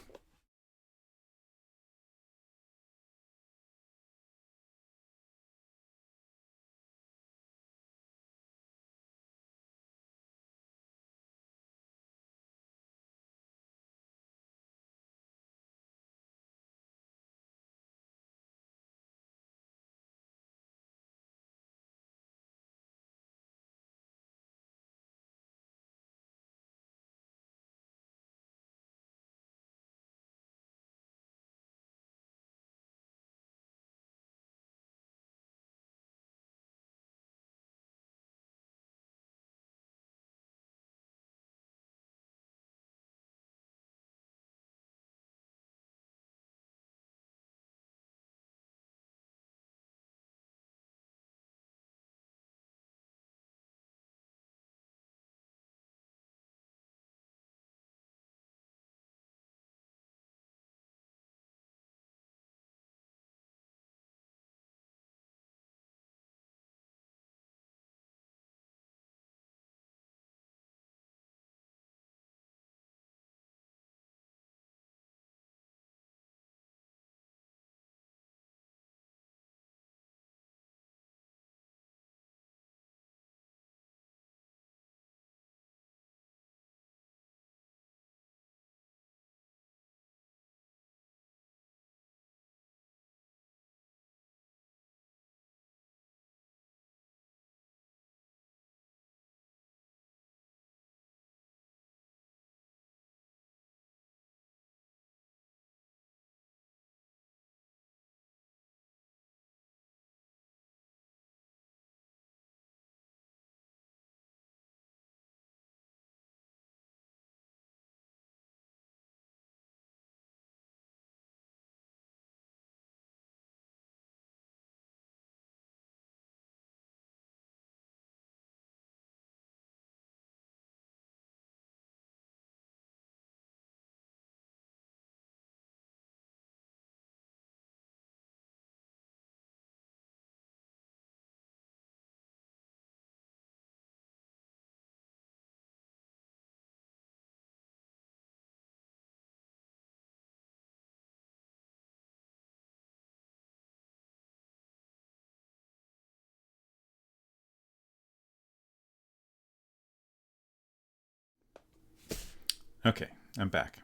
A: Okay, I'm back.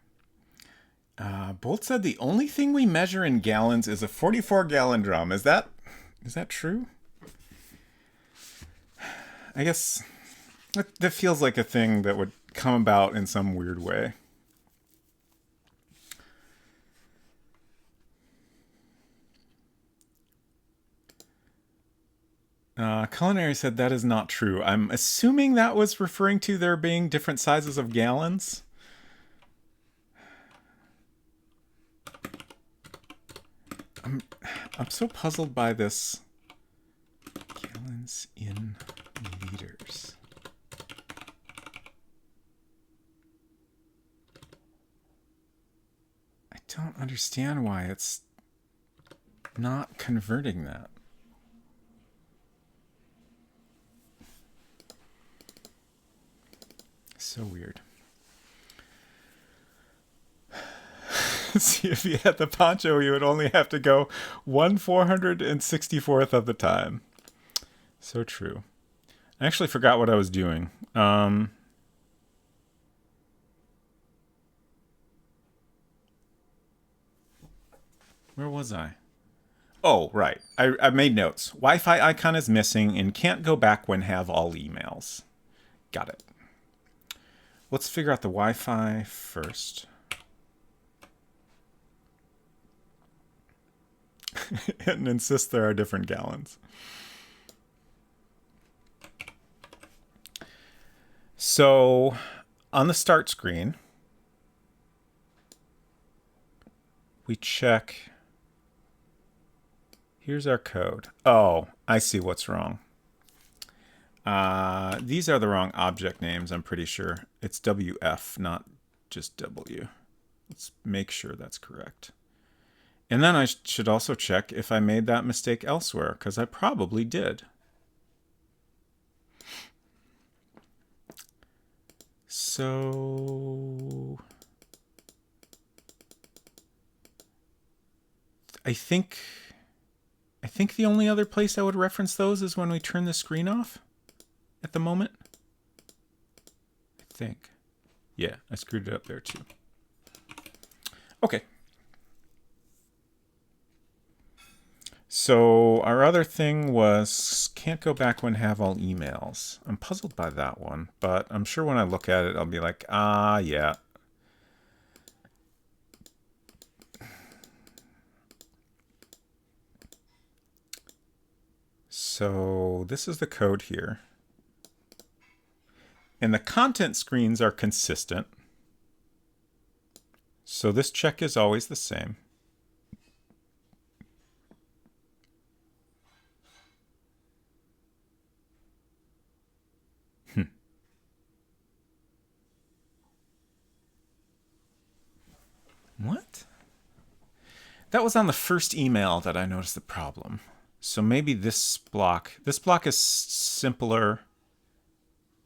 A: Bolt said the only thing we measure in gallons is a 44-gallon drum. Is that true? I guess that feels like a thing that would come about in some weird way. Culinary said that is not true. I'm assuming that was referring to there being different sizes of gallons. I'm so puzzled by this. Gallons in liters. I don't understand why it's not converting that. So weird. See, if you had the poncho, you would only have to go 1/464th of the time. So true. I actually forgot what I was doing. Where was I? Oh, right. I made notes. Wi-Fi icon is missing and can't go back when have all emails. Got it. Let's figure out the Wi-Fi first. And insist there are different gallons. So on the start screen, we check. Here's our code. Oh, I see what's wrong. These are the wrong object names, I'm pretty sure. It's WF, not just W. Let's make sure that's correct. And then I should also check if I made that mistake elsewhere, because I probably did. So I think the only other place I would reference those is when we turn the screen off at the moment. I think. Yeah, I screwed it up there too. Okay. So our other thing was can't go back when have all emails. I'm puzzled by that one, but I'm sure when I look at it, I'll be like, yeah. So this is the code here. And the content screens are consistent. So this check is always the same. What? That was on the first email that I noticed the problem. So maybe this block is simpler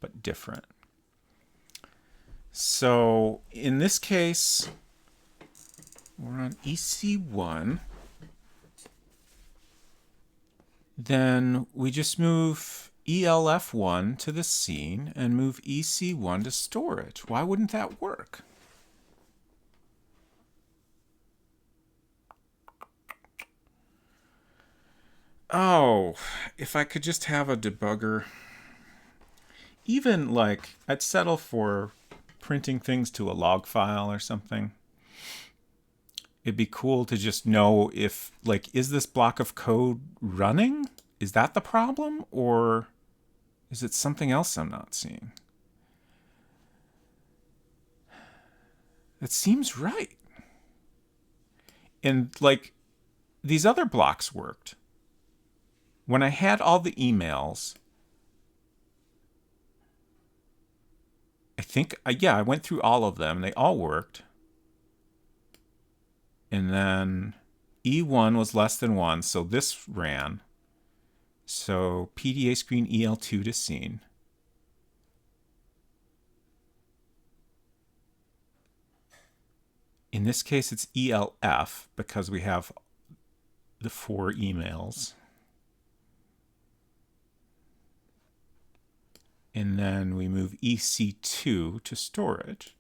A: but different. So in this case, we're on EC1. Then we just move ELF1 to the scene and move EC1 to storage. Why wouldn't that work? Oh, if I could just have a debugger. Even like, I'd settle for printing things to a log file or something. It'd be cool to just know if, like, is this block of code running? Is that the problem? Or is it something else I'm not seeing? It seems right. And, like, these other blocks worked. When I had all the emails, I think, I went through all of them. They all worked. And then E1 was less than 1, so this ran. So PDA screen EL2 to scene. In this case, it's ELF because we have the 4 emails. And then we move EC2 to storage.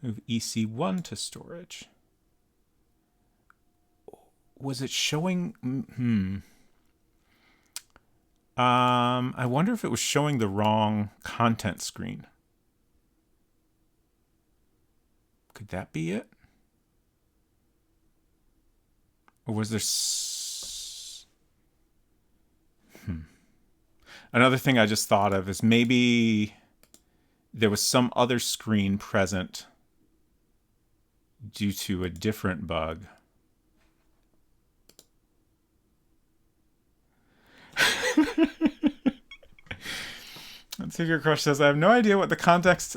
A: Move EC1 to storage. Was it showing? I wonder if it was showing the wrong content screen. Could that be it? Or was there... Another thing I just thought of is maybe there was some other screen present due to a different bug. Secret Crush says, I have no idea what the context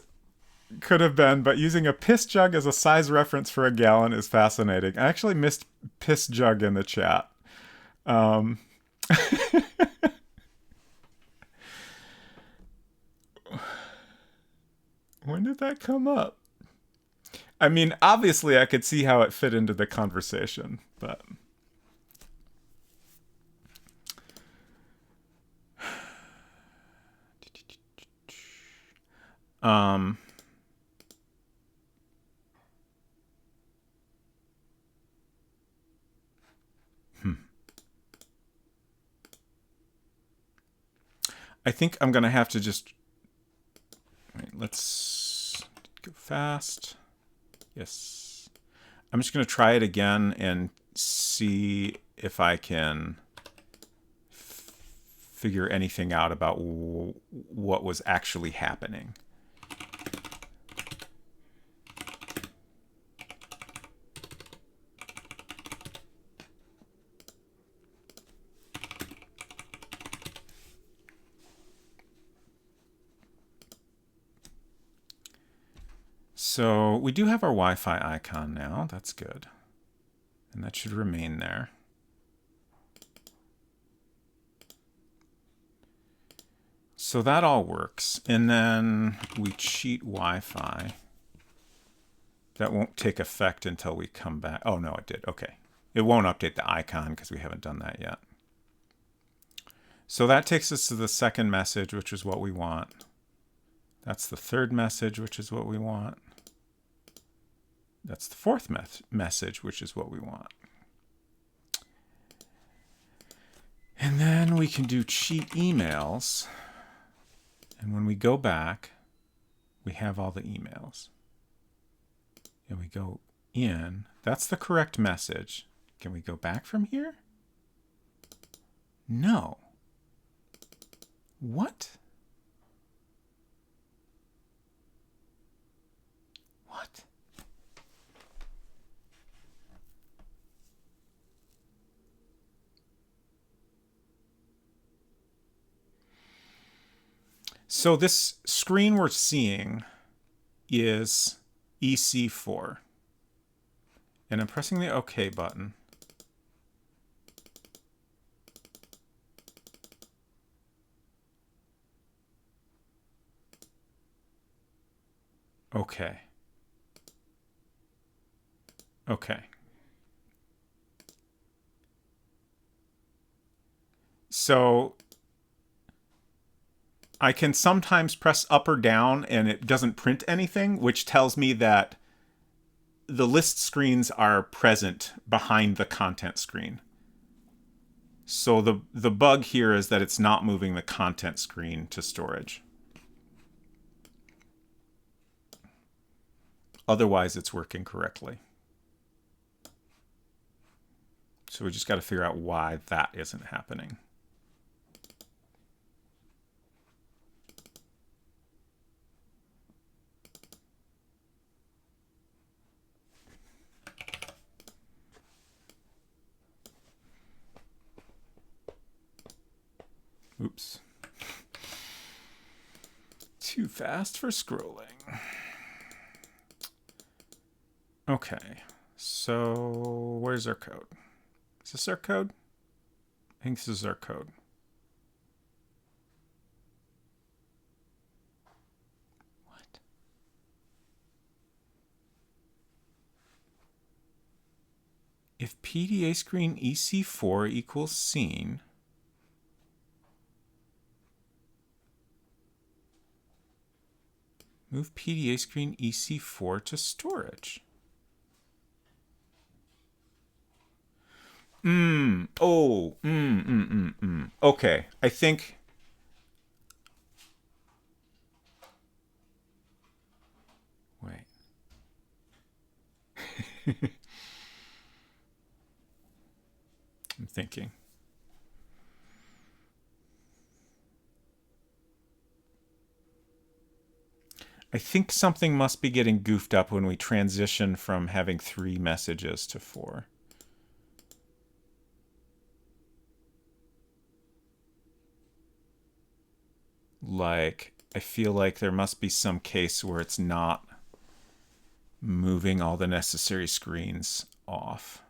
A: could have been, but using a piss jug as a size reference for a gallon is fascinating. I actually missed piss jug in the chat. When did that come up? I mean, obviously I could see how it fit into the conversation, but... I think I'm going to have to just... Wait, let's go fast. Yes. I'm just going to try it again and see if I can figure anything out about what was actually happening. So we do have our Wi-Fi icon now. That's good. And that should remain there. So that all works. And then we cheat Wi-Fi. That won't take effect until we come back. Oh, no, it did. Okay. It won't update the icon because we haven't done that yet. So that takes us to the second message, which is what we want. That's the third message, which is what we want. That's the fourth message, which is what we want. And then we can do cheat emails. And when we go back, we have all the emails. And we go in. That's the correct message. Can we go back from here? No. What? What? So this screen we're seeing is EC4. And I'm pressing the OK button. Okay. Okay. So I can sometimes press up or down and it doesn't print anything, which tells me that the list screens are present behind the content screen. So the bug here is that it's not moving the content screen to storage. Otherwise, it's working correctly. So we just got to figure out why that isn't happening. Oops. Too fast for scrolling. Okay, so where's our code? Is this our code? I think this is our code. What? If PDA screen EC4 equals seen, move PDA screen EC4 to storage. Okay, I think... Wait. I'm thinking. I think something must be getting goofed up when we transition from having 3 messages to 4. Like, I feel like there must be some case where it's not moving all the necessary screens off.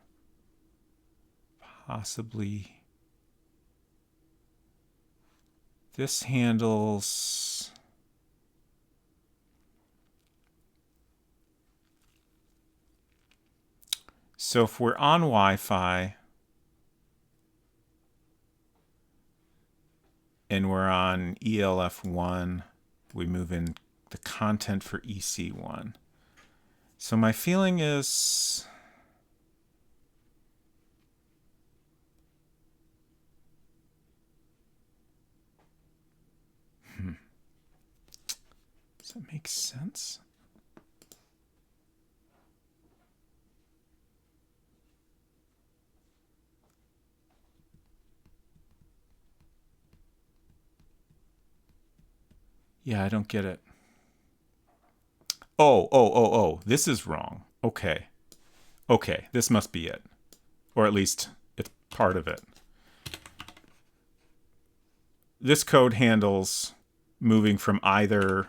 A: Possibly. This handles... So if we're on Wi-Fi and we're on ELF1, we move in the content for EC1. So my feeling is... Does that make sense? Yeah, I don't get it. Oh, this is wrong. Okay. Okay, this must be it. Or at least it's part of it. This code handles moving from either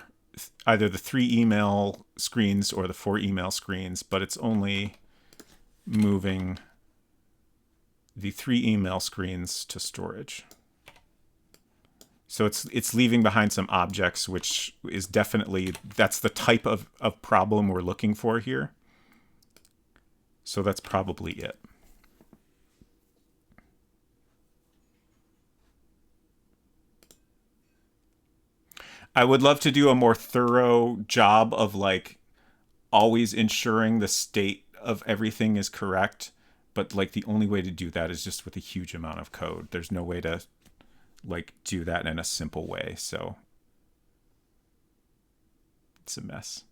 A: the 3 email screens or the 4 email screens, but it's only moving the 3 email screens to storage. So it's leaving behind some objects, which is definitely, that's the type of problem we're looking for here. So that's probably it. I would love to do a more thorough job of like always ensuring the state of everything is correct. But like the only way to do that is just with a huge amount of code. There's no way to like do that in a simple way. So it's a mess.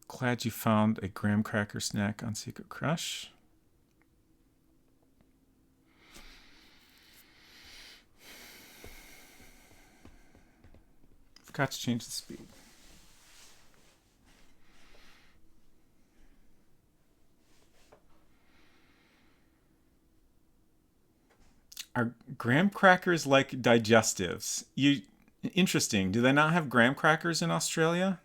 A: Glad you found a graham cracker snack on Secret Crush. Forgot to change the speed. Are graham crackers like digestives? Interesting. Do they not have graham crackers in Australia?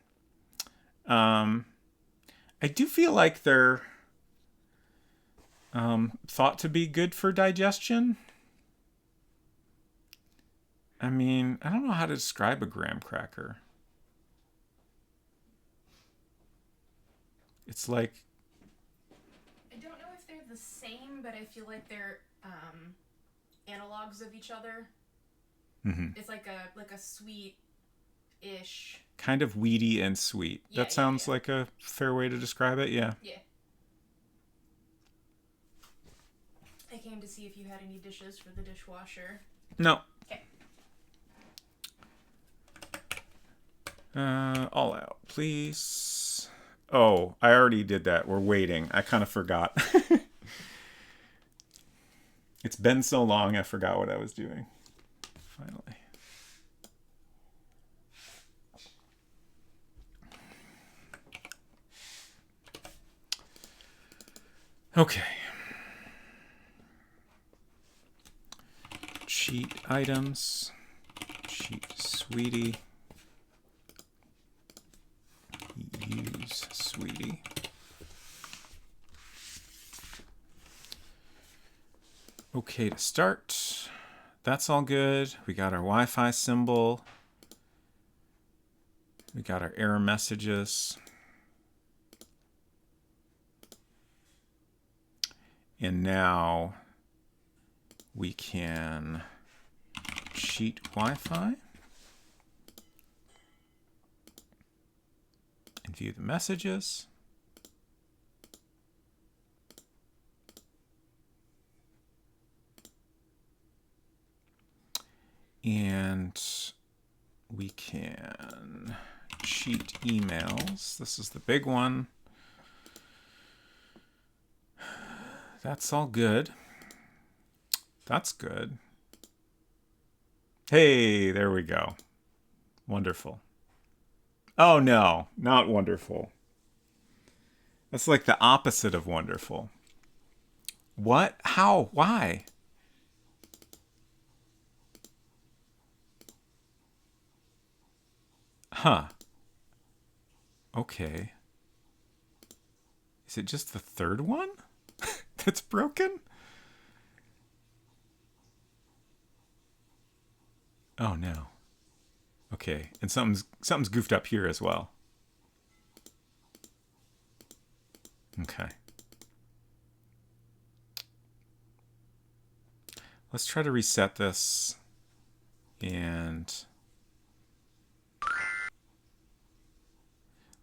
A: I do feel like they're thought to be good for digestion. I mean, I don't know how to describe a graham cracker. It's like...
B: I don't know if they're the same, but I feel like they're analogs of each other.
A: Mm-hmm.
B: It's like a sweet-ish.
A: Kind of weedy and sweet.
B: Yeah,
A: that sounds like a fair way to describe it, yeah.
B: Yeah. I came to see if you had any dishes for the dishwasher.
A: No.
B: Okay.
A: All out, please. Oh, I already did that. We're waiting. I kind of forgot. It's been so long, I forgot what I was doing. Finally. Okay. Cheat items. Cheat sweetie. Use sweetie. Okay to start. That's all good. We got our Wi-Fi symbol. We got our error messages. And now we can cheat Wi-Fi and view the messages. And we can cheat emails. This is the big one. That's all good. That's good. Hey, there we go. Wonderful. Oh no, not wonderful. That's like the opposite of wonderful. What? How? Why? Huh. Okay. Is it just the third one that's broken? Oh no. Okay. And something's goofed up here as well. Okay. Let's try to reset this and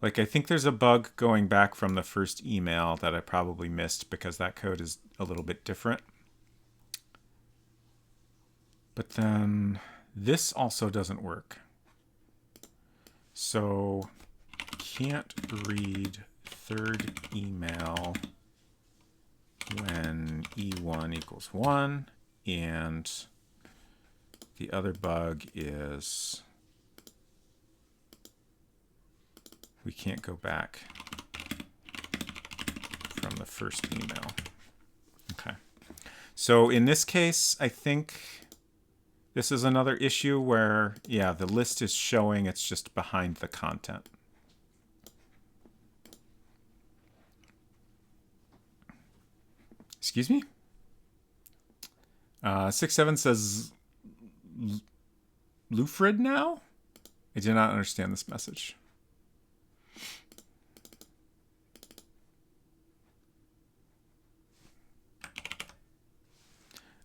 A: like I think there's a bug going back from the first email that I probably missed because that code is a little bit different. But then this also doesn't work. So can't read third email when E1 equals 1. And the other bug is we can't go back from the first email. Okay. So in this case, I think this is another issue where, yeah, the list is showing, it's just behind the content. Excuse me? 6-7 says Lufrid now? I do not understand this message.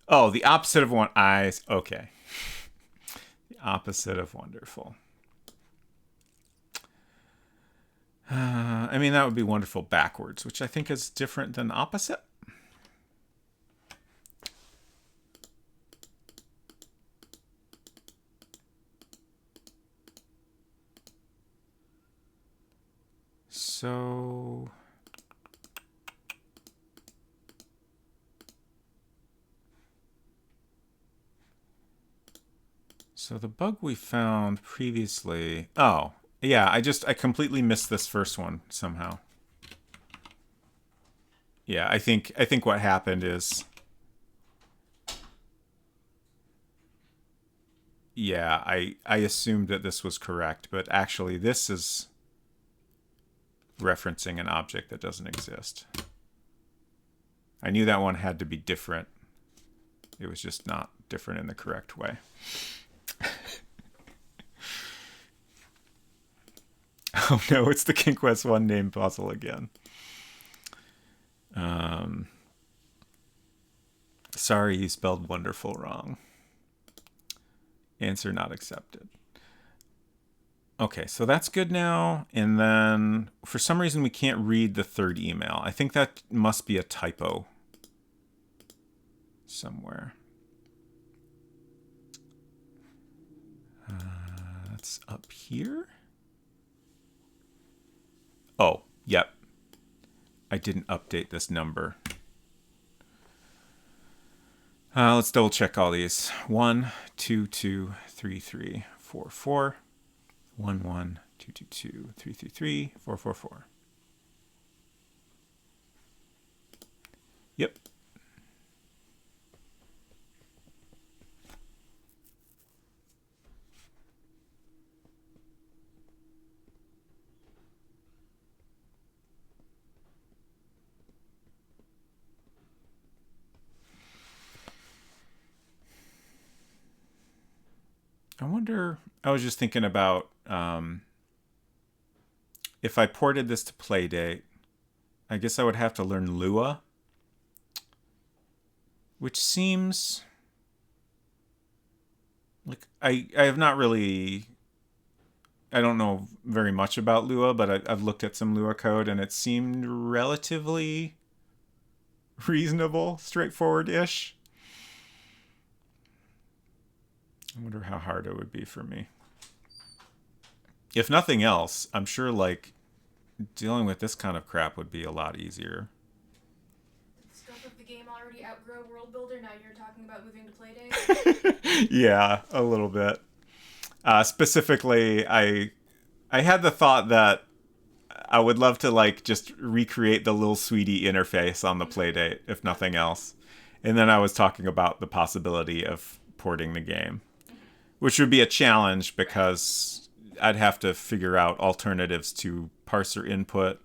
A: Oh, the opposite of one. Okay. The opposite of wonderful. I mean, that would be wonderful backwards, which I think is different than opposite. So the bug we found previously. Oh, yeah, I completely missed this first one somehow. Yeah, I think what happened is, yeah, I assumed that this was correct, but actually this is referencing an object that doesn't exist. I knew that one had to be different. It was just not different in the correct way. Oh no, it's the King Quest 1 name puzzle again. Sorry, you spelled wonderful wrong. Answer not accepted. Okay, so that's good now. And then for some reason we can't read the third email. I think that must be a typo somewhere. That's up here. Oh, yep. I didn't update this number. Let's double check all these. 1, 2, 2, 3, 3, 4, 4. 1, 1, 2, 2, 2, 3, 3, 3, 4, 4, 4. Yep. I wonder, I was just thinking about if I ported this to Playdate, I guess I would have to learn Lua, which seems like I have not really, I don't know very much about Lua, but I've looked at some Lua code and it seemed relatively reasonable, straightforward-ish. I wonder how hard it would be for me. If nothing else, I'm sure like dealing with this kind of crap would be a lot easier.
B: The scope of the game already outgrow World Builder, now you're talking about moving to Playdate?
A: Yeah, a little bit. Specifically, I had the thought that I would love to like just recreate the little sweetie interface on the Playdate, if nothing else. And then I was talking about the possibility of porting the game, which would be a challenge because I'd have to figure out alternatives to parser input.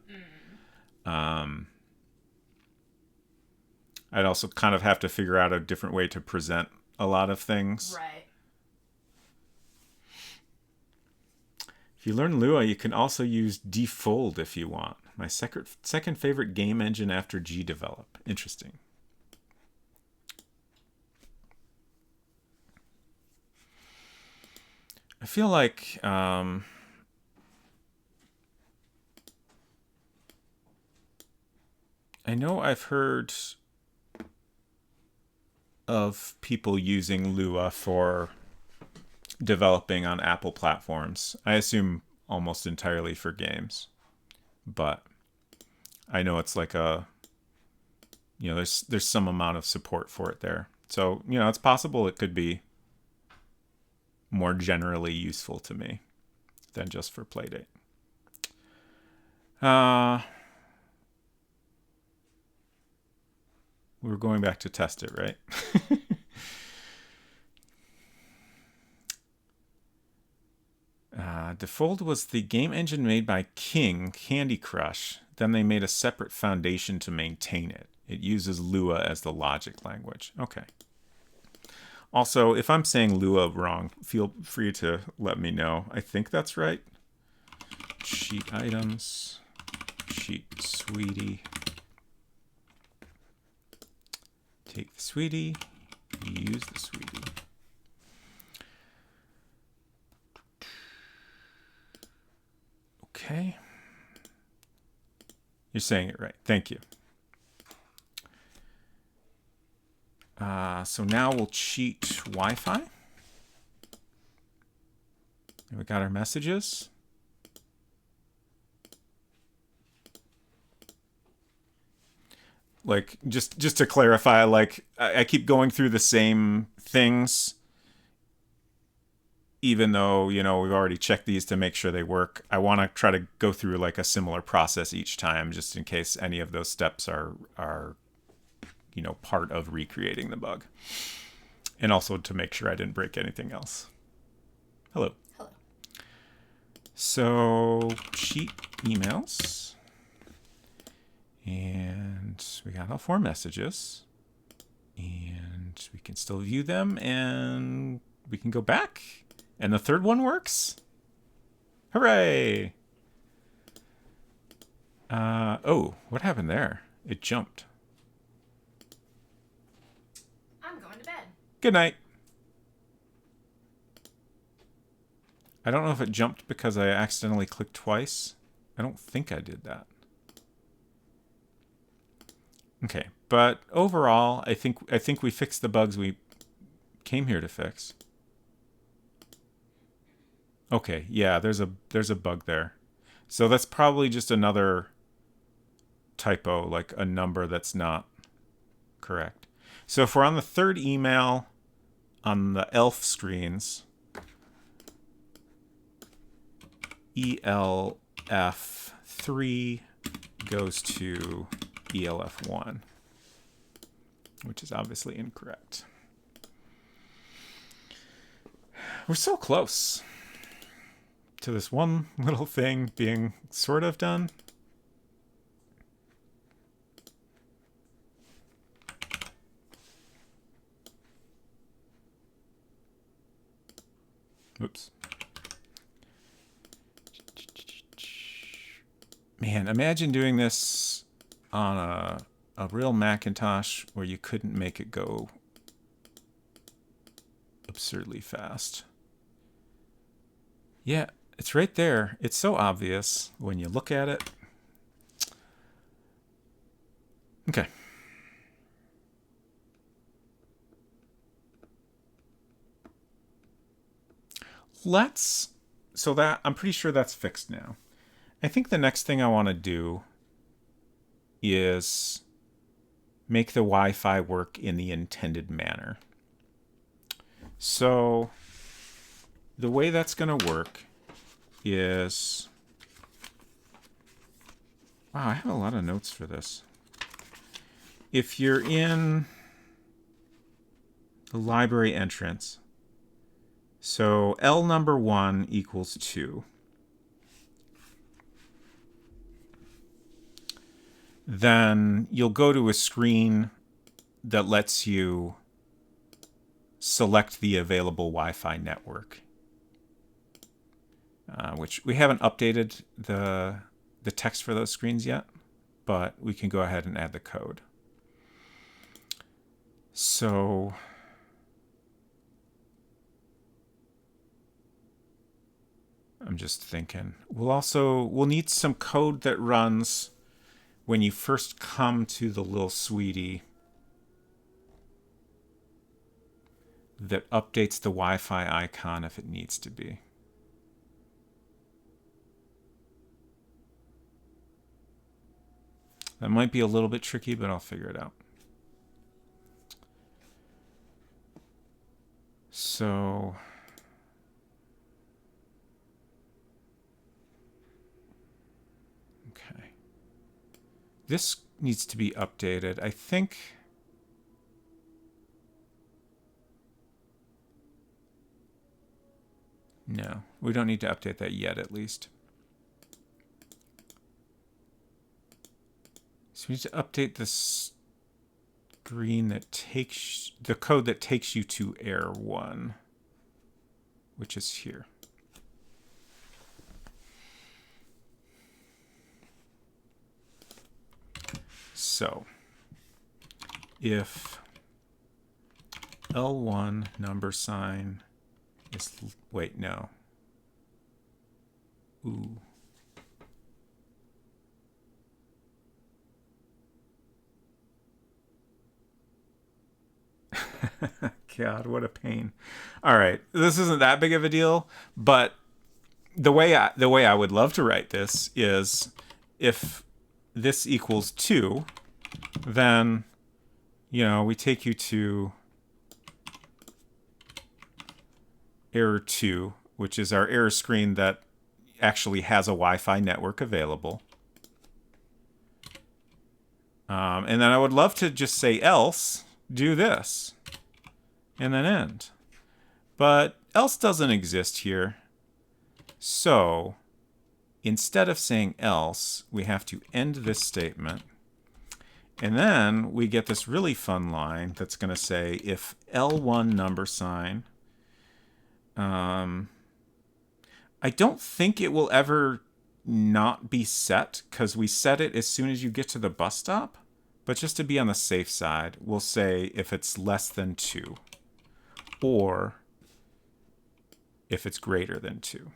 A: I'd also kind of have to figure out a different way to present a lot of things.
B: Right.
A: If you learn Lua, you can also use Defold if you want. My second favorite game engine after GDevelop. Interesting. I feel like I know I've heard of people using Lua for developing on Apple platforms. I assume almost entirely for games. But I know it's like a there's some amount of support for it there. So, it's possible it could be more generally useful to me than just for Playdate. We're going back to test it, right? Defold was the game engine made by King, Candy Crush. Then they made a separate foundation to maintain it. It uses Lua as the logic language. Okay. Also, if I'm saying Lua wrong, feel free to let me know. I think that's right. Sheet items. Sheet sweetie. Take the sweetie. Use the sweetie. Okay. You're saying it right. Thank you. So now we'll cheat Wi-Fi. And we got our messages. Like, just to clarify, like, I keep going through the same things, even though, we've already checked these to make sure they work. I want to try to go through, like, a similar process each time, just in case any of those steps are part of recreating the bug. And also to make sure I didn't break anything else. Hello.
B: Hello.
A: So, cheat emails. And we got all 4 messages. And we can still view them. And we can go back. And the third one works. Hooray! Oh, what happened there? It jumped.
B: I'm going to bed.
A: Good night. I don't know if it jumped because I accidentally clicked twice. I don't think I did that. Okay, but overall, I think we fixed the bugs we came here to fix. Okay, yeah, there's a bug there. So that's probably just another typo, like a number that's not correct. So if we're on the third email on the ELF screens, ELF3 goes to ELF1, which is obviously incorrect. We're so close to this one little thing being sort of done. Oops. Man, imagine doing this on a real Macintosh where you couldn't make it go absurdly fast. Yeah, it's right there. It's so obvious when you look at it. Okay. So that, I'm pretty sure that's fixed now. I think the next thing I want to do is make the Wi-Fi work in the intended manner. So the way that's going to work is... Wow, I have a lot of notes for this. If you're in the library entrance, so L number 1 equals 2. Then you'll go to a screen that lets you select the available Wi-Fi network, which we haven't updated the text for those screens yet, but we can go ahead and add the code. So I'm just thinking, we'll need some code that runs when you first come to the little sweetie that updates the Wi-Fi icon if it needs to be. That might be a little bit tricky, but I'll figure it out. So okay. This needs to be updated. I think no, we don't need to update that yet, at least. So we need to update the screen that takes the code that takes you to error 1, which is here. So if L1 number sign is, wait, no. Ooh. God, what a pain. All right, this isn't that big of a deal, but the way I would love to write this is if this equals 2, then, you know, we take you to error 2, which is our error screen that actually has a Wi-Fi network available. And then I would love to just say else, do this, and then end. But else doesn't exist here. So instead of saying else, we have to end this statement. And then we get this really fun line that's going to say if L1 number sign, I don't think it will ever not be set because we set it as soon as you get to the bus stop. But just to be on the safe side, we'll say if it's less than 2 or if it's greater than 2.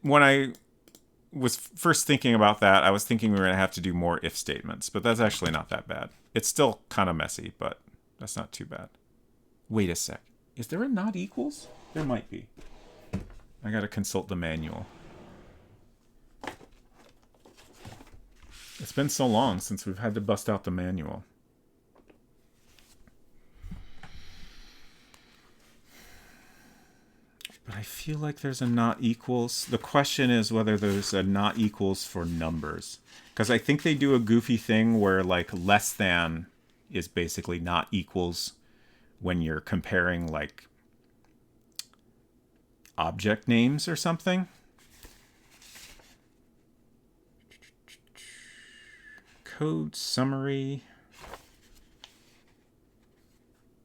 A: When I was first thinking about that, I was thinking we were going to have to do more if statements, but that's actually not that bad. It's still kind of messy, but that's not too bad. Wait a sec. Is there a not equals? There might be. I got to consult the manual. It's been so long since we've had to bust out the manual. But I feel like there's a not equals. The question is whether there's a not equals for numbers. Because I think they do a goofy thing where like less than is basically not equals when you're comparing like object names or something. Code summary.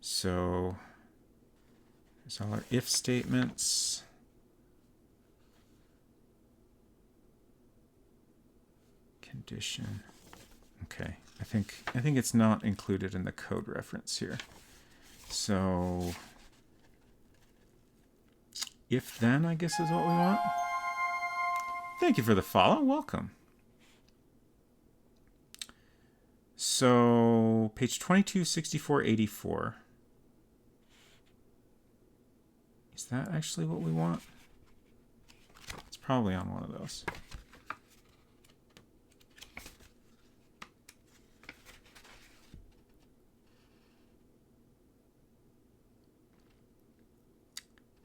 A: So there's all our if statements. Condition. Okay, I think it's not included in the code reference here. So if then, I guess, is what we want. Thank you for the follow. Welcome. So page 22, 64, 84. Is that actually what we want? It's probably on one of those.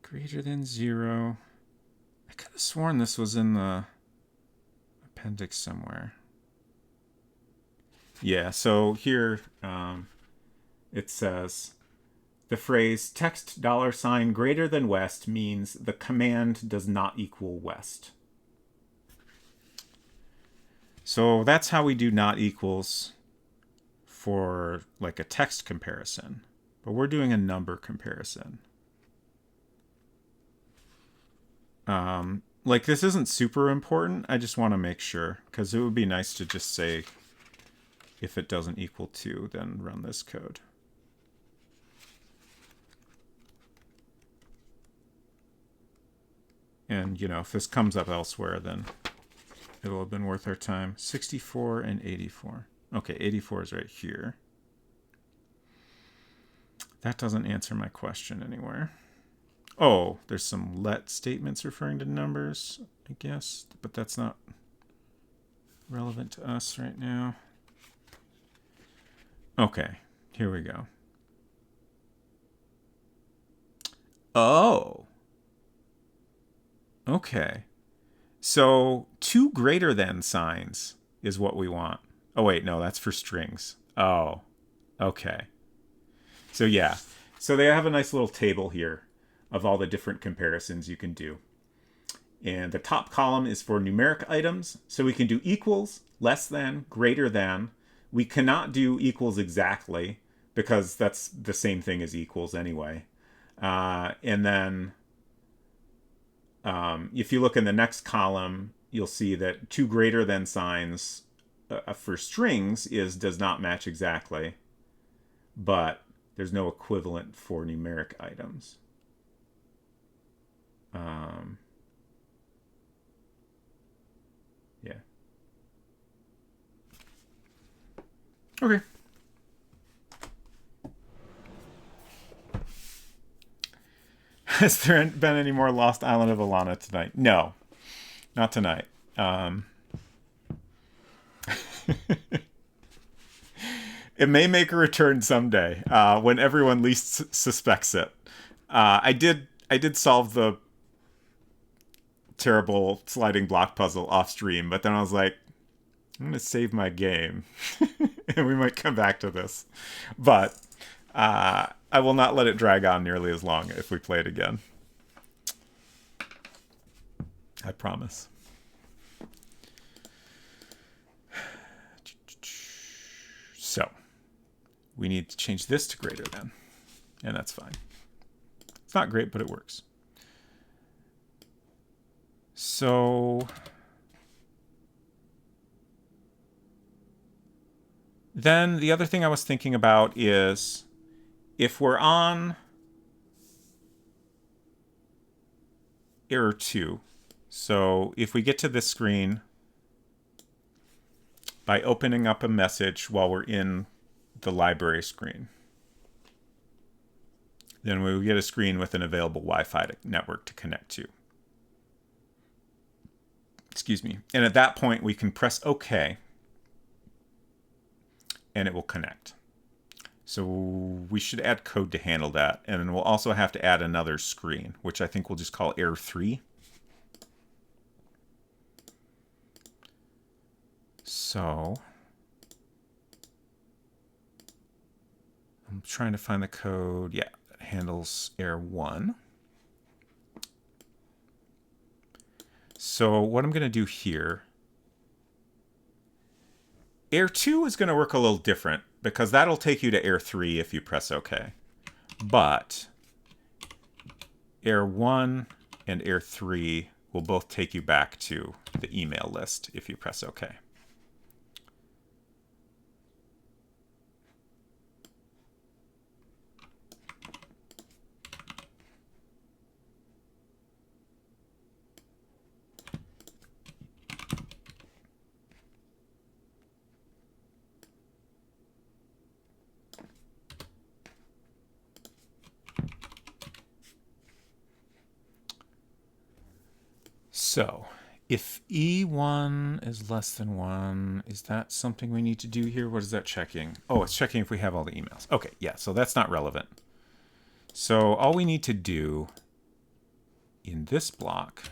A: Greater than 0. I could have sworn this was in the appendix somewhere. Yeah, so here it says the phrase text $sign greater than West means the command does not equal West. So that's how we do not equals for like a text comparison. But we're doing a number comparison. Like this isn't super important. I just want to make sure because it would be nice to just say if it doesn't equal 2, then run this code. And, you know, if this comes up elsewhere, then it'll have been worth our time. 64 and 84. Okay, 84 is right here. That doesn't answer my question anywhere. Oh, there's some let statements referring to numbers, I guess, but that's not relevant to us right now. Okay, here we go. Oh. Okay. So 2 greater than signs is what we want. Oh, wait, no, that's for strings. Oh, okay. So yeah, so they have a nice little table here of all the different comparisons you can do. And the top column is for numeric items. So we can do equals, less than, greater than. We cannot do equals exactly because that's the same thing as equals anyway. And then if you look in the next column, you'll see that 2 greater than signs for strings does not match exactly, but there's no equivalent for numeric items. Yeah. Okay. Has there been any more Lost Island of Alana tonight? No, not tonight. It may make a return someday when everyone least suspects it. I did solve the terrible sliding block puzzle off stream, but then I was like, I'm gonna save my game, and we might come back to this, but I will not let it drag on nearly as long if we play it again. I promise. So we need to change this to greater than, and that's fine. It's not great, but it works. So then the other thing I was thinking about is if we're on error 2, so if we get to this screen by opening up a message while we're in the library screen, then we will get a screen with an available Wi-Fi network to connect to. Excuse me. And at that point, we can press OK, and it will connect. So we should add code to handle that. And then we'll also have to add another screen, which I think we'll just call error 3. So I'm trying to find the code. Yeah, that handles error 1. So what I'm going to do here, error 2 is going to work a little different because that'll take you to error 3 if you press OK. But error 1 and error 3 will both take you back to the email list if you press OK. So if E1 is less than 1, is that something we need to do here? What is that checking? Oh, it's checking if we have all the emails. Okay, yeah, so that's not relevant. So all we need to do in this block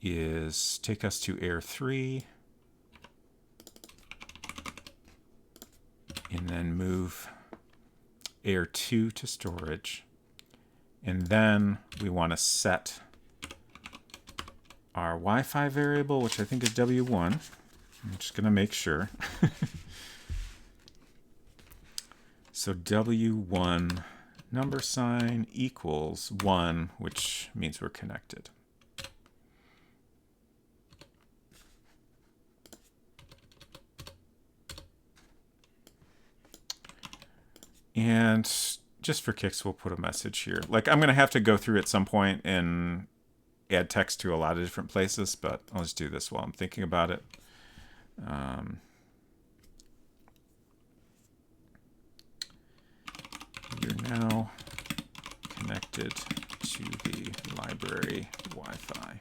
A: is take us to air 3 and then move air 2 to storage. And then we want to set our Wi-Fi variable, which I think is W1. I'm just going to make sure. So W1 number sign equals 1, which means we're connected. And just for kicks, we'll put a message here. Like, I'm going to have to go through at some point and add text to a lot of different places, but I'll just do this while I'm thinking about it. You're now connected to the library Wi-Fi.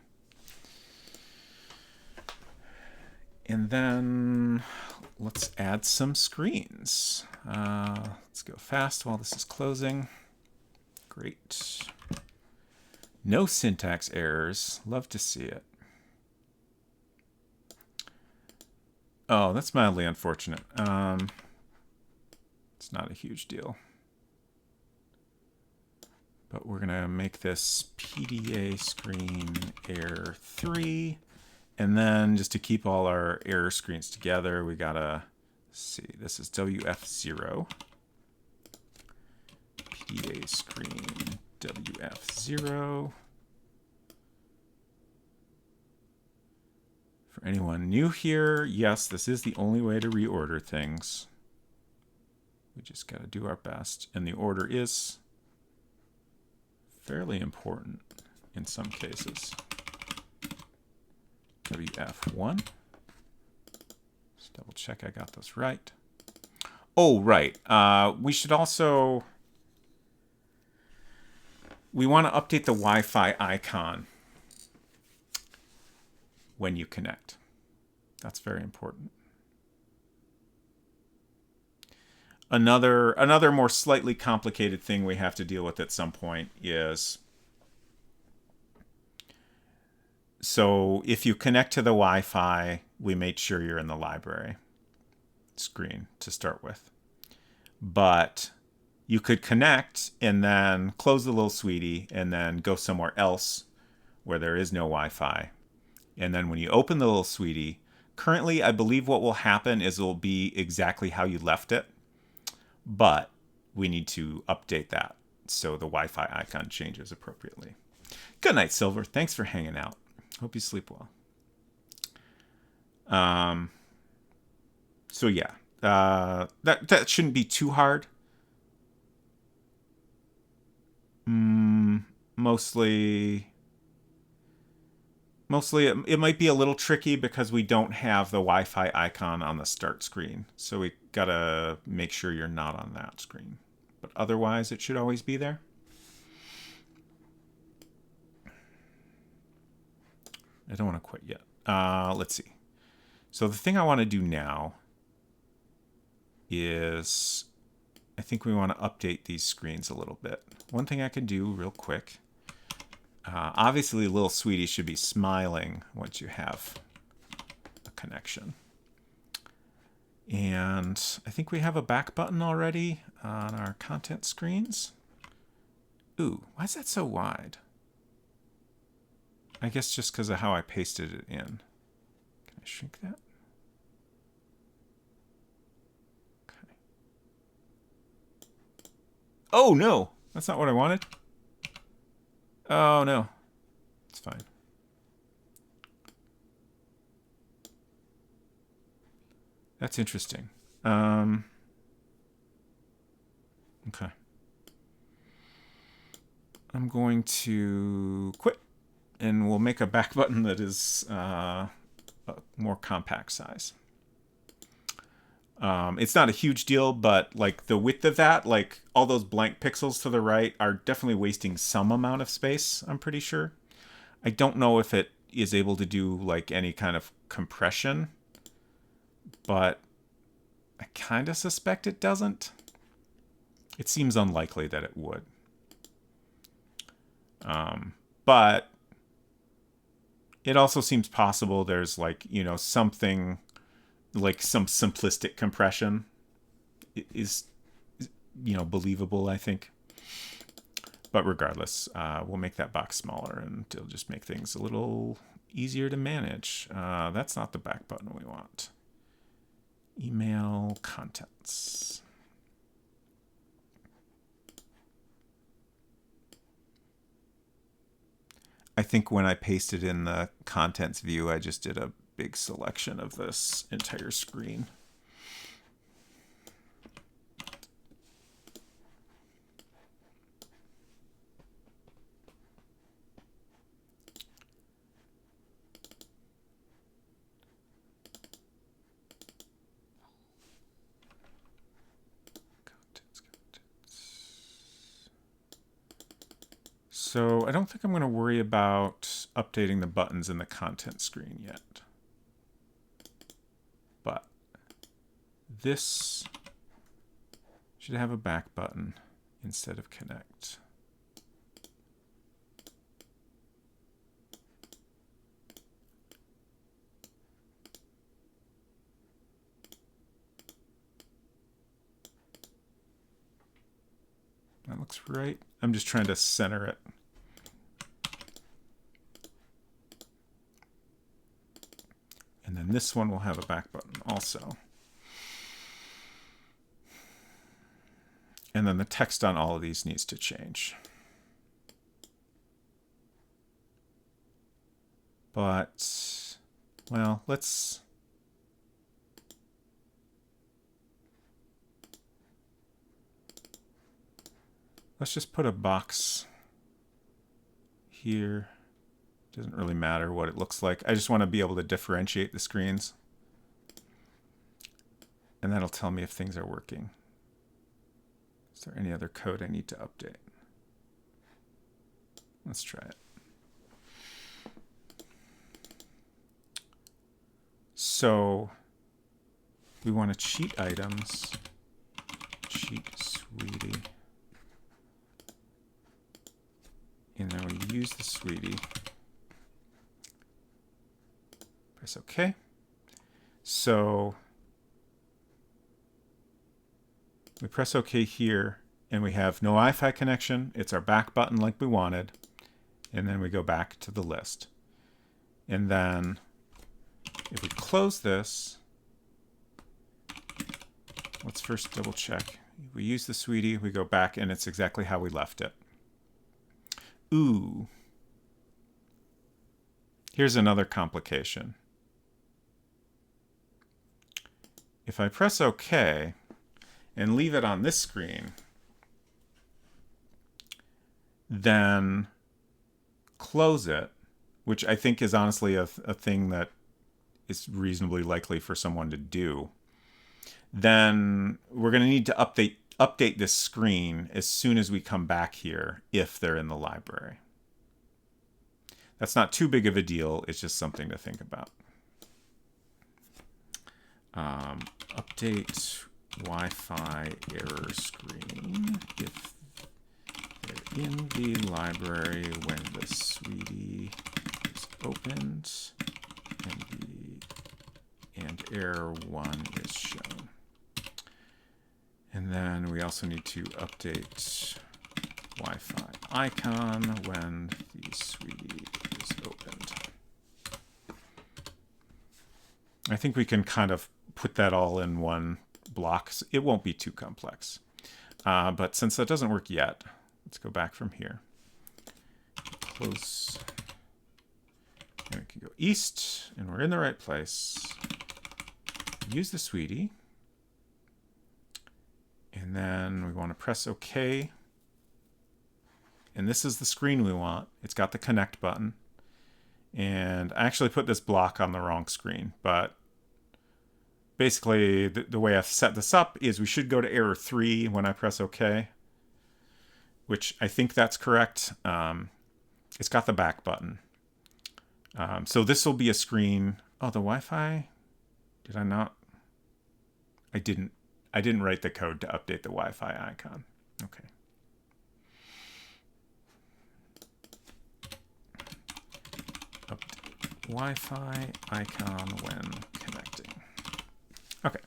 A: And then let's add some screens. Let's go fast while this is closing. Great. No syntax errors. Love to see it. Oh, that's mildly unfortunate. It's not a huge deal. But we're going to make this PDA screen error 3. And then just to keep all our error screens together, we got to see. This is WF0. PDA screen WF0. For anyone new here, yes, this is the only way to reorder things. We just got to do our best. And the order is fairly important in some cases. WF1. Let's double check I got those right. Oh, right. We should also... We want to update the Wi-Fi icon when you connect. That's very important. Another more slightly complicated thing we have to deal with at some point is, so if you connect to the Wi-Fi, we made sure you're in the library screen to start with. But you could connect and then close the little sweetie and then go somewhere else where there is no Wi-Fi. And then when you open the little sweetie, currently I believe what will happen is it will be exactly how you left it. But we need to update that so the Wi-Fi icon changes appropriately. Good night, Silver. Thanks for hanging out. Hope you sleep well. So yeah, that shouldn't be too hard. Mostly it might be a little tricky because we don't have the Wi-Fi icon on the start screen. So we gotta make sure you're not on that screen. But otherwise, it should always be there. I don't want to quit yet. Let's see. So the thing I want to do now is I think we want to update these screens a little bit. One thing I can do real quick. Obviously, little sweetie should be smiling once you have a connection. And I think we have a back button already on our content screens. Ooh, why is that so wide? I guess just because of how I pasted it in. Can I shrink that? Okay. Oh, no. That's not what I wanted. Oh, no. It's fine. That's interesting. Okay. I'm going to quit, and we'll make a back button that is a more compact size. It's not a huge deal, but like the width of that, like all those blank pixels to the right are definitely wasting some amount of space, I'm pretty sure. I don't know if it is able to do like any kind of compression, but I kind of suspect it doesn't. It seems unlikely that it would. But it also seems possible there's like, something like some simplistic compression is, believable, I think. But regardless, we'll make that box smaller and it'll just make things a little easier to manage. That's not the back button we want. Email contents. I think when I pasted in the contents view, I just did a big selection of this entire screen. So I don't think I'm going to worry about updating the buttons in the content screen yet. But this should have a back button instead of connect. That looks right. I'm just trying to center it. And then this one will have a back button also. And then the text on all of these needs to change. But, well, let's just put a box here. Doesn't really matter what it looks like. I just want to be able to differentiate the screens. And that'll tell me if things are working. Is there any other code I need to update? Let's try it. So we want to cheat items, cheat sweetie. And then we use the sweetie. Press OK. So we press OK here, and we have no Wi-Fi connection. It's our back button like we wanted. And then we go back to the list. And then if we close this, let's first double check. We use the sweetie, we go back, and it's exactly how we left it. Ooh. Here's another complication. If I press OK and leave it on this screen, then close it, which I think is honestly a thing that is reasonably likely for someone to do, then we're going to need to update this screen as soon as we come back here if they're in the library. That's not too big of a deal. It's just something to think about. Update Wi-Fi error screen if they're in the library when the sweetie is opened and error 1 is shown. And then we also need to update Wi-Fi icon when the sweetie is opened. I think we can kind of put that all in one block. It won't be too complex. But since that doesn't work yet, let's go back from here. Close. And we can go east, and we're in the right place. Use the sweetie. And then we want to press OK. And this is the screen we want. It's got the connect button. And I actually put this block on the wrong screen, but basically the way I've set this up is we should go to error 3 when I press OK, which I think that's correct. It's got the back button. So this will be a screen. Oh, the Wi-Fi? Did I not? I didn't write the code to update the Wi-Fi icon. Okay. Wi-Fi icon when connecting. Okay.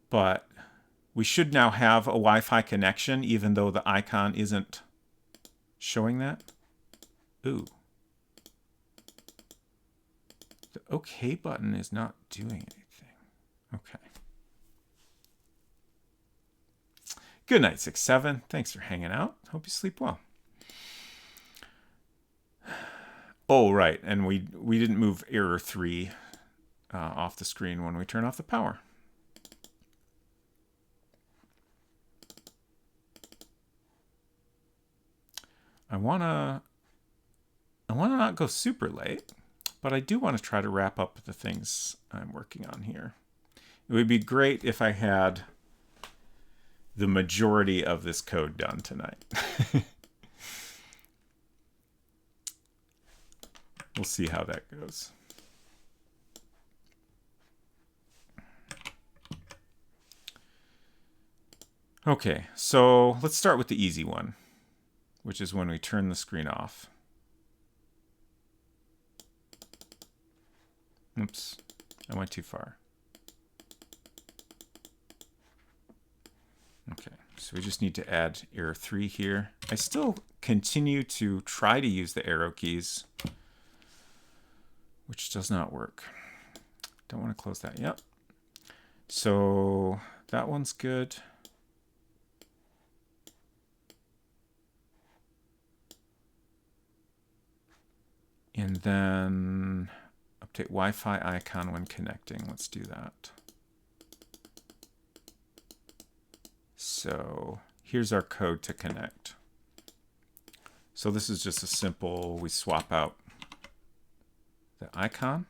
A: But we should now have a Wi-Fi connection, even though the icon isn't showing that. Ooh. The OK button is not doing anything. Okay. Good night, 6-7. Thanks for hanging out. Hope you sleep well. Oh, right. And we didn't move error 3 off the screen when we turn off the power. I wanna not go super late, but I do want to try to wrap up the things I'm working on here. It would be great if I had the majority of this code done tonight. We'll see how that goes. Okay, so let's start with the easy one, which is when we turn the screen off. Oops, I went too far. Okay, so we just need to add error 3 here. I still continue to try to use the arrow keys, which does not work. Don't want to close that yet. So that one's good. And then update Wi-Fi icon when connecting. Let's do that. So here's our code to connect. So this is just a simple, we swap out the icon.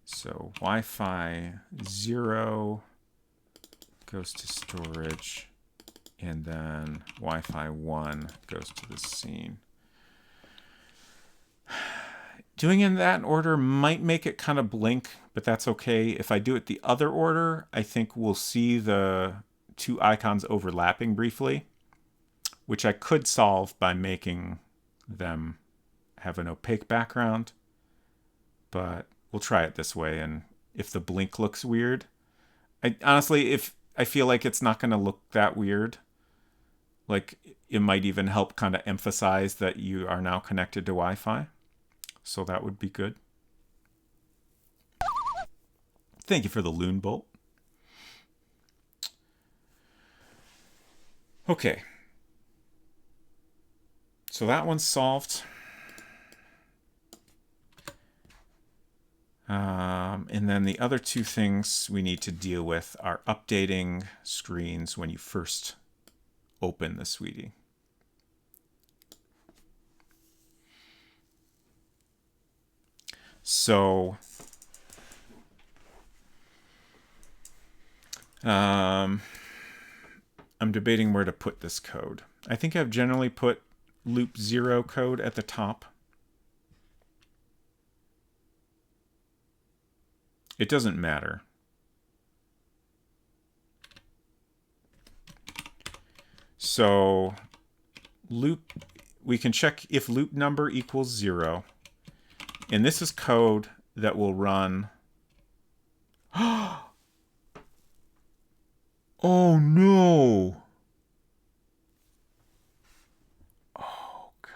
A: So Wi-Fi 0 goes to storage, and then Wi-Fi 1 goes to the scene. Doing in that order might make it kind of blink, but that's okay. If I do it the other order, I think we'll see the two icons overlapping briefly, which I could solve by making them have an opaque background. But we'll try it this way, and if the blink looks weird, honestly, if I feel like it's not going to look that weird, like it might even help kind of emphasize that you are now connected to Wi-Fi. So that would be good. Thank you for the loon bolt. Okay. So that one's solved. And then the other two things we need to deal with are updating screens when you first open the Sweetie. So I'm debating where to put this code. I think I've generally put loop 0 code at the top. It doesn't matter. So loop, we can check if loop number equals 0. And this is code that will run. Oh no. Oh God.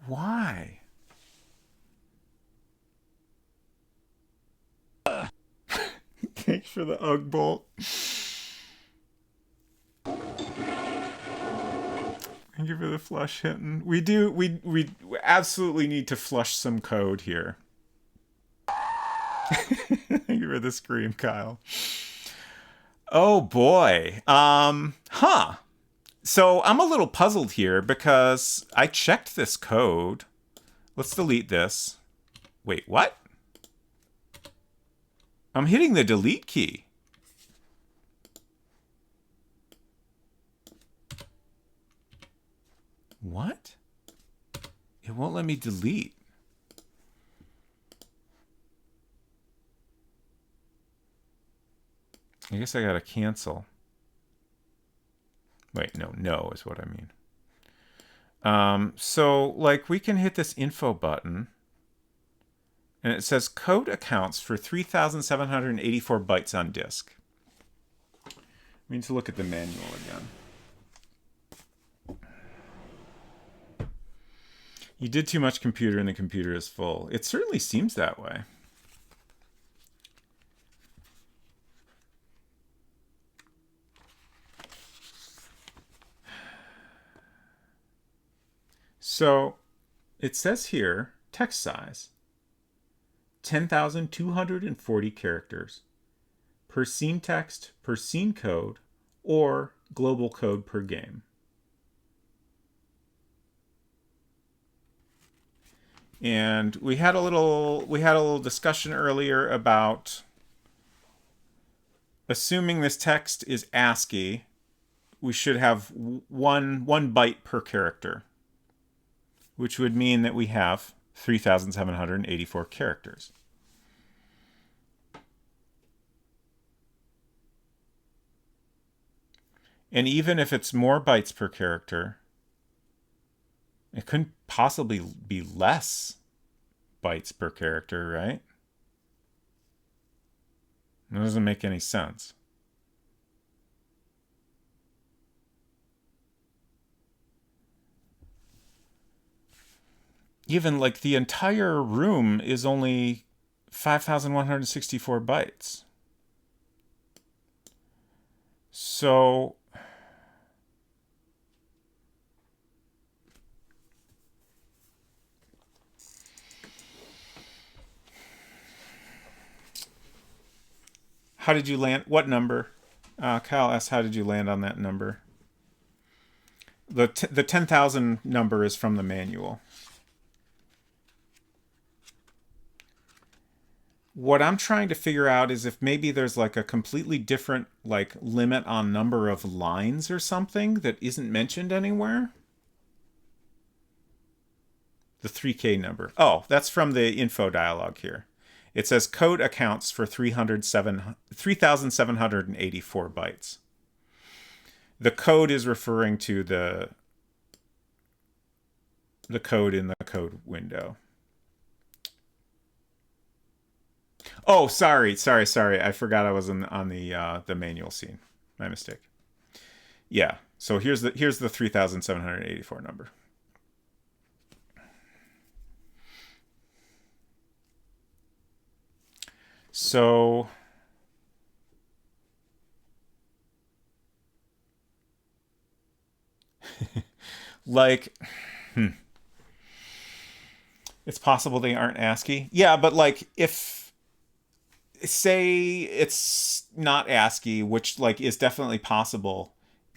A: Why? Thanks for the Ugg bolt. Thank you for the flush hitting. We absolutely need to flush some code here. Thank you for the scream, Kyle. Oh boy. So I'm a little puzzled here because I checked this code. Let's delete this. Wait, what? I'm hitting the delete key. won't let me delete. I guess I gotta cancel. Wait, no is what I mean. So like we can hit this info button and it says code accounts for 3,784 bytes on disk. We need to look at the manual again. You did too much computer and the computer is full. It certainly seems that way. So it says here, text size, 10,240 characters per scene text, per scene code, or global code per game. And we had a little discussion earlier about assuming this text is ASCII, we should have one byte per character, which would mean that we have 3,784 characters. And even if it's more bytes per character, it couldn't possibly be less bytes per character, right? It doesn't make any sense. Even like the entire room is only 5,164 bytes. So how did you land? What number? Kyle asks, how did you land on that number? The 10,000 number is from the manual. What I'm trying to figure out is if maybe there's like a completely different like limit on number of lines or something that isn't mentioned anywhere. The 3K number. Oh, that's from the info dialog here. It says code accounts for 3,784 bytes. The code is referring to the code in the code window. Oh, sorry. I forgot I was on the manual scene. My mistake. Yeah. So here's the 3,784 number. So like it's possible they aren't ASCII. Yeah, but like if say it's not ASCII, which like is definitely possible.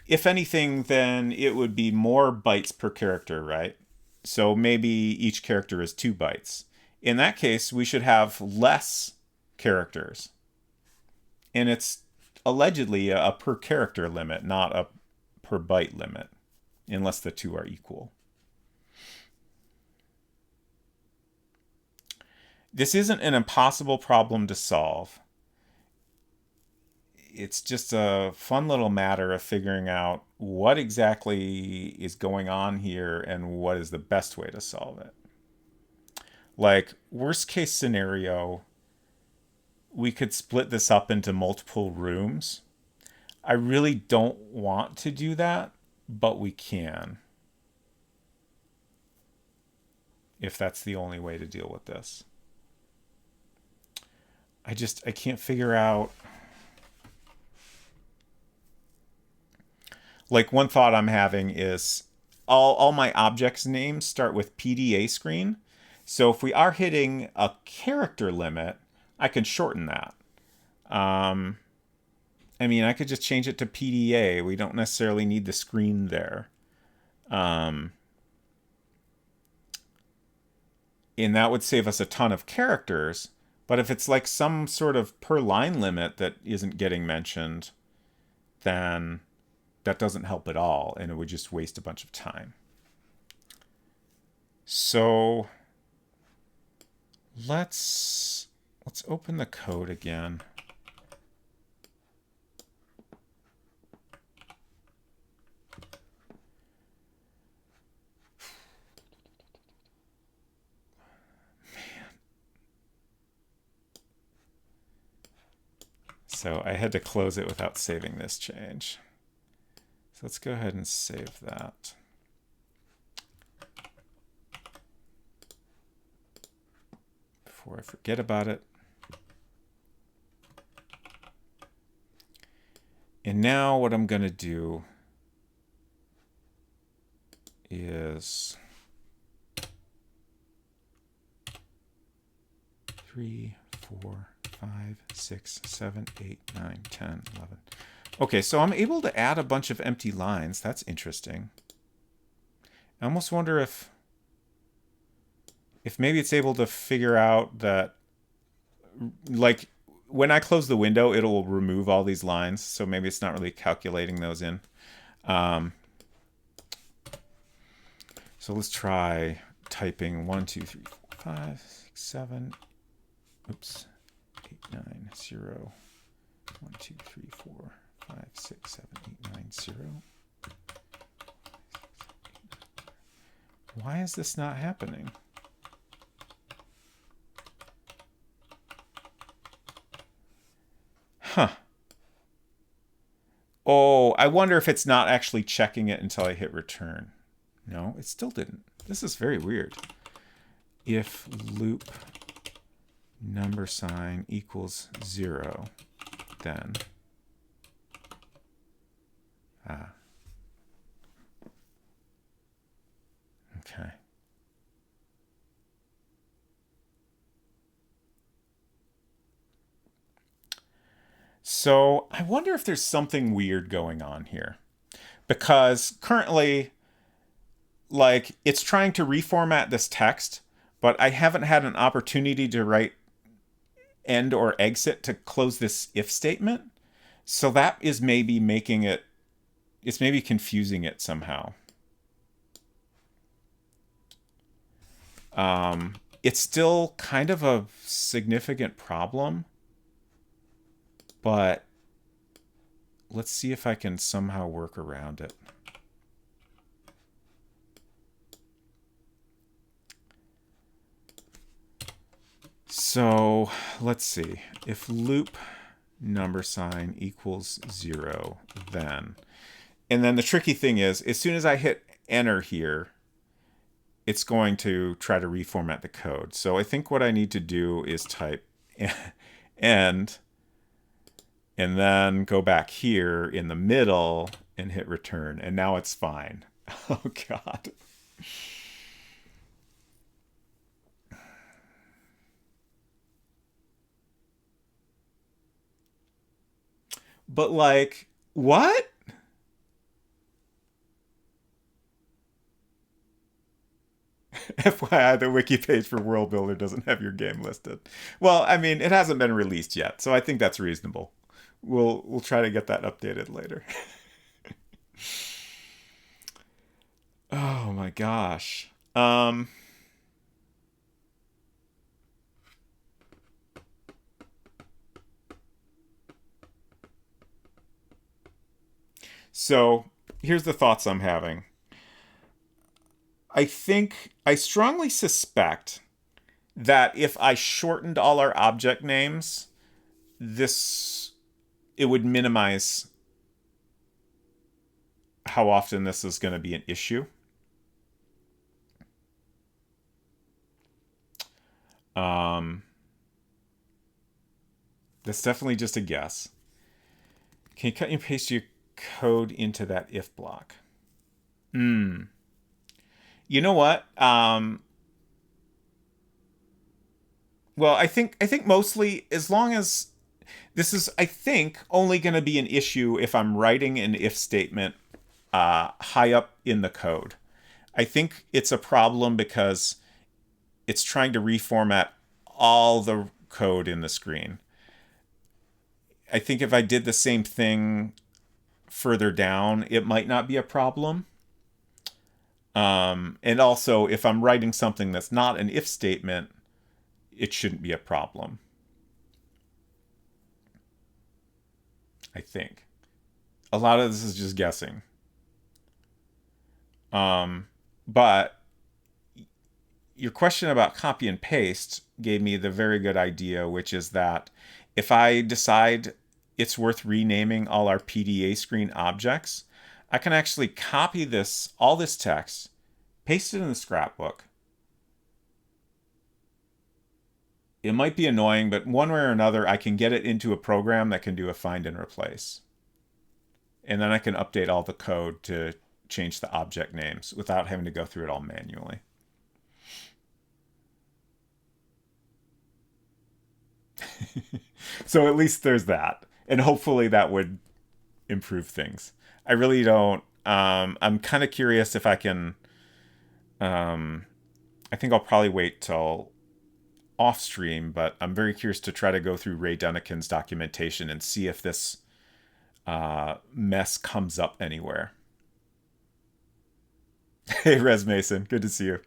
A: If anything, then it would be more bytes per character, right? So maybe each character is 2 bytes. In that case, we should have less characters. And it's allegedly a per character limit, not a per byte limit, unless the two are equal. This isn't an impossible problem to solve. It's just a fun little matter of figuring out what exactly is going on here and what is the best way to solve it. Like, worst case scenario, we could split this up into multiple rooms. I really don't want to do that, but we can. If that's the only way to deal with this. I can't figure out. Like, one thought I'm having is all my objects names start with PDA screen. So if we are hitting a character limit, I can shorten that. I mean, I could just change it to PDA. We don't necessarily need the screen there. And that would save us a ton of characters. But if it's like some sort of per line limit that isn't getting mentioned, then that doesn't help at all, and it would just waste a bunch of time. So let's open the code again. So I had to close it without saving this change. So let's go ahead and save that. Before I forget about it. And now what I'm going to do is 3, 4, 5, 6, 7, 8, 9, 10, 11. Okay, so I'm able to add a bunch of empty lines. That's interesting. I almost wonder if maybe it's able to figure out that, like, when I close the window, it'll remove all these lines. So maybe it's not really calculating those in. So let's try typing 1, 2, 3, 4, 5, 6, 7. Oops. 8, 9, 0. 1, 2, 3, 4, 5, 6, 7, 8, 9, 0. Why is this not happening? Huh. Oh, I wonder if it's not actually checking it until I hit return. No, it still didn't. This is very weird. If loop number sign equals 0, then okay. So I wonder if there's something weird going on here, because currently, like, it's trying to reformat this text, but I haven't had an opportunity to write end or exit to close this if statement. So that is maybe making it, it's maybe confusing it somehow. It's still kind of a significant problem, but let's see if I can somehow work around it. So let's see. If loop number sign equals 0, then. And then the tricky thing is, as soon as I hit enter here, it's going to try to reformat the code. So I think what I need to do is type end, and then go back here in the middle and hit return. And now it's fine. Oh, God. But, like, what? FYI, the wiki page for World Builder doesn't have your game listed. Well, I mean, it hasn't been released yet, so I think that's reasonable. We'll try to get that updated later. Oh my gosh. So here's the thoughts I'm having. I strongly suspect that if I shortened all our object names, it would minimize how often this is going to be an issue. That's definitely just a guess. Can you cut and paste your code into that if block? You know what? Well, I think mostly, as long as this is, I think, only going to be an issue if I'm writing an if statement high up in the code. I think it's a problem because it's trying to reformat all the code in the screen. I think if I did the same thing further down, it might not be a problem. And also, if I'm writing something that's not an if statement, it shouldn't be a problem, I think. A lot of this is just guessing. But your question about copy and paste gave me the very good idea, which is that if I decide it's worth renaming all our PDA screen objects, I can actually copy all this text, paste it in the scrapbook. It might be annoying, but one way or another, I can get it into a program that can do a find and replace. And then I can update all the code to change the object names without having to go through it all manually. So at least there's that. And hopefully that would improve things. I really don't. I'm kind of curious if I can. I think I'll probably wait till off stream, but I'm very curious to try to go through Ray Dunnican's documentation and see if this mess comes up anywhere. Hey, Res Mason, good to see you.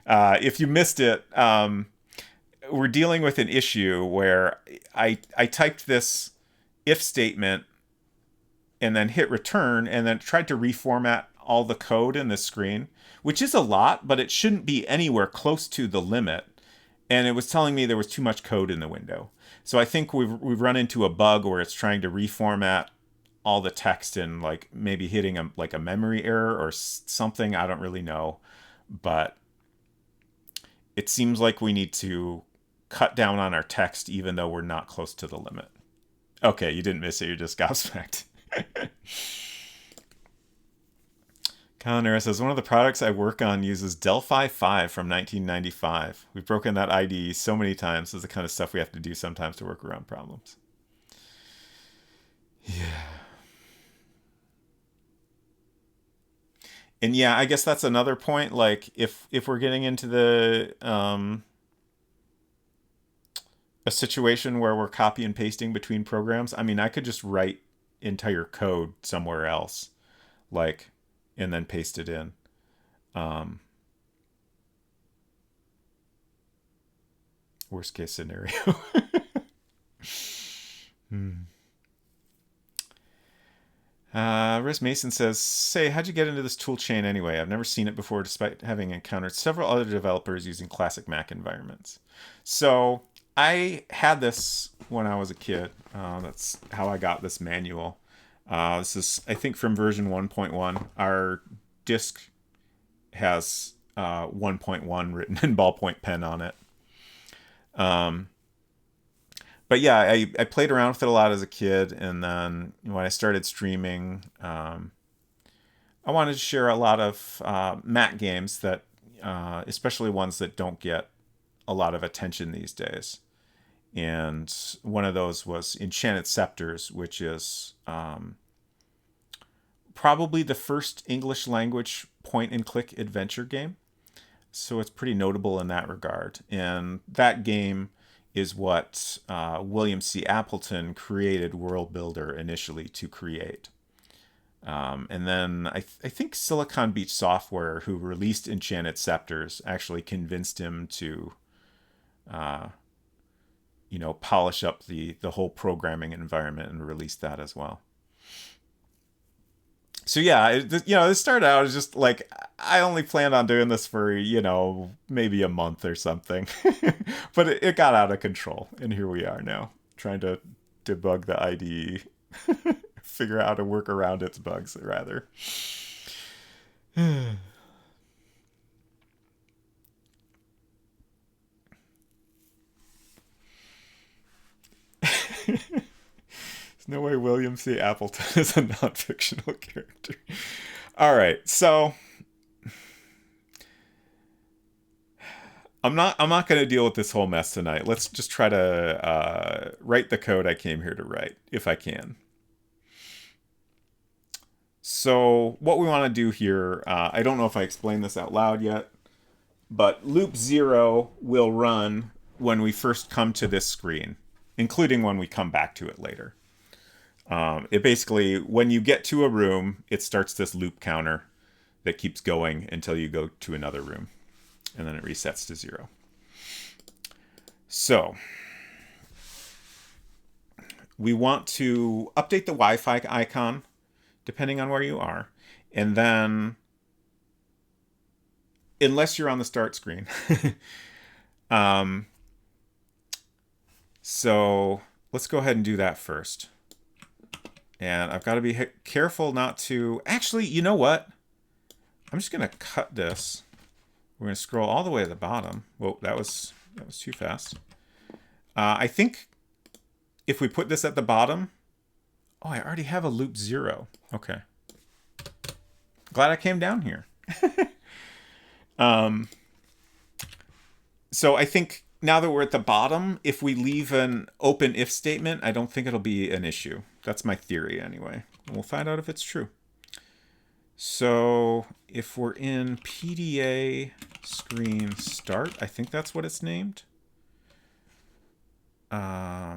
A: If you missed it, we're dealing with an issue where I typed this if statement and then hit return and then tried to reformat all the code in the screen, which is a lot, but it shouldn't be anywhere close to the limit. And it was telling me there was too much code in the window. So I think we've run into a bug where it's trying to reformat all the text and like maybe hitting a memory error or something. I don't really know, but it seems like we need to cut down on our text even though we're not close to the limit. Okay, you didn't miss it. You're just gobsmacked. Conner says, one of the products I work on uses Delphi 5 from 1995. We've broken that IDE so many times. This is the kind of stuff we have to do sometimes to work around problems. Yeah. And yeah, I guess that's another point. Like, if we're getting into the a situation where we're copy and pasting between programs, I mean, I could just write entire code somewhere else, like, and then paste it in. Worst case scenario. Riz Mason says, say, how'd you get into this tool chain anyway? I've never seen it before, despite having encountered several other developers using classic Mac environments. So I had this when I was a kid. That's how I got this manual. This is, I think, from version 1.1. Our disk has 1.1 written in ballpoint pen on it. But yeah, I played around with it a lot as a kid, and then when I started streaming, I wanted to share a lot of Mac games that, especially ones that don't get a lot of attention these days. And one of those was Enchanted Scepters, which is probably the first English language point-and-click adventure game. So it's pretty notable in that regard. And that game is what William C. Appleton created World Builder initially to create. And then I think Silicon Beach Software, who released Enchanted Scepters, actually convinced him to, polish up the whole programming environment and release that as well. So yeah, this started out as just like, I only planned on doing this for, maybe a month or something. But it got out of control, and here we are now, trying to debug the IDE, figure out how to work around its bugs, rather. No way William C. Appleton is a non-fictional character. All right, so I'm not going to deal with this whole mess tonight. Let's just try to write the code I came here to write, if I can. So what we want to do here, I don't know if I explained this out loud yet, but loop 0 will run when we first come to this screen, including when we come back to it later. It basically, when you get to a room, it starts this loop counter that keeps going until you go to another room, and then it resets to 0. So we want to update the Wi-Fi icon depending on where you are, and then, unless you're on the start screen, so let's go ahead and do that first. And I've got to be careful not to... Actually, you know what? I'm just going to cut this. We're going to scroll all the way to the bottom. Whoa, that was too fast. I think if we put this at the bottom... Oh, I already have a loop 0. Okay. Glad I came down here. So I think now that we're at the bottom, if we leave an open if statement, I don't think it'll be an issue. That's my theory anyway. We'll find out if it's true. So if we're in PDA screen start, I think that's what it's named. I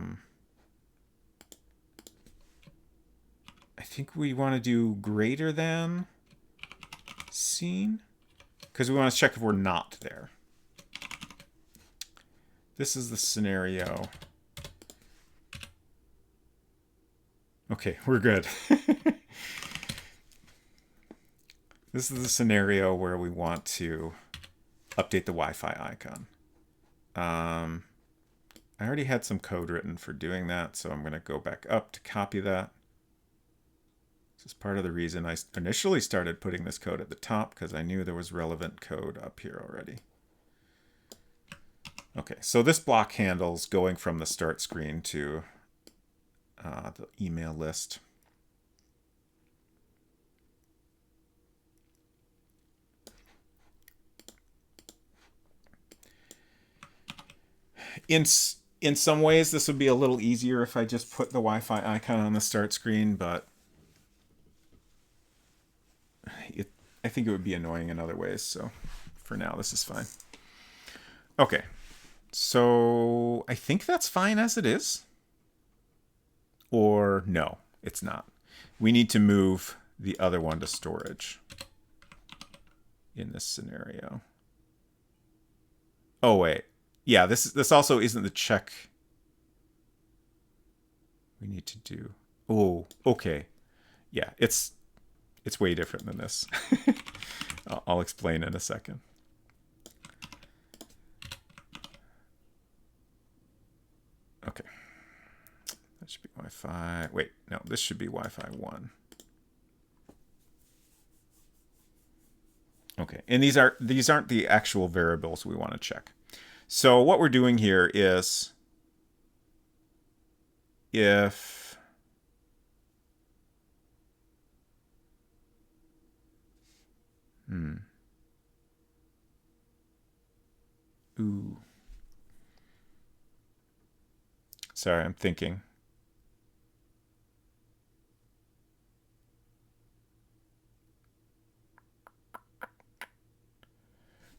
A: think we want to do greater than scene, because we want to check if we're not there. This is the scenario. Okay, we're good. This is the scenario where we want to update the Wi-Fi icon. I already had some code written for doing that, so I'm going to go back up to copy that. This is part of the reason I initially started putting this code at the top, because I knew there was relevant code up here already. Okay, so this block handles going from the start screen to the email list. In some ways, this would be a little easier if I just put the Wi-Fi icon on the start screen, but I think it would be annoying in other ways, so for now, this is fine. Okay, so I think that's fine as it is. Or no, it's not. We need to move the other one to storage in this scenario. Oh, wait. Yeah, this also isn't the check we need to do. Oh, okay. Yeah, it's way different than this. I'll explain in a second. Okay. That should be Wi-Fi. Wait, no, this should be Wi-Fi 1. Okay, and these aren't the actual variables we want to check. So what we're doing here is if ooh. Sorry, I'm thinking.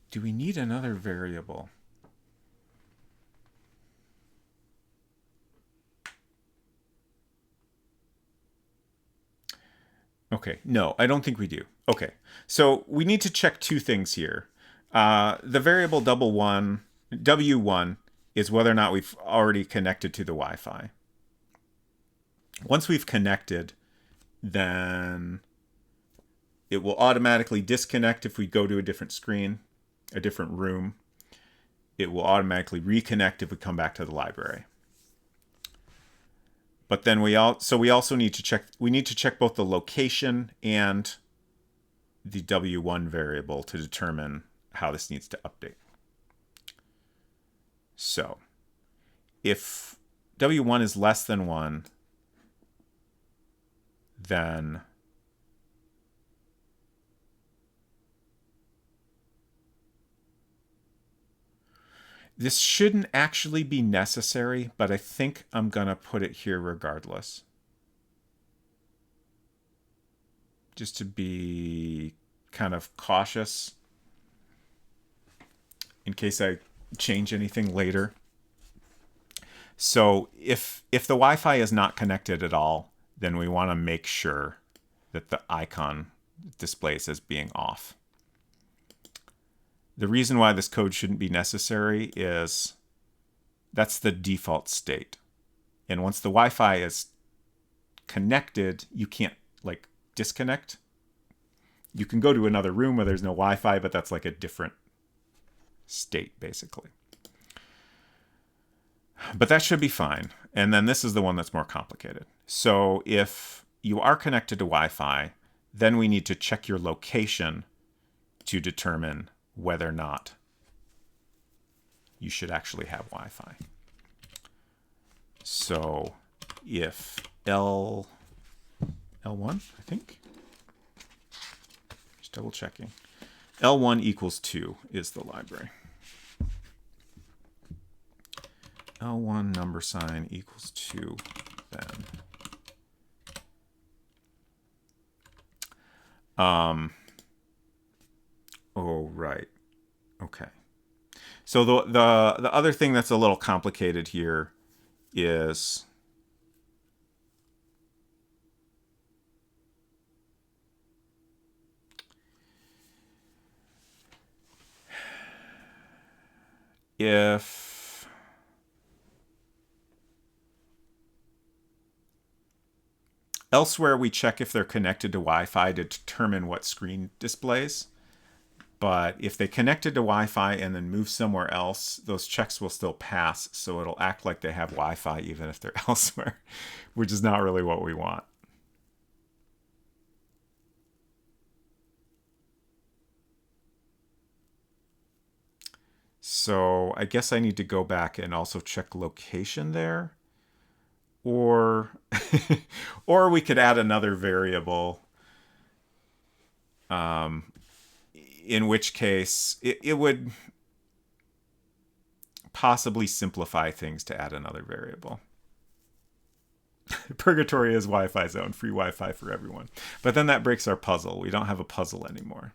A: Do we need another variable? Okay, no, I don't think we do. Okay, so we need to check two things here. The variable W1 is whether or not we've already connected to the Wi-Fi. Once we've connected, then it will automatically disconnect if we go to a different screen, a different room. It will automatically reconnect if we come back to the library. But then we also need to check both the location and the W1 variable to determine how this needs to update. So if W1 is less than 1, then this shouldn't actually be necessary, but I think I'm going to put it here regardless. Just to be kind of cautious in case I change anything later. So if the Wi-Fi is not connected at all, then we want to make sure that the icon displays as being off. The reason why this code shouldn't be necessary is that's the default state. And once the Wi-Fi is connected, you can't like disconnect. You can go to another room where there's no Wi-Fi, but that's like a different state, basically. But that should be fine. And then this is the one that's more complicated. So if you are connected to Wi-Fi, then we need to check your location to determine whether or not you should actually have Wi-Fi. So if L1, I think, just double checking, L1 equals 2 is the library. L1 number sign equals 2, then. Oh, right. Okay. So the other thing that's a little complicated here is if elsewhere we check if they're connected to Wi-Fi to determine what screen displays. But if they connected to Wi-Fi and then move somewhere else, those checks will still pass. So it'll act like they have Wi-Fi even if they're elsewhere, which is not really what we want. So I guess I need to go back and also check location there. Or, or we could add another variable. In which case it would possibly simplify things to add another variable. Purgatory is Wi-Fi zone, free Wi-Fi for everyone. But then that breaks our puzzle. We don't have a puzzle anymore.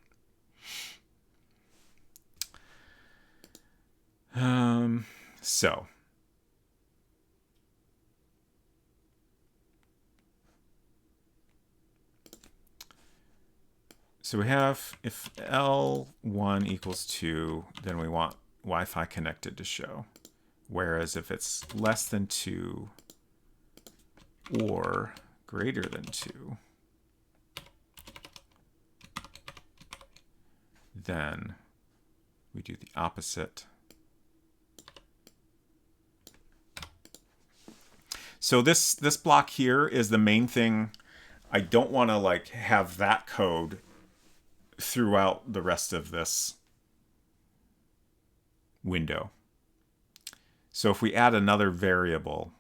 A: So we have, if L1 equals 2, then we want Wi-Fi connected to show. Whereas if it's less than 2 or greater than 2, then we do the opposite. So this block here is the main thing. I don't want to like have that code throughout the rest of this window. So if we add another variable,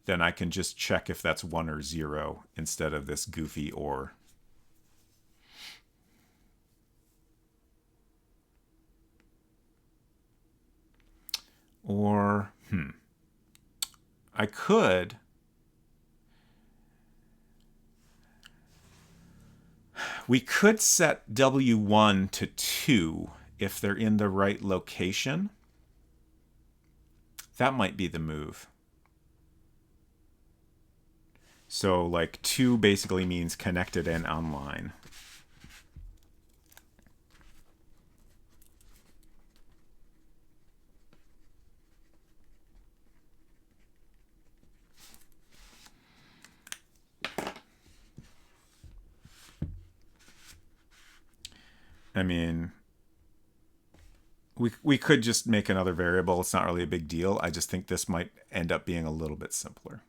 A: then I can just check if that's 1 or 0 instead of this goofy or. Or, I could we could set W1 to 2 if they're in the right location. That might be the move. So like 2 basically means connected and online. I mean, we could just make another variable. It's not really a big deal. I just think this might end up being a little bit simpler.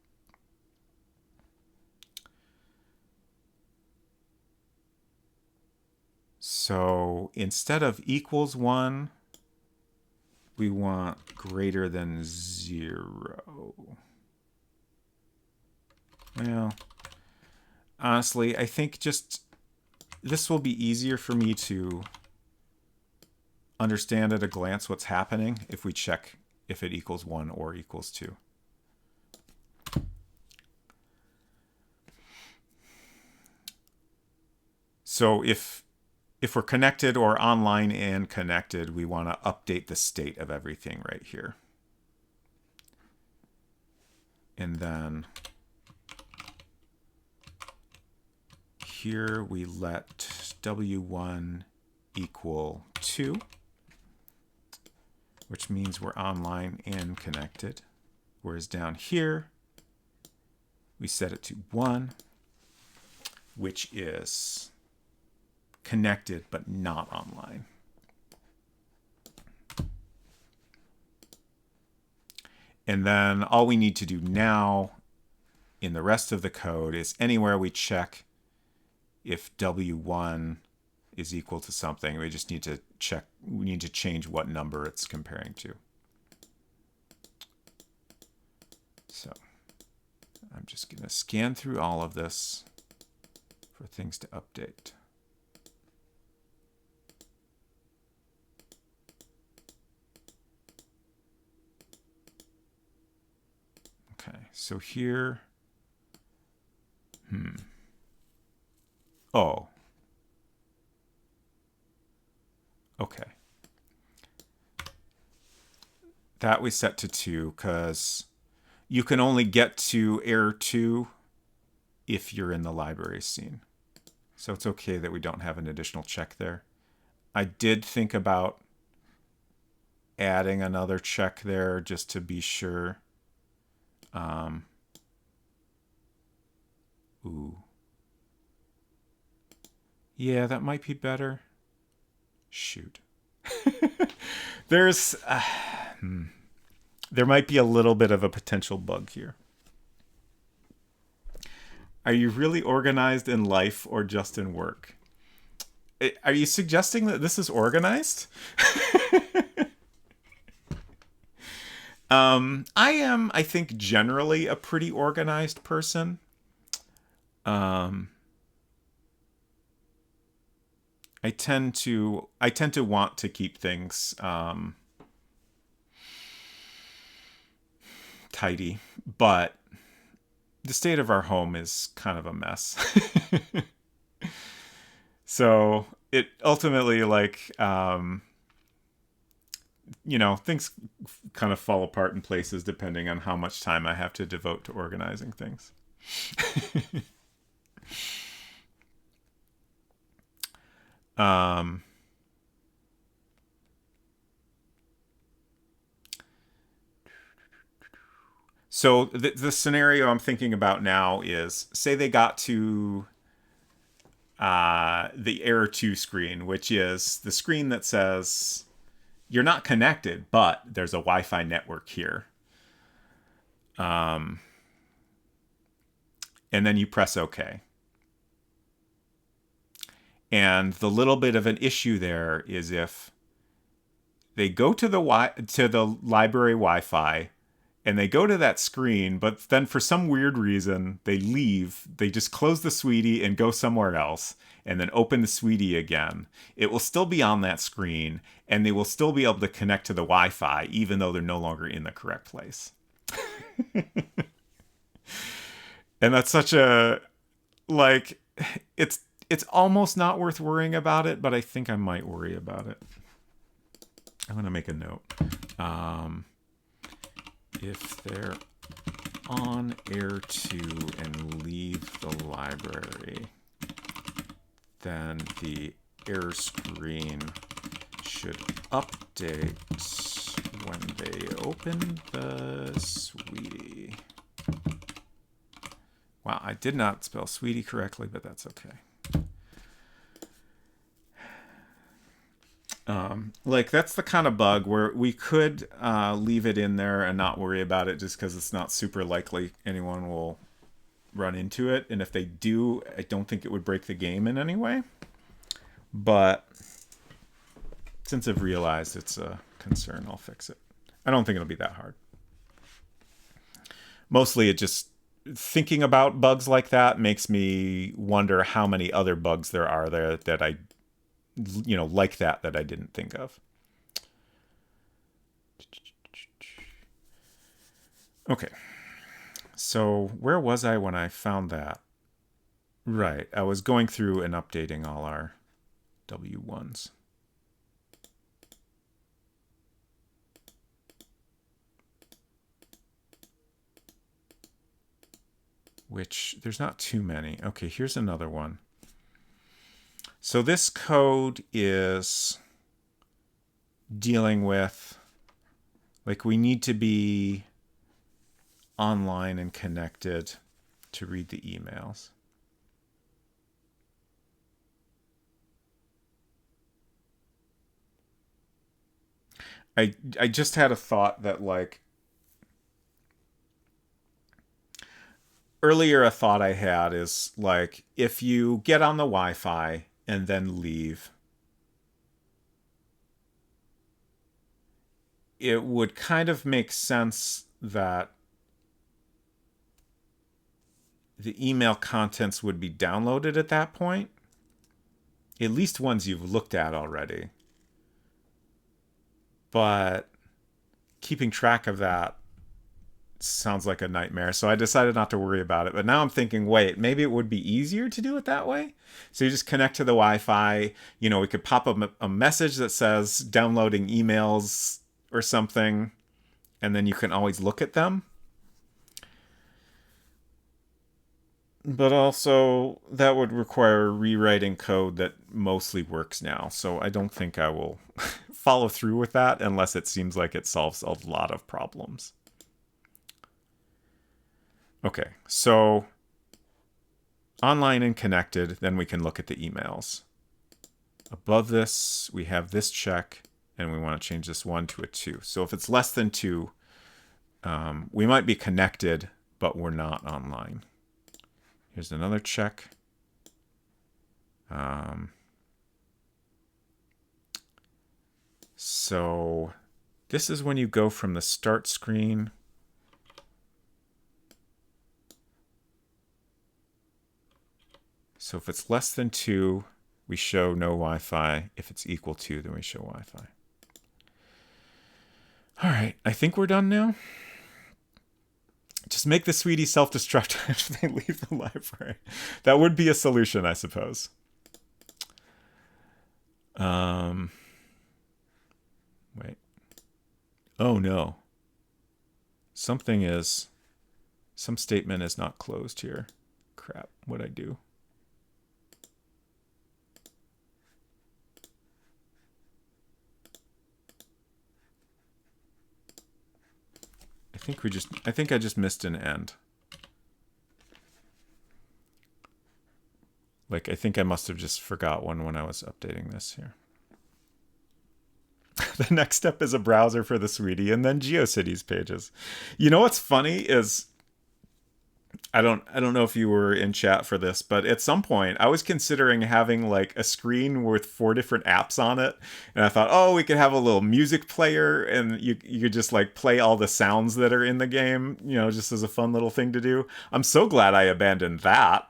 A: So instead of equals 1, we want greater than 0. Well, honestly, I think just this will be easier for me to understand at a glance what's happening if we check if it equals 1 or equals 2. So if we're connected or online and connected, we want to update the state of everything right here. And then here we let W1 equal 2, which means we're online and connected. Whereas down here, we set it to 1, which is connected but not online. And then all we need to do now in the rest of the code is anywhere we check if W1 is equal to something, we just need to check, we need to change what number it's comparing to. So I'm just going to scan through all of this for things to update. Okay, so here, oh, okay. That we set to 2 because you can only get to error 2 if you're in the library scene. So it's okay that we don't have an additional check there. I did think about adding another check there just to be sure. Ooh. Yeah, that might be better. Shoot. There's... there might be a little bit of a potential bug here. Are you really organized in life or just in work? Are you suggesting that this is organized? I am, I think, generally a pretty organized person. I tend to want to keep things tidy, but the state of our home is kind of a mess. So it ultimately, like, you know, things kind of fall apart in places depending on how much time I have to devote to organizing things. So the scenario I'm thinking about now is, say they got to the error 2 screen, which is the screen that says you're not connected, but there's a Wi-Fi network here. And then you press OK. And the little bit of an issue there is if they go to the library Wi-Fi and they go to that screen, but then for some weird reason they leave, they just close the Sweetie and go somewhere else and then open the Sweetie again, it will still be on that screen and they will still be able to connect to the Wi-Fi even though they're no longer in the correct place. And that's such a, like, it's almost not worth worrying about it, but I think I might worry about it. I'm going to make a note. If they're on error 2 and leave the library, then the error screen should update when they open the Sweetie. Wow, I did not spell Sweetie correctly, but that's okay. Like, that's the kind of bug where we could leave it in there and not worry about it just because it's not super likely anyone will run into it. And if they do, I don't think it would break the game in any way. But since I've realized it's a concern, I'll fix it. I don't think it'll be that hard. Mostly it just, thinking about bugs like that makes me wonder how many other bugs there are there that I, you know, like that I didn't think of. Okay. So where was I when I found that? Right. I was going through and updating all our W1s. Which, there's not too many. Okay, here's another one. So this code is dealing with, like, we need to be online and connected to read the emails. I just had a thought that, like, earlier a thought I had is, like, if you get on the Wi-Fi and then leave, it would kind of make sense that the email contents would be downloaded at that point, at least ones you've looked at already. But keeping track of that sounds like a nightmare, so I decided not to worry about it. But now I'm thinking, wait, maybe it would be easier to do it that way. So you just connect to the Wi-Fi. You know, we could pop up a message that says downloading emails or something, and then you can always look at them. But also, that would require rewriting code that mostly works now, so I don't think I will follow through with that unless it seems like it solves a lot of problems. Okay, so online and connected, then we can look at the emails. Above this, we have this check, and we want to change this 1 to a 2. So if it's less than 2, we might be connected, but we're not online. Here's another check. So this is when you go from the start screen. So if it's less than 2, we show no Wi-Fi. If it's equal to, then we show Wi-Fi. All right, I think we're done now. Just make the sweetie self-destruct after they leave the library. That would be a solution, I suppose. Wait. Oh no. Some statement is not closed here. Crap, what'd I do? I think I just missed an end. Like, I think I must have just forgot one when I was updating this here. The next step is a browser for the sweetie and then GeoCities pages. You know what's funny is, I don't know if you were in chat for this, but at some point I was considering having like a screen with 4 different apps on it, and I thought, oh, we could have a little music player, and you could just like play all the sounds that are in the game, you know, just as a fun little thing to do. I'm so glad I abandoned that.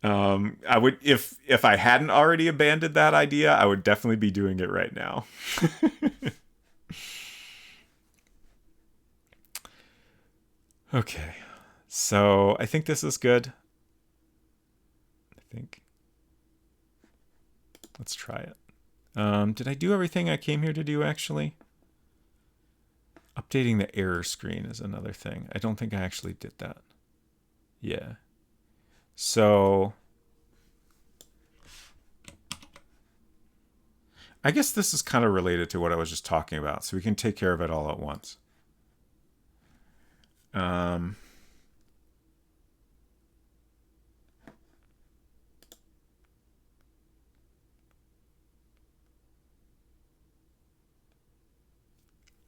A: I would, if I hadn't already abandoned that idea, I would definitely be doing it right now. Okay, so I think this is good. I think. Let's try it. Did I do everything I came here to do, actually? Updating the error screen is another thing. I don't think I actually did that. Yeah. So I guess this is kind of related to what I was just talking about, so we can take care of it all at once.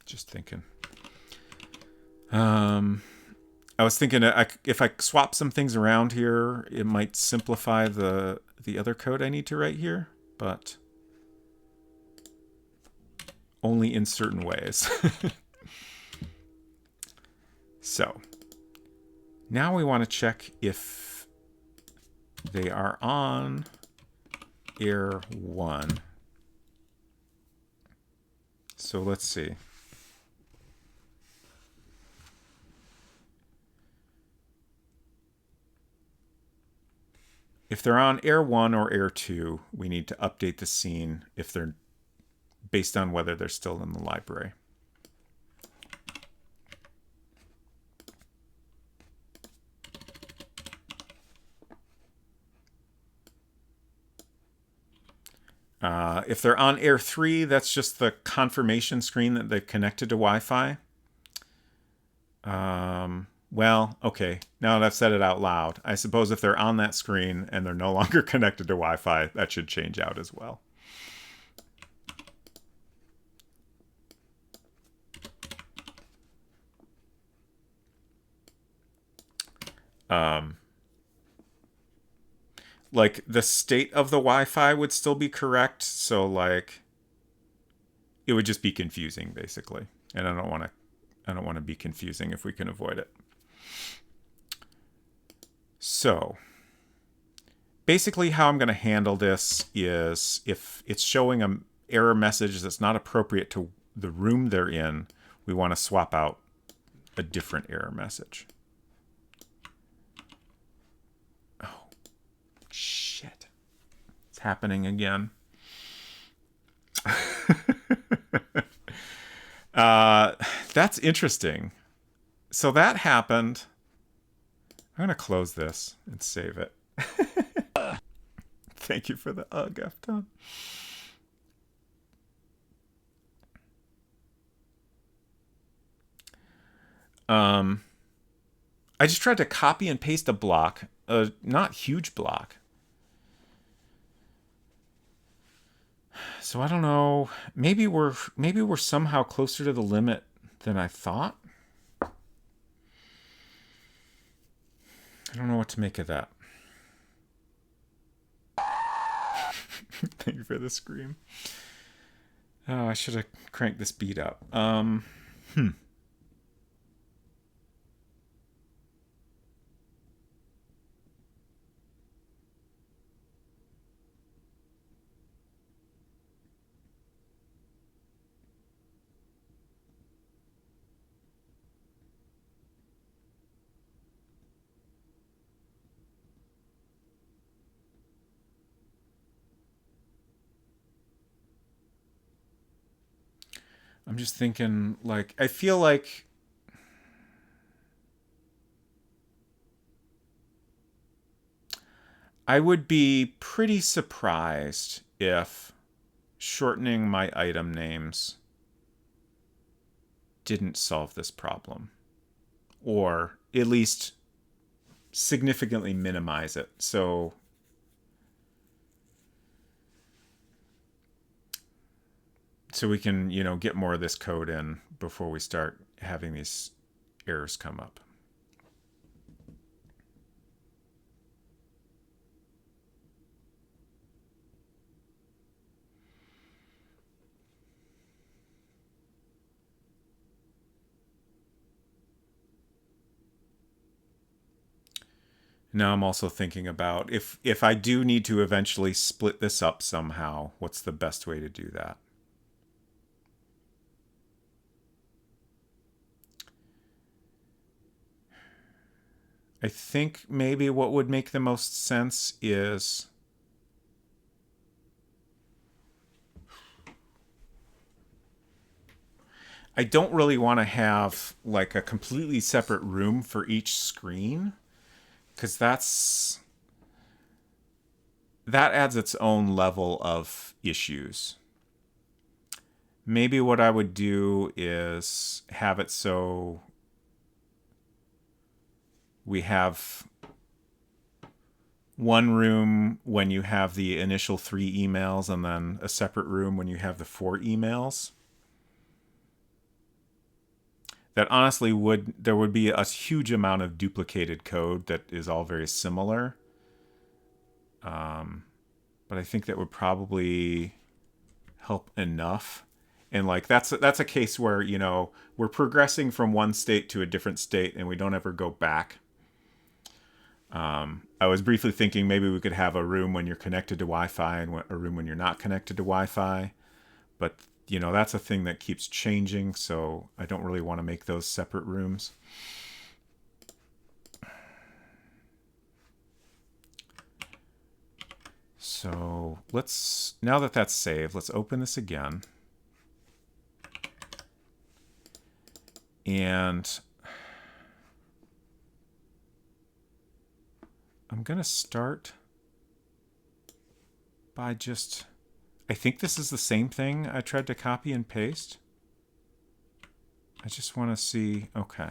A: Just thinking. I was thinking if I swap some things around here, it might simplify the other code I need to write here, but only in certain ways. So now we want to check if they are on error 1. So let's see. If they're on error 1 or error 2, we need to update the scene if they're based on whether they're still in the library. If they're on Air 3, that's just the confirmation screen that they've connected to Wi-Fi. Well, okay, now that I've said it out loud, I suppose if they're on that screen and they're no longer connected to Wi-Fi, that should change out as well. Like the state of the Wi-Fi would still be correct, so like it would just be confusing basically. And I don't want to be confusing if we can avoid it. So, basically how I'm going to handle this is if it's showing an error message that's not appropriate to the room they're in, we want to swap out a different error message. Oh, shit. It's happening again. That's interesting. So that happened. I'm going to close this and save it. Thank you for the Afton. I just tried to copy and paste a block, a not huge block. So I don't know. Maybe we're somehow closer to the limit than I thought. I don't know what to make of that. Thank you for the scream. Oh, I should have cranked this beat up. I'm just thinking, like, I feel like I would be pretty surprised if shortening my item names didn't solve this problem, or at least significantly minimize it. So we can, get more of this code in before we start having these errors come up. Now I'm also thinking about if I do need to eventually split this up somehow, what's the best way to do that? I think maybe what would make the most sense is I don't really want to have like a completely separate room for each screen, because that adds its own level of issues. Maybe what I would do is have it so we have one room when you have the initial 3 emails and then a separate room when you have the 4 emails. That honestly there would be a huge amount of duplicated code that is all very similar. But I think that would probably help enough. And like that's a case where, we're progressing from one state to a different state and we don't ever go back. I was briefly thinking maybe we could have a room when you're connected to Wi-Fi and a room when you're not connected to Wi-Fi. But, that's a thing that keeps changing, so I don't really want to make those separate rooms. So now that that's saved, let's open this again. And I'm going to start by I think this is the same thing I tried to copy and paste. I just want to see, okay.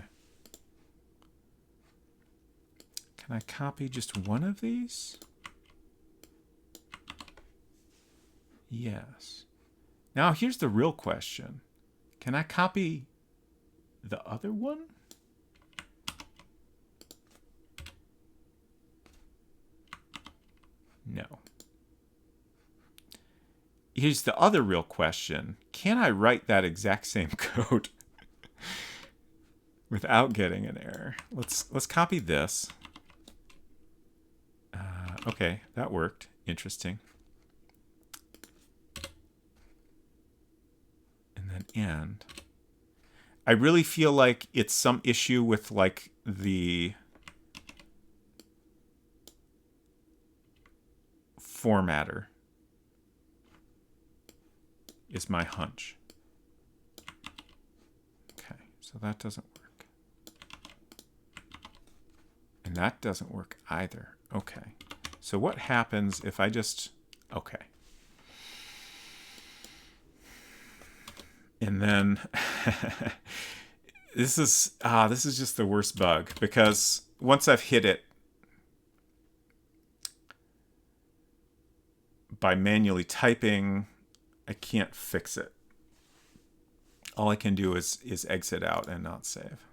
A: Can I copy just one of these? Yes. Now here's the real question. Can I copy the other one? No. Here's the other real question. Can I write that exact same code without getting an error? Let's copy this. Okay, that worked. Interesting. And then end. I really feel like it's some issue with like the formatter is my hunch. Okay, so that doesn't work. And that doesn't work either. Okay. So what happens if I just... Okay. And then this is just the worst bug, because once I've hit it by manually typing, I can't fix it. All I can do is exit out and not save.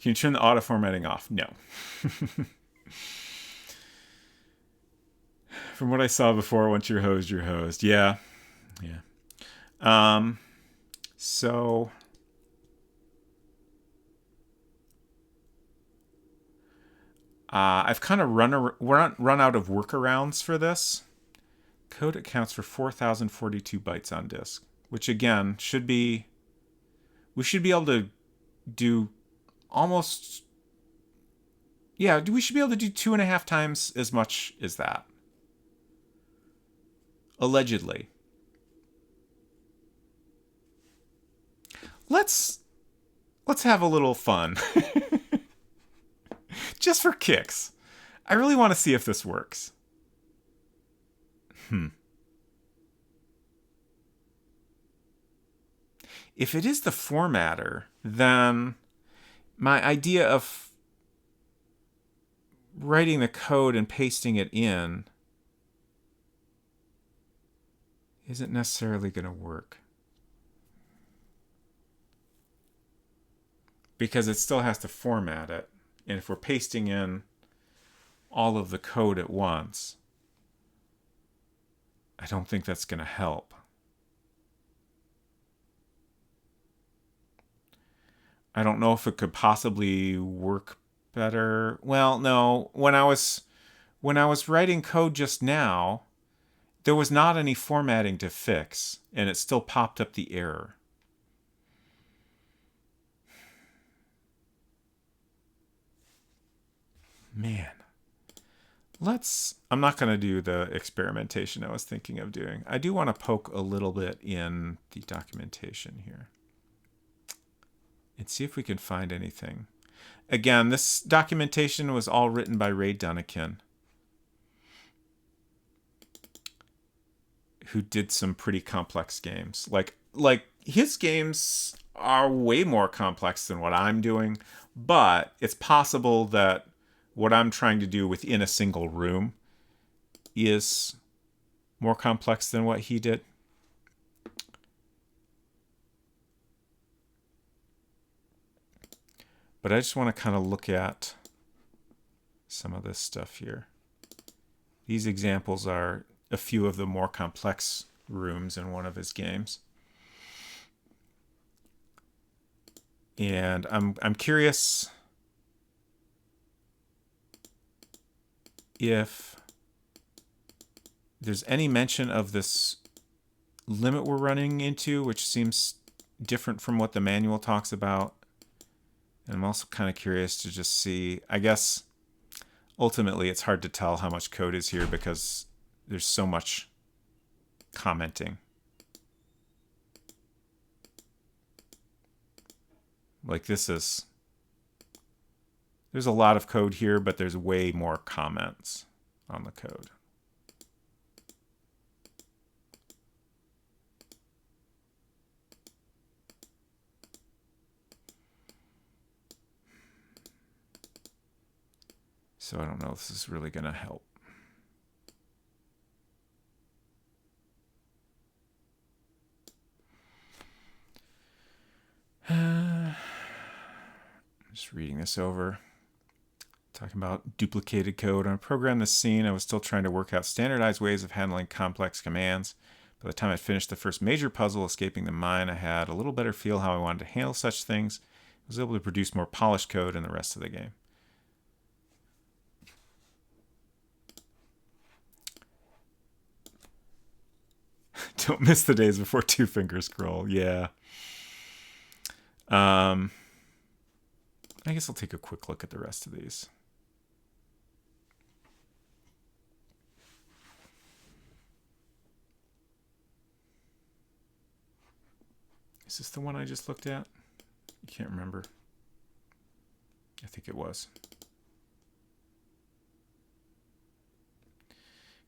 A: Can you turn the auto formatting off? No. From what I saw before, once you're hosed, you're hosed. Yeah. Yeah. So I've kind of run out of workarounds for this. Code accounts for 4,042 bytes on disk, which again we should be able to do almost, yeah, we should be able to do 2.5 times as much as that. Allegedly. Let's have a little fun. Just for kicks. I really want to see if this works. If it is the formatter, then my idea of writing the code and pasting it in isn't necessarily going to work. Because it still has to format it. And if we're pasting in all of the code at once, I don't think that's going to help. I don't know if it could possibly work better. Well, no. When I was writing code just now, there was not any formatting to fix, and it still popped up the error. Man. I'm not going to do the experimentation I was thinking of doing. I do want to poke a little bit in the documentation here and see if we can find anything. Again, this documentation was all written by Ray Dunnican, who did some pretty complex games. Like his games are way more complex than what I'm doing, but it's possible that what I'm trying to do within a single room is more complex than what he did. But I just want to kind of look at some of this stuff here. These examples are a few of the more complex rooms in one of his games. And I'm curious if there's any mention of this limit we're running into, which seems different from what the manual talks about. And I'm also kind of curious to just see, I guess, ultimately it's hard to tell how much code is here because there's so much commenting. Like this is There's a lot of code here, but there's way more comments on the code. So I don't know if this is really going to help. Just reading this over. Talking about duplicated code. When I programmed this scene, I was still trying to work out standardized ways of handling complex commands. By the time I finished the first major puzzle, escaping the mine, I had a little better feel how I wanted to handle such things. I was able to produce more polished code in the rest of the game. Don't miss the days before two finger scroll. Yeah. I guess I'll take a quick look at the rest of these. Is this the one I just looked at? I can't remember. I think it was.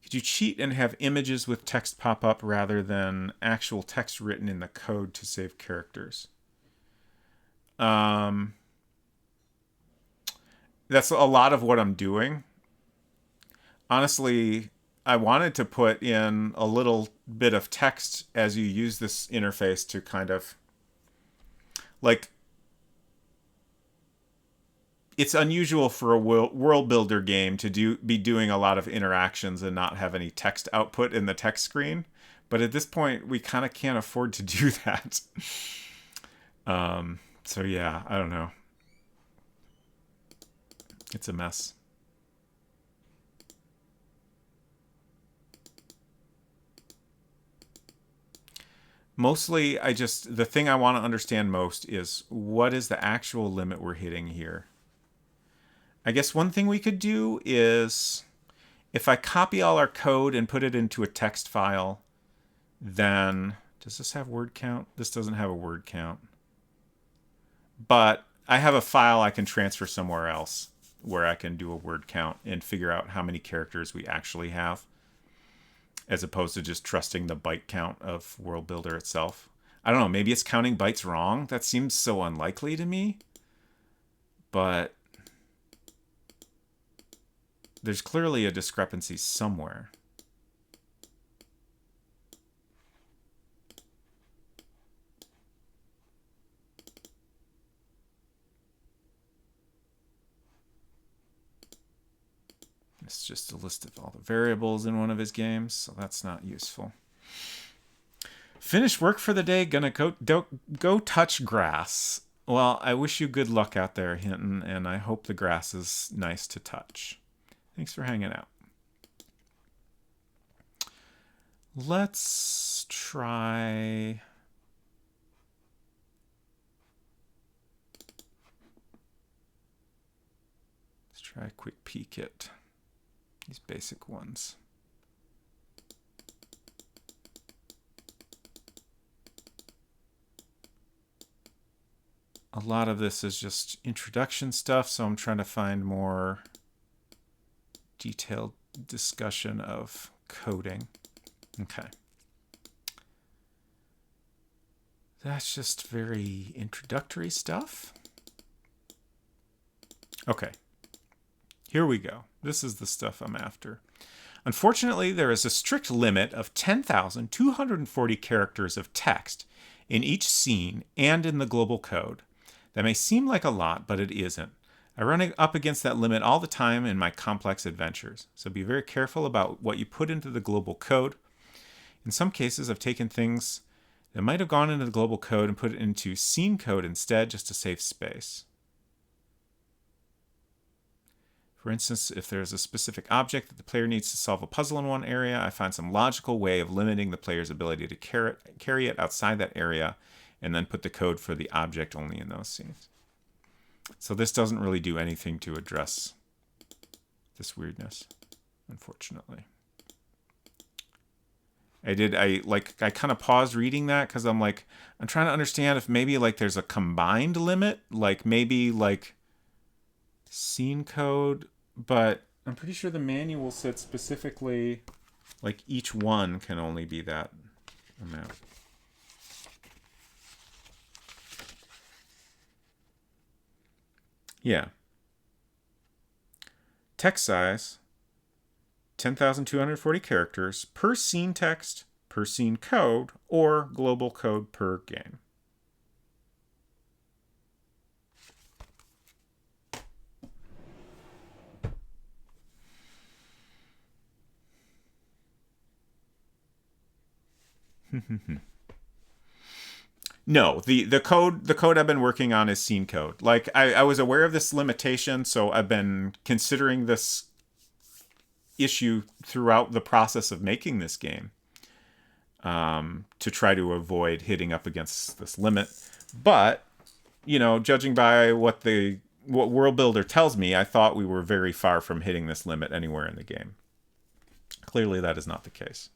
A: Could you cheat and have images with text pop up rather than actual text written in the code to save characters? That's a lot of what I'm doing. Honestly, I wanted to put in a little bit of text as you use this interface to kind of, like, it's unusual for a world builder game to be doing a lot of interactions and not have any text output in the text screen. But at this point, we kind of can't afford to do that. So yeah, I don't know. It's a mess. Mostly, the thing I want to understand most is what is the actual limit we're hitting here. I guess one thing we could do is, if I copy all our code and put it into a text file, then, does this have word count? This doesn't have a word count. But I have a file I can transfer somewhere else where I can do a word count and figure out how many characters we actually have, as opposed to just trusting the byte count of World Builder itself. I don't know, maybe it's counting bytes wrong. That seems so unlikely to me. But there's clearly a discrepancy somewhere. It's just a list of all the variables in one of his games, so that's not useful. Finished work for the day, gonna go touch grass. Well, I wish you good luck out there, Hinton, and I hope the grass is nice to touch. Thanks for hanging out. Let's try... a quick peek at these basic ones. A lot of this is just introduction stuff, so I'm trying to find more detailed discussion of coding. Okay. That's just very introductory stuff. Okay. Here we go. This is the stuff I'm after. Unfortunately, there is a strict limit of 10,240 characters of text in each scene and in the global code. That may seem like a lot, but it isn't. I run up against that limit all the time in my complex adventures, so be very careful about what you put into the global code. In some cases, I've taken things that might have gone into the global code and put it into scene code instead, just to save space. For instance, if there's a specific object that the player needs to solve a puzzle in one area, I find some logical way of limiting the player's ability to carry it outside that area, and then put the code for the object only in those scenes. So this doesn't really do anything to address this weirdness, unfortunately. I kind of paused reading that because I'm trying to understand if maybe there's a combined limit, maybe scene code, but I'm pretty sure the manual said specifically, like, each one can only be that amount. Yeah. Text size 10,240 characters per scene text, per scene code, or global code per game. No, the code I've been working on is scene code. Like I was aware of this limitation, so I've been considering this issue throughout the process of making this game, to try to avoid hitting up against this limit. But judging by what World Builder tells me, I thought we were very far from hitting this limit anywhere in the game. Clearly, that is not the case.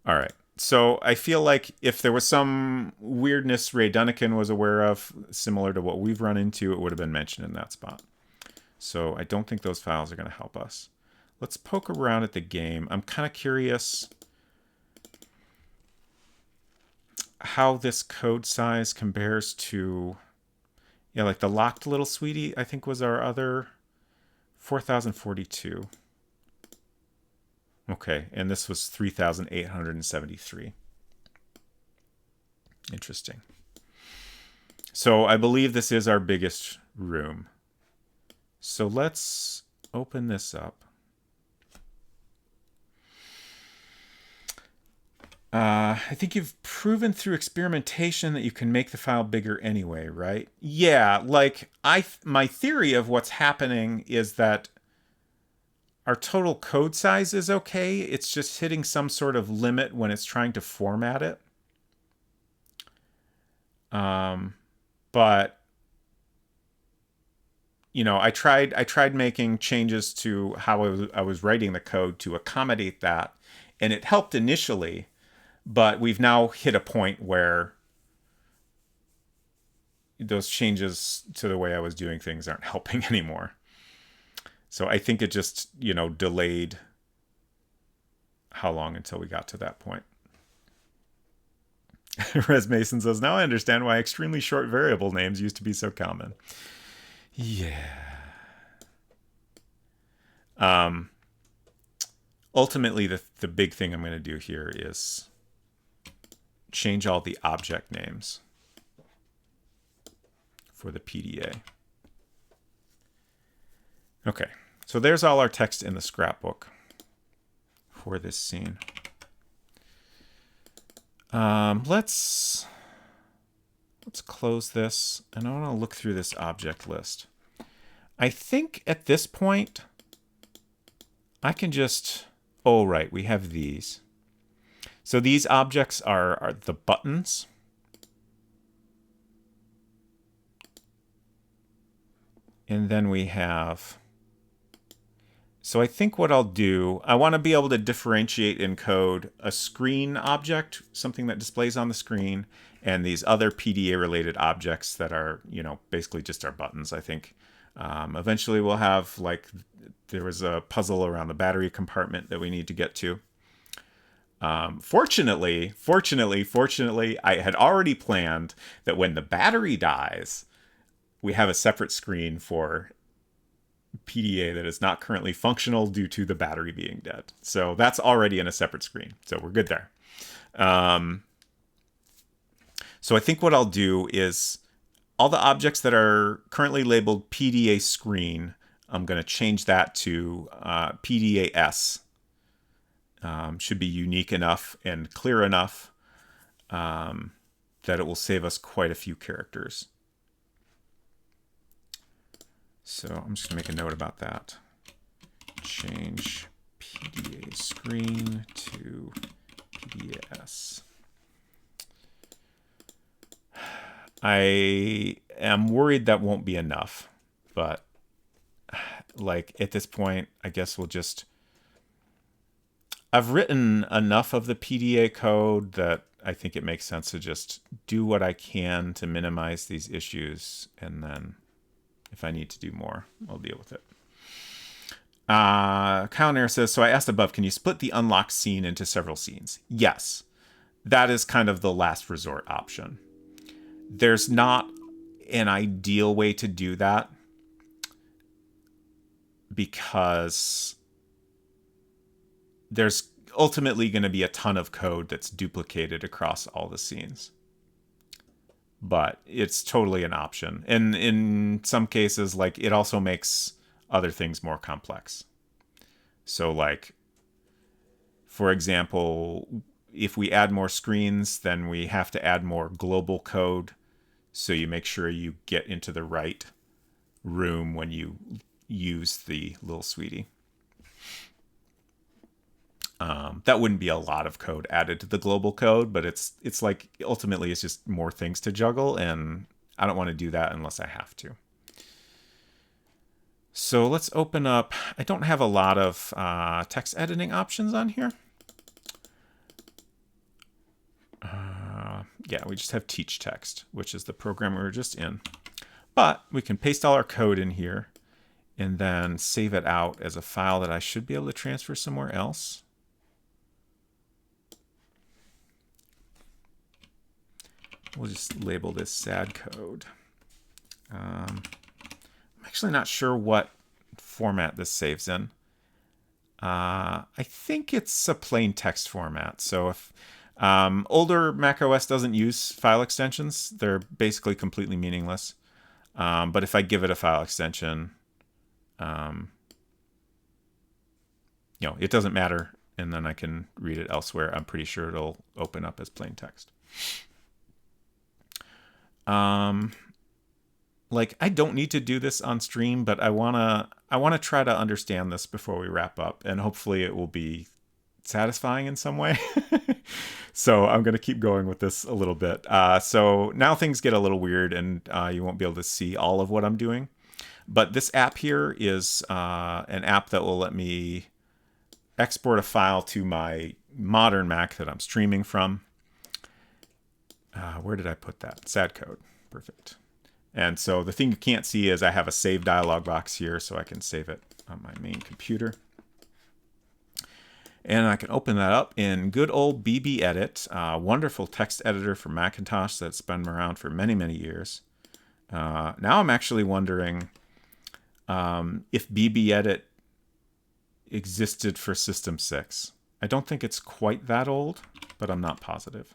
A: All right. So I feel like if there was some weirdness Ray Dunnican was aware of, similar to what we've run into, it would have been mentioned in that spot. So I don't think those files are going to help us. Let's poke around at the game. I'm kind of curious how this code size compares to, like the Locked Little Sweetie, I think was our other 4,042. Okay, and this was 3,873. Interesting. So I believe this is our biggest room. So let's open this up. I think you've proven through experimentation that you can make the file bigger anyway, right? Yeah, like my theory of what's happening is that our total code size is okay. It's just hitting some sort of limit when it's trying to format it. But I tried making changes to how I was writing the code to accommodate that, and it helped initially, but we've now hit a point where those changes to the way I was doing things aren't helping anymore. So I think it just, delayed how long until we got to that point. Res Mason says, now I understand why extremely short variable names used to be so common. Yeah. Ultimately, the big thing I'm going to do here is change all the object names for the PDA. Okay, so there's all our text in the scrapbook for this scene. Let's close this, and I want to look through this object list. I think at this point, I can just... Oh, right, we have these. So these objects are the buttons. And then we have... So I think what I'll do, I want to be able to differentiate in code a screen object, something that displays on the screen, and these other PDA-related objects that are, basically just our buttons, I think. Eventually we'll have, there was a puzzle around the battery compartment that we need to get to. Fortunately, I had already planned that when the battery dies, we have a separate screen for PDA that is not currently functional due to the battery being dead. So that's already in a separate screen. So we're good there. So I think what I'll do is all the objects that are currently labeled PDA screen, I'm going to change that to PDA-S. Should be unique enough and clear enough that it will save us quite a few characters. So I'm just going to make a note about that. Change PDA screen to PDA-S. I am worried that won't be enough, but at this point, I guess we'll just... I've written enough of the PDA code that I think it makes sense to just do what I can to minimize these issues, and then if I need to do more, I'll deal with it. Kyle Nair says, so I asked above, can you split the unlocked scene into several scenes? Yes. That is kind of the last resort option. There's not an ideal way to do that because there's ultimately going to be a ton of code that's duplicated across all the scenes. But it's totally an option. And in some cases, like, it also makes other things more complex. So, like, for example, if we add more screens, then we have to add more global code. So you make sure you get into the right room when you use the little sweetie. That wouldn't be a lot of code added to the global code, but it's like ultimately it's just more things to juggle, and I don't want to do that unless I have to. So let's open up. I don't have a lot of text editing options on here. Yeah, we just have teach text, which is the program we were just in. But we can paste all our code in here and then save it out as a file that I should be able to transfer somewhere else. We'll just label this sad code. I'm actually not sure what format this saves in. I think it's a plain text format. So if older macOS doesn't use file extensions, they're basically completely meaningless. But if I give it a file extension, it doesn't matter, and then I can read it elsewhere. I'm pretty sure it'll open up as plain text. Like, I don't need to do this on stream, but I wanna try to understand this before we wrap up, and hopefully it will be satisfying in some way. So I'm gonna keep going with this a little bit. So now things get a little weird, and you won't be able to see all of what I'm doing. But this app here is an app that will let me export a file to my modern Mac that I'm streaming from. Where did I put that? Sad code. Perfect. And so the thing you can't see is I have a save dialog box here, so I can save it on my main computer. And I can open that up in good old BBEdit, wonderful text editor for Macintosh that's been around for many, many years. Now I'm actually wondering if BBEdit existed for System 6. I don't think it's quite that old, but I'm not positive.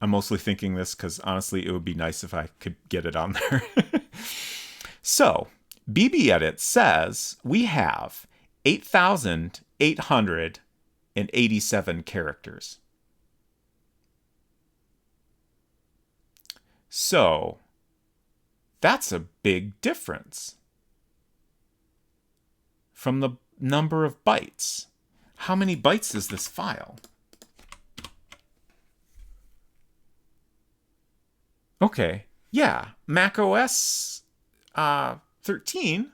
A: I'm mostly thinking this because honestly, it would be nice if I could get it on there. So, BBEdit says we have 8,887 characters. So, that's a big difference from the number of bytes. How many bytes is this file? Okay, yeah, macOS 13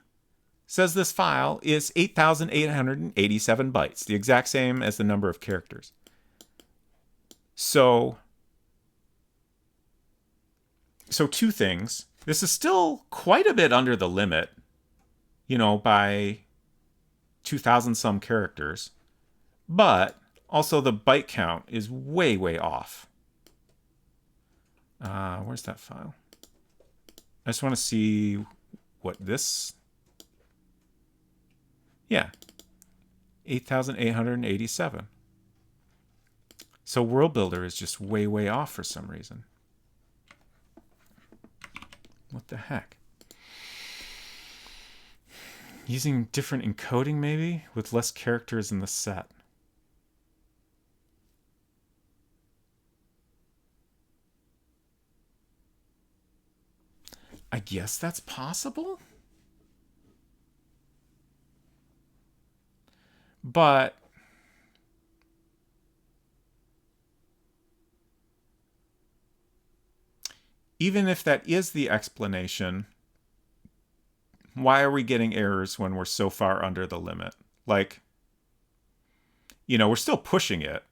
A: says this file is 8,887 bytes, the exact same as the number of characters. So two things. This is still quite a bit under the limit, by 2,000 some characters, but also the byte count is way, way off. Where's that file? I just want to see what this... Yeah. 8,887. So World Builder is just way, way off for some reason. What the heck? Using different encoding, maybe? With less characters in the set. I guess that's possible. But even if that is the explanation, why are we getting errors when we're so far under the limit? Like, we're still pushing it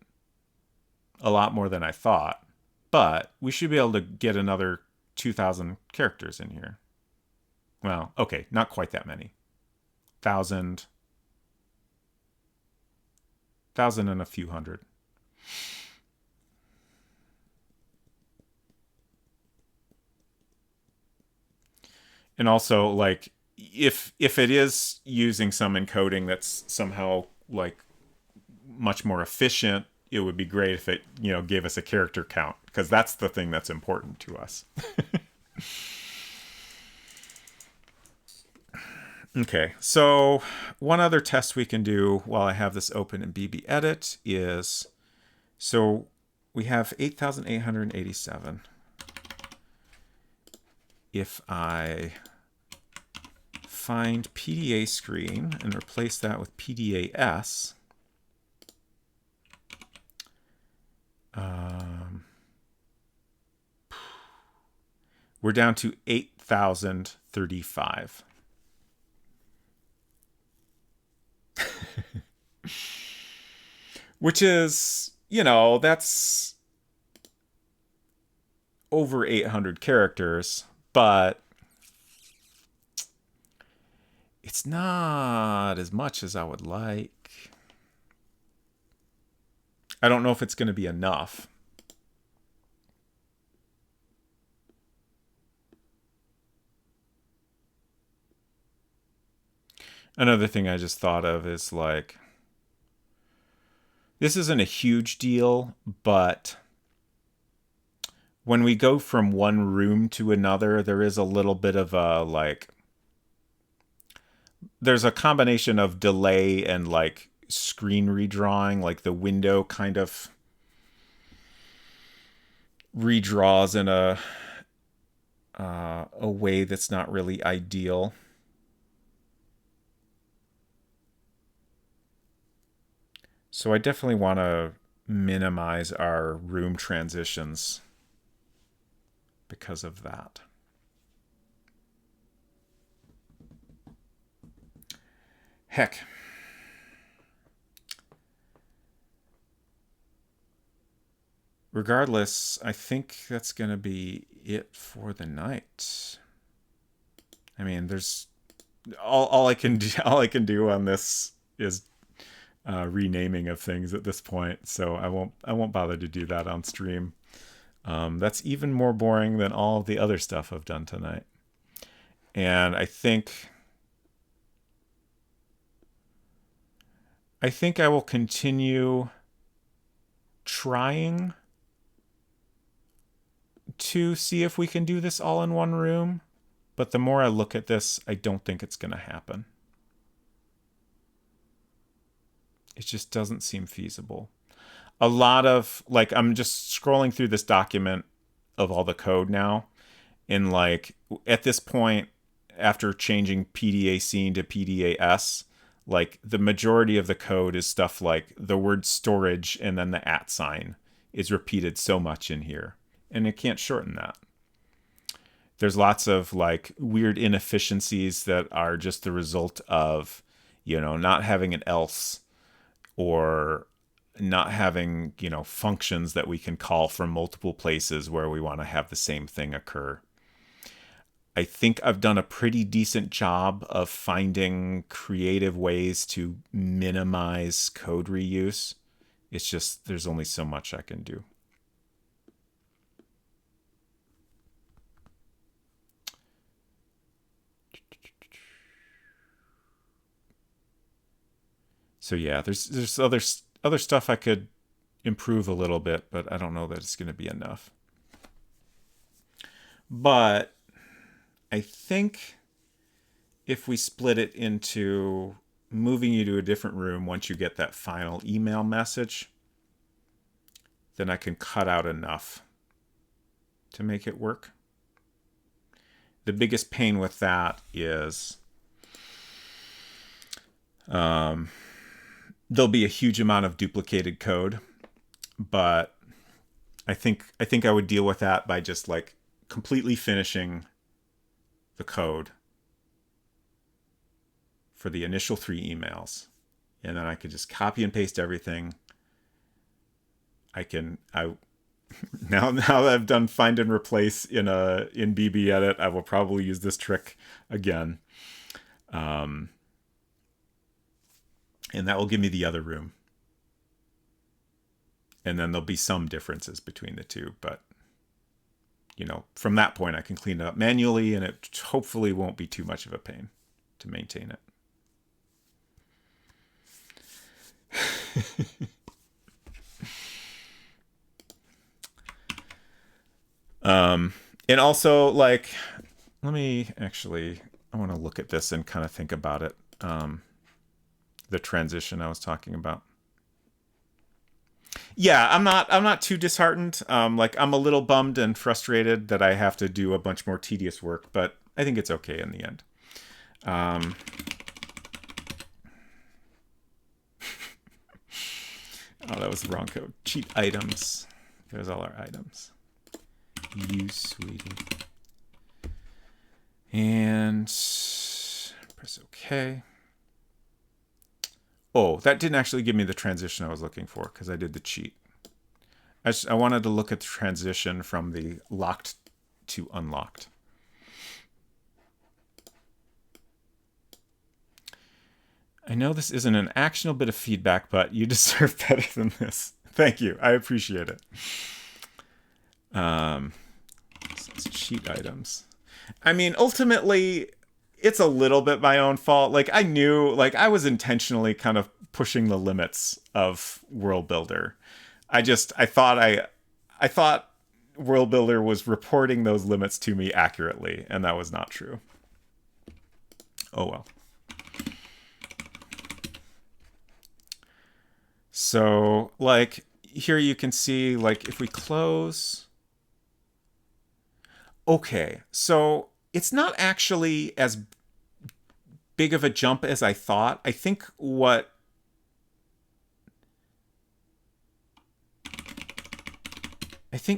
A: a lot more than I thought, but we should be able to get another 2,000 characters in here. Well, okay, not quite that many. 1,000 and a few hundred. And also, like, if it is using some encoding that's somehow like much more efficient, it would be great if it gave us a character count, because that's the thing that's important to us. Okay, so one other test we can do while I have this open in BBEdit is, so we have 8,887. If I find PDA screen and replace that with PDAS, we're down to 8,035. Which is, that's over 800 characters, but it's not as much as I would like. I don't know if it's going to be enough. Another thing I just thought of is, like, this isn't a huge deal, but when we go from one room to another, there is a little bit of a, like, there's a combination of delay and, like, screen redrawing. Like, the window kind of redraws in a way that's not really ideal. So I definitely want to minimize our room transitions because of that. Heck. Regardless, I think that's going to be it for the night. I mean, there's all I can do on this is renaming of things at this point, so I won't bother to do that on stream. That's even more boring than all of the other stuff I've done tonight. And I think I will continue trying to see if we can do this all in one room, but the more I look at this, I don't think it's going to happen. It just doesn't seem feasible. A lot of, like, I'm just scrolling through this document of all the code now, and, like, at this point, after changing PDA scene to PDAS, like, the majority of the code is stuff like the word storage and then the @ sign is repeated so much in here, and it can't shorten that. There's lots of, like, weird inefficiencies that are just the result of, not having an else, or not having, functions that we can call from multiple places where we want to have the same thing occur. I think I've done a pretty decent job of finding creative ways to minimize code reuse. It's just, there's only so much I can do. So yeah, there's other stuff I could improve a little bit, but I don't know that it's going to be enough. But I think if we split it into moving you to a different room once you get that final email message, then I can cut out enough to make it work. The biggest pain with that is there'll be a huge amount of duplicated code, but I think I would deal with that by just, like, completely finishing the code for the initial 3 emails and then I can just copy and paste everything. I now that I've done find and replace in BB Edit, I will probably use this trick again. And that will give me the other room. And then there'll be some differences between the two, but from that point I can clean it up manually, and it hopefully won't be too much of a pain to maintain it. And also, like, I want to look at this and kind of think about it. The transition I was talking about. Yeah, I'm not too disheartened. Like, I'm a little bummed and frustrated that I have to do a bunch more tedious work, but I think it's okay in the end. Oh, that was the wrong code. Cheat items. There's all our items. You sweetie. And press OK. Oh, that didn't actually give me the transition I was looking for because I did the cheat. I wanted to look at the transition from the locked to unlocked. I know this isn't an actionable bit of feedback, but you deserve better than this. Thank you. I appreciate it. It's cheat items. I mean, ultimately, it's a little bit my own fault. Like, I knew, like, I was intentionally kind of pushing the limits of World Builder. I thought World Builder was reporting those limits to me accurately, and that was not true. Oh well. So, like, here you can see, like, if we close. Okay, so it's not actually as big of a jump as I thought. I think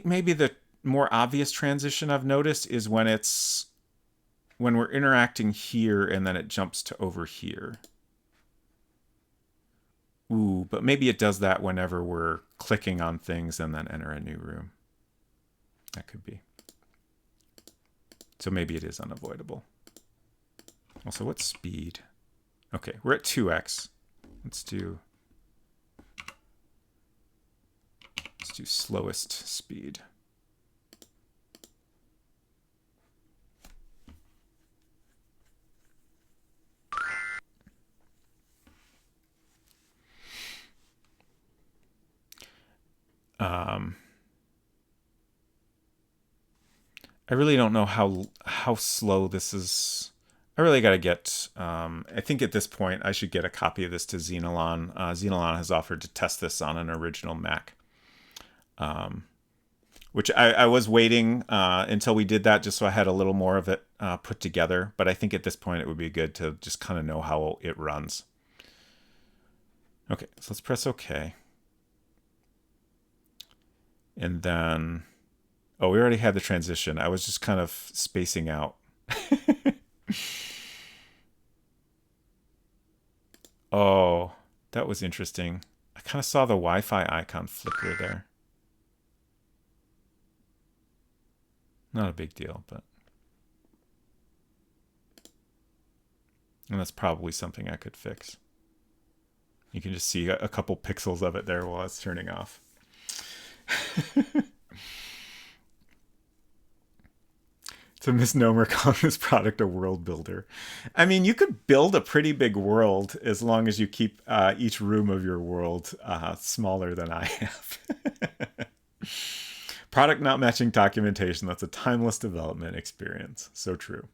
A: maybe the more obvious transition I've noticed is when we're interacting here and then it jumps to over here. Ooh, but maybe it does that whenever we're clicking on things and then enter a new room. That could be. So maybe it is unavoidable. Also, what's speed? Okay, we're at 2x. Let's do slowest speed. I really don't know how slow this is. I really got to get, I think at this point I should get a copy of this to Xenalon. Xenalon has offered to test this on an original Mac. Which I was waiting until we did that just so I had a little more of it put together. But I think at this point it would be good to just kind of know how it runs. Okay, so let's press OK. And then, oh, we already had the transition. I was just kind of spacing out. Oh, that was interesting. I kind of saw the Wi-Fi icon flicker there. Not a big deal, but... And that's probably something I could fix. You can just see a couple pixels of it there while it's turning off. It's a misnomer calling this product a world builder. I mean, you could build a pretty big world as long as you keep each room of your world smaller than I have. Product not matching documentation. That's a timeless development experience. So true.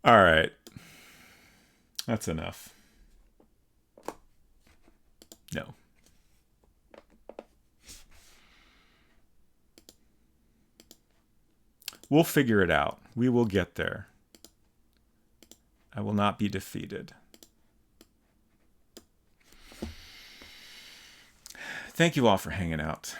A: All right. That's enough. No. We'll figure it out. We will get there. I will not be defeated. Thank you all for hanging out.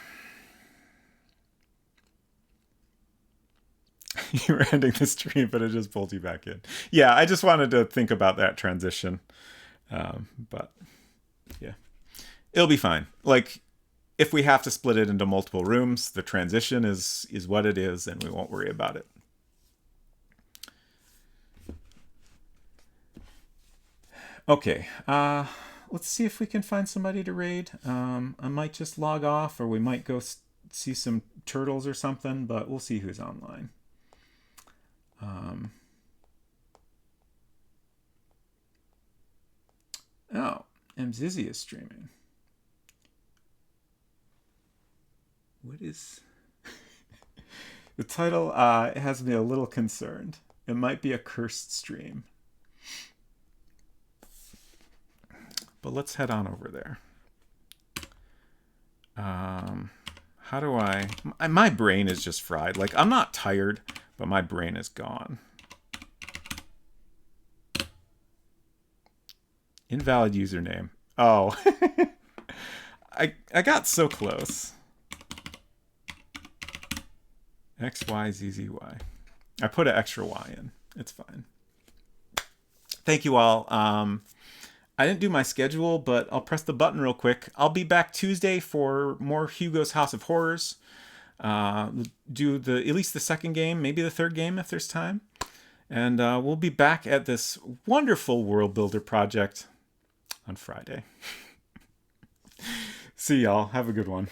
A: You were ending the stream, but it just pulled you back in. Yeah, I just wanted to think about that transition. But yeah, it'll be fine. Like, if we have to split it into multiple rooms, the transition is what it is, and we won't worry about it. Okay, let's see if we can find somebody to raid. I might just log off, or we might go see some turtles or something, but we'll see who's online. Oh, Mzizi is streaming. What is the title? Has me a little concerned. It might be a cursed stream. But let's head on over there. How do I... My brain is just fried. Like, I'm not tired, but my brain is gone. Invalid username. Oh. I got so close. XYZZY. I put an extra Y in. It's fine. Thank you all. I didn't do my schedule, but I'll press the button real quick. I'll be back Tuesday for more Hugo's House of Horrors. Do at least the second game, maybe the third game if there's time. And we'll be back at this wonderful world builder project on Friday. See y'all. Have a good one.